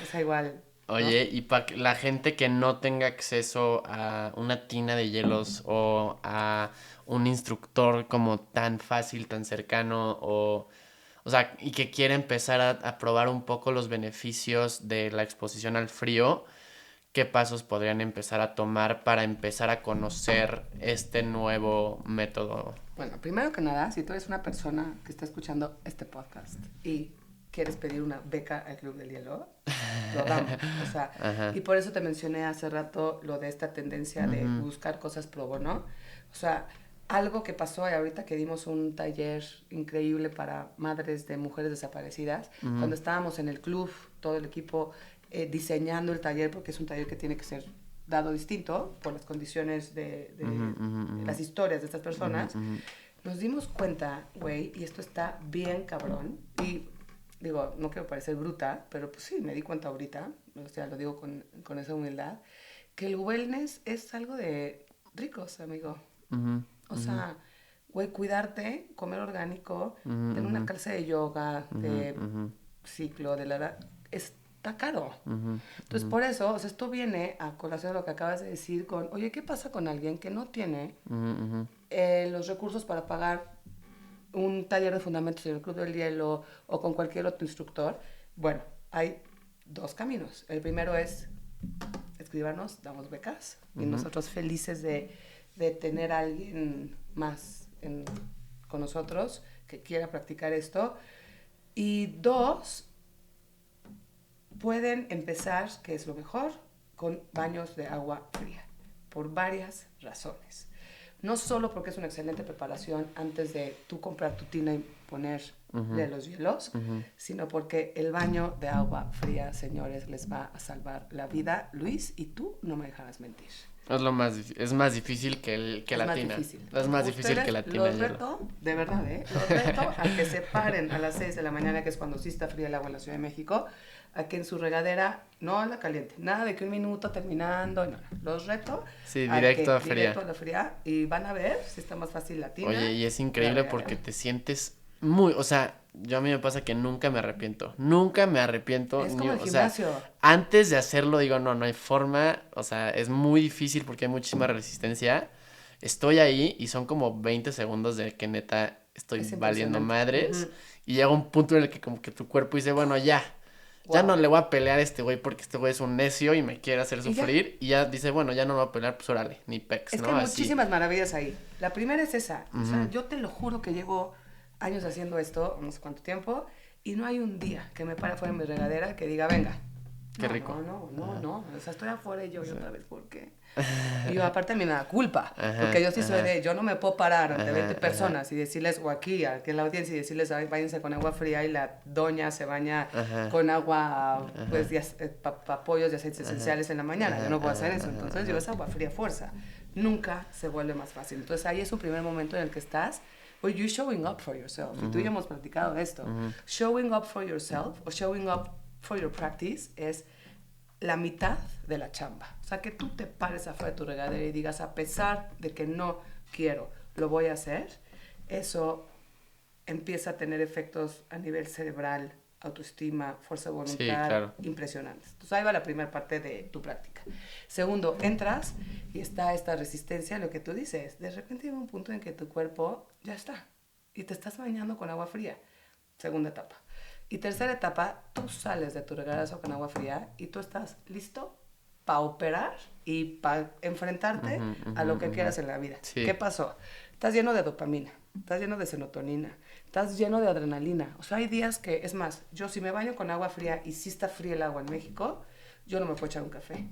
es igual. Oye, y para la gente que no tenga acceso a una tina de hielos o a un instructor como tan fácil, tan cercano, o sea, y que quiere empezar a probar un poco los beneficios de la exposición al frío, ¿qué pasos podrían empezar a tomar para empezar a conocer este nuevo método? Bueno, primero que nada, si tú eres una persona que está escuchando este podcast y quieres pedir una beca al Club del Hielo, lo damos. O sea, y por eso te mencioné hace rato lo de esta tendencia de buscar cosas pro bono. O sea, algo que pasó y ahorita que dimos un taller increíble para madres de mujeres desaparecidas, cuando estábamos en el club, todo el equipo diseñando el taller, porque es un taller que tiene que ser dado distinto por las condiciones de las historias de estas personas, nos dimos cuenta, güey, y esto está bien cabrón, y digo, no quiero parecer bruta, pero pues sí, me di cuenta ahorita, o sea, lo digo con esa humildad, que el wellness es algo de ricos, amigo. O sea, güey, cuidarte, comer orgánico, tener una clase de yoga, de ciclo, de la edad, está caro. Entonces, por eso, o sea, esto viene a colación de lo que acabas de decir con, oye, ¿qué pasa con alguien que no tiene los recursos para pagar un taller de fundamentos en el Club del Hielo o con cualquier otro instructor? Bueno, hay 2 caminos. El primero es escríbanos, damos becas. Y nosotros felices de tener a alguien más con nosotros que quiera practicar esto. Y 2, pueden empezar, que es lo mejor, con baños de agua fría, por varias razones. No solo porque es una excelente preparación antes de tú comprar tu tina y ponerle los hielos, sino porque el baño de agua fría, señores, les va a salvar la vida. Luis, y tú no me dejarás mentir. Es más difícil que la tina. Es más difícil que la tina. Los reto, de verdad, los reto a que se paren a las 6 de la mañana, que es cuando sí está fría el agua en la Ciudad de México, a que en su regadera, no a la caliente, nada de que 1 minuto terminando, no. Los reto directo a fría. Directo a la fría, y van a ver si está más fácil la tina. Oye, y es increíble porque te sientes muy, o sea, yo a mí me pasa que nunca me arrepiento. Es como el gimnasio. O sea, antes de hacerlo digo, no hay forma, o sea, es muy difícil porque hay muchísima resistencia. Estoy ahí y son como 20 segundos de que neta estoy valiendo madres. Y llega un punto en el que como que tu cuerpo dice, bueno, ya no le voy a pelear a este güey porque este güey es un necio y me quiere hacer sufrir. Y ya dice, bueno, ya no lo voy a pelear, pues órale, ni pex, Es ¿no? que hay Así. muchísimas maravillas ahí. La primera es esa. O sea, yo te lo juro que llevo años haciendo esto, no sé cuánto tiempo, y no hay un día que me pare fuera de mi regadera que diga, venga. Qué rico. No. O sea, estoy afuera y yo otra vez, ¿por qué? Y yo, aparte a mí me da culpa, porque yo sí soy yo no me puedo parar ante 20 personas y decirles, o aquí en la audiencia, y decirles, váyanse con agua fría, y la doña se baña con agua, pues, pollos y aceites esenciales en la mañana. Yo no puedo hacer eso. Entonces, yo es agua fría a fuerza. Nunca se vuelve más fácil. Entonces, ahí es un primer momento en el que estás, well, you're showing up for yourself. Y tú y yo hemos platicado esto. Showing up for yourself o showing up for your practice es la mitad de la chamba. O sea, que tú te pares afuera de tu regadera y digas, a pesar de que no quiero, lo voy a hacer. Eso empieza a tener efectos a nivel cerebral, autoestima, fuerza de voluntad, sí, claro, impresionantes. Entonces ahí va la primera parte de tu práctica. Segundo, entras y está esta resistencia, lo que tú dices. De repente llega un punto en que tu cuerpo ya está y te estás bañando con agua fría. Segunda etapa. Y tercera etapa, tú sales de tu regaderazo con agua fría y tú estás listo para operar y para enfrentarte a lo que quieras en la vida. Sí. ¿Qué pasó? Estás lleno de dopamina, estás lleno de serotonina, estás lleno de adrenalina. O sea, hay días que, es más, yo si me baño con agua fría y si está fría el agua en México, yo no me puedo echar un café.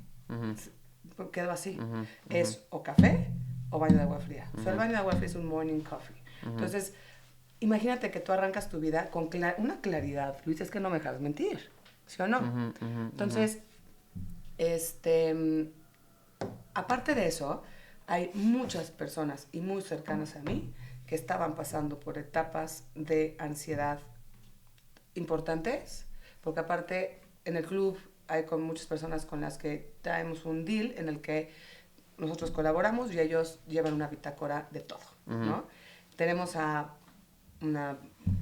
Quedo así. Es o café o baño de agua fría. O sea, el baño de agua fría es un morning coffee. Entonces, imagínate que tú arrancas tu vida con una claridad. Luis, es que no me dejas mentir, ¿sí o no? Entonces, aparte de eso, hay muchas personas y muy cercanas a mí que estaban pasando por etapas de ansiedad importantes, porque aparte en el club hay con muchas personas con las que traemos un deal en el que nosotros colaboramos y ellos llevan una bitácora de todo, ¿no? Tenemos a una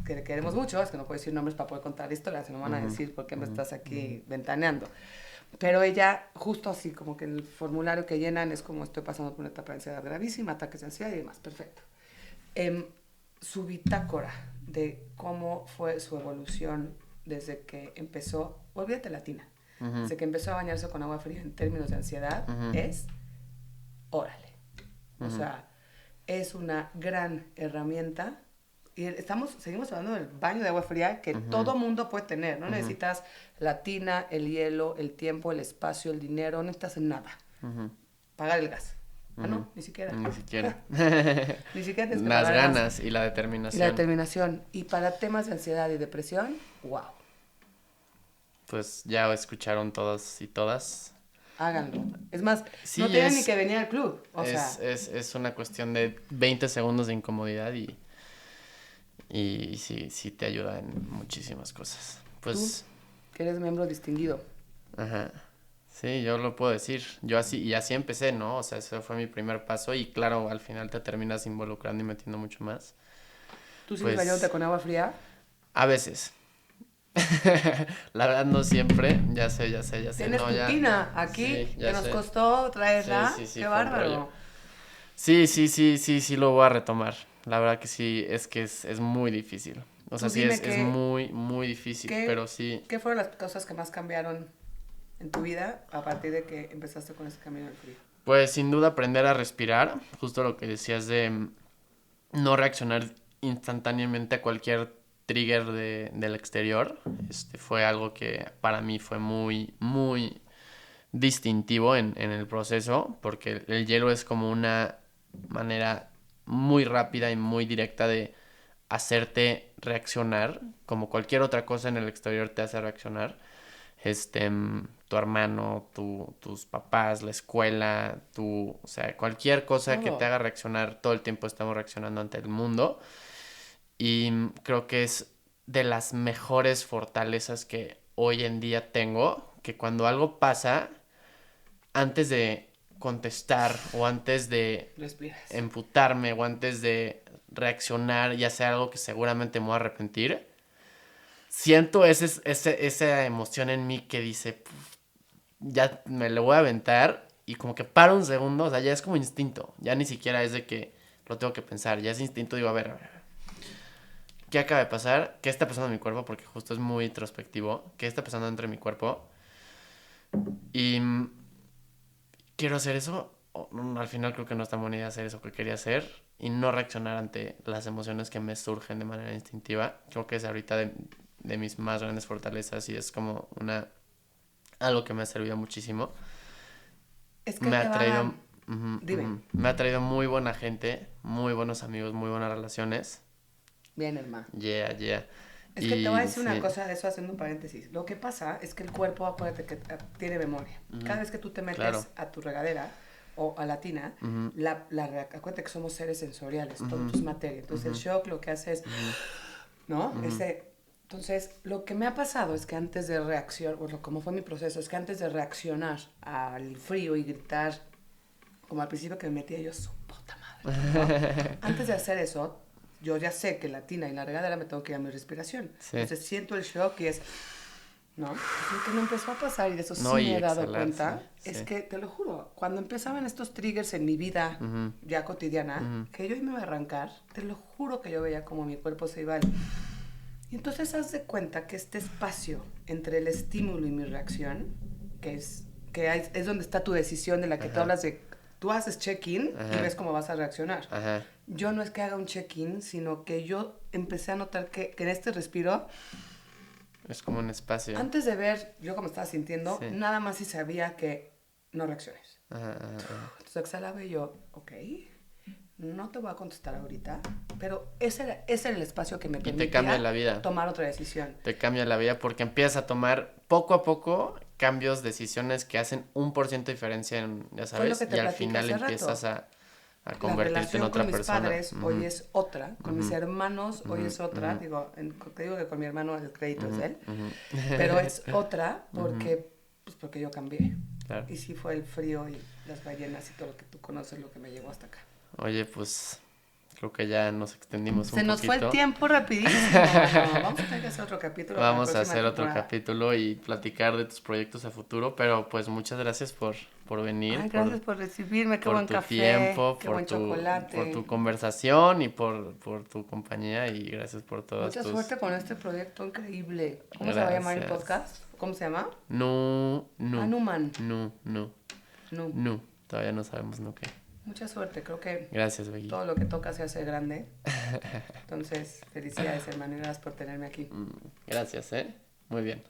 que queremos mucho, es que no puedo decir nombres para poder contar historias, se me van a decir por qué me estás aquí ventaneando. Pero ella, justo así, como que en el formulario que llenan es como estoy pasando por una etapa de ansiedad gravísima, ataques de ansiedad y demás, perfecto. Su bitácora de cómo fue su evolución desde que empezó, olvídate latina, desde que empezó a bañarse con agua fría en términos de ansiedad, es órale. O sea, es una gran herramienta. Y seguimos hablando del baño de agua fría que todo mundo puede tener. No necesitas la tina, el hielo, el tiempo, el espacio, el dinero. No necesitas nada. Pagar el gas. Ah, no, ni siquiera. Ni siquiera. Ni siquiera tienes que Las pagar ganas gas. y la determinación. Y la determinación. Y para temas de ansiedad y depresión, wow. Pues ya escucharon todos y todas. Háganlo. Es más, Sí, no tienen ni que venir al club. O sea, es una cuestión de 20 segundos de incomodidad y sí te ayuda en muchísimas cosas. Pues, tú, que eres miembro distinguido. Ajá. Sí, yo lo puedo decir. Yo así empecé, ¿no? O sea, ese fue mi primer paso y claro, al final te terminas involucrando y metiendo mucho más. ¿Tú sigues bañándote con agua fría? A veces. La verdad no siempre, ya sé. Tienes tu tina aquí, sí, que nos costó traerla. Sí, qué bárbaro. Sí lo voy a retomar. La verdad que sí, es muy difícil. O sea, sí es muy, muy difícil, pero sí. ¿Qué fueron las cosas que más cambiaron en tu vida a partir de que empezaste con ese camino del frío? Pues sin duda aprender a respirar, justo lo que decías de no reaccionar instantáneamente a cualquier trigger del exterior. Fue algo que para mí fue muy, muy distintivo en el proceso, porque el hielo es como una manera muy rápida y muy directa de hacerte reaccionar, como cualquier otra cosa en el exterior te hace reaccionar. Tu hermano, tus papás, la escuela, o sea, cualquier cosa que te haga reaccionar, todo el tiempo estamos reaccionando ante el mundo. Y creo que es de las mejores fortalezas que hoy en día tengo, que cuando algo pasa, antes de contestar o antes de Respiras. emputarme o antes de reaccionar y hacer algo que seguramente me voy a arrepentir, siento esa emoción en mí que dice, "Puf, ya me lo voy a aventar", y como que paro un segundo, o sea, ya es como instinto, ya ni siquiera es de que lo tengo que pensar, ya es instinto, digo, a ver, ¿qué acaba de pasar? ¿Qué está pasando en mi cuerpo? Porque justo es muy introspectivo, ¿qué está pasando dentro de mi cuerpo? Y quiero hacer eso. Al final creo que no es tan buena idea hacer eso que quería hacer y no reaccionar ante las emociones que me surgen de manera instintiva. Creo que es ahorita de mis más grandes fortalezas y es como algo que me ha servido muchísimo. Es que Me ha traído, Dime. me ha traído muy buena gente, muy buenos amigos, muy buenas relaciones. Bien, hermano. Yeah. Es que te voy a decir sí. una cosa de eso, haciendo un paréntesis. Lo que pasa es que el cuerpo, acuérdate que tiene memoria. Cada vez que tú te metes Claro. a tu regadera o a la tina, acuérdate que somos seres sensoriales, todo es materia. Entonces el shock lo que hace es, ¿no? Entonces, lo que me ha pasado es que antes de reaccionar, bueno, como fue mi proceso, es que antes de reaccionar al frío y gritar, como al principio que me metía yo, su puta madre, ¿no? Antes de hacer eso, yo ya sé que la tina y la regadera me tengo que ir a mi respiración. Sí. Entonces siento el shock y es, ¿no? Lo que me empezó a pasar, y de eso sí No, me y he dado exhalar, cuenta, sí. es que, te lo juro, cuando empezaban estos triggers en mi vida ya cotidiana, que yo me iba a arrancar, te lo juro que yo veía como mi cuerpo se iba. Y entonces haz de cuenta que este espacio entre el estímulo y mi reacción, es donde está tu decisión de la que tú hablas de, tú haces check-in y ves cómo vas a reaccionar. Ajá. Yo no es que haga un check-in, sino que yo empecé a notar que en este respiro, Es como un espacio. antes de ver yo cómo estaba sintiendo, Sí. nada más si sabía que no reacciones. Ajá. Entonces exhalaba y yo, ok, no te voy a contestar ahorita, pero ese era el espacio que me te permitía cambia la vida. tomar otra decisión. Te cambia la vida porque empiezas a tomar poco a poco cambios, decisiones que hacen 1% de diferencia, ya Fue lo sabes, que te y al platiqué final hace rato. empiezas a La convertirte relación en otra con mis persona. padres hoy es otra, con mis hermanos hoy es otra, ujú. digo, te digo que con mi hermano el crédito es de él, Ujú. pero es otra porque yo cambié. Claro. Y sí fue el frío y las ballenas y todo lo que tú conoces lo que me llevó hasta acá. Oye, pues creo que ya nos extendimos un Se nos poquito. fue el tiempo rapidísimo. Vamos a tener que hacer otro capítulo. Vamos para a la próxima hacer otro temporada. capítulo y platicar de tus proyectos a futuro, pero pues muchas gracias por venir. Ay, gracias por recibirme, qué por buen tu café, tiempo, qué por buen chocolate. por tu conversación y por tu compañía y gracias por todas Mucha tus... suerte con este proyecto increíble. ¿Cómo se va a llamar el Gracias. podcast? ¿Cómo se llama? No. Hanuman. No. Todavía no sabemos no qué. Mucha suerte, creo que Gracias, Begui. todo lo que toca se hace grande. Entonces, felicidades, hermano, y gracias por tenerme aquí. Gracias, Muy bien.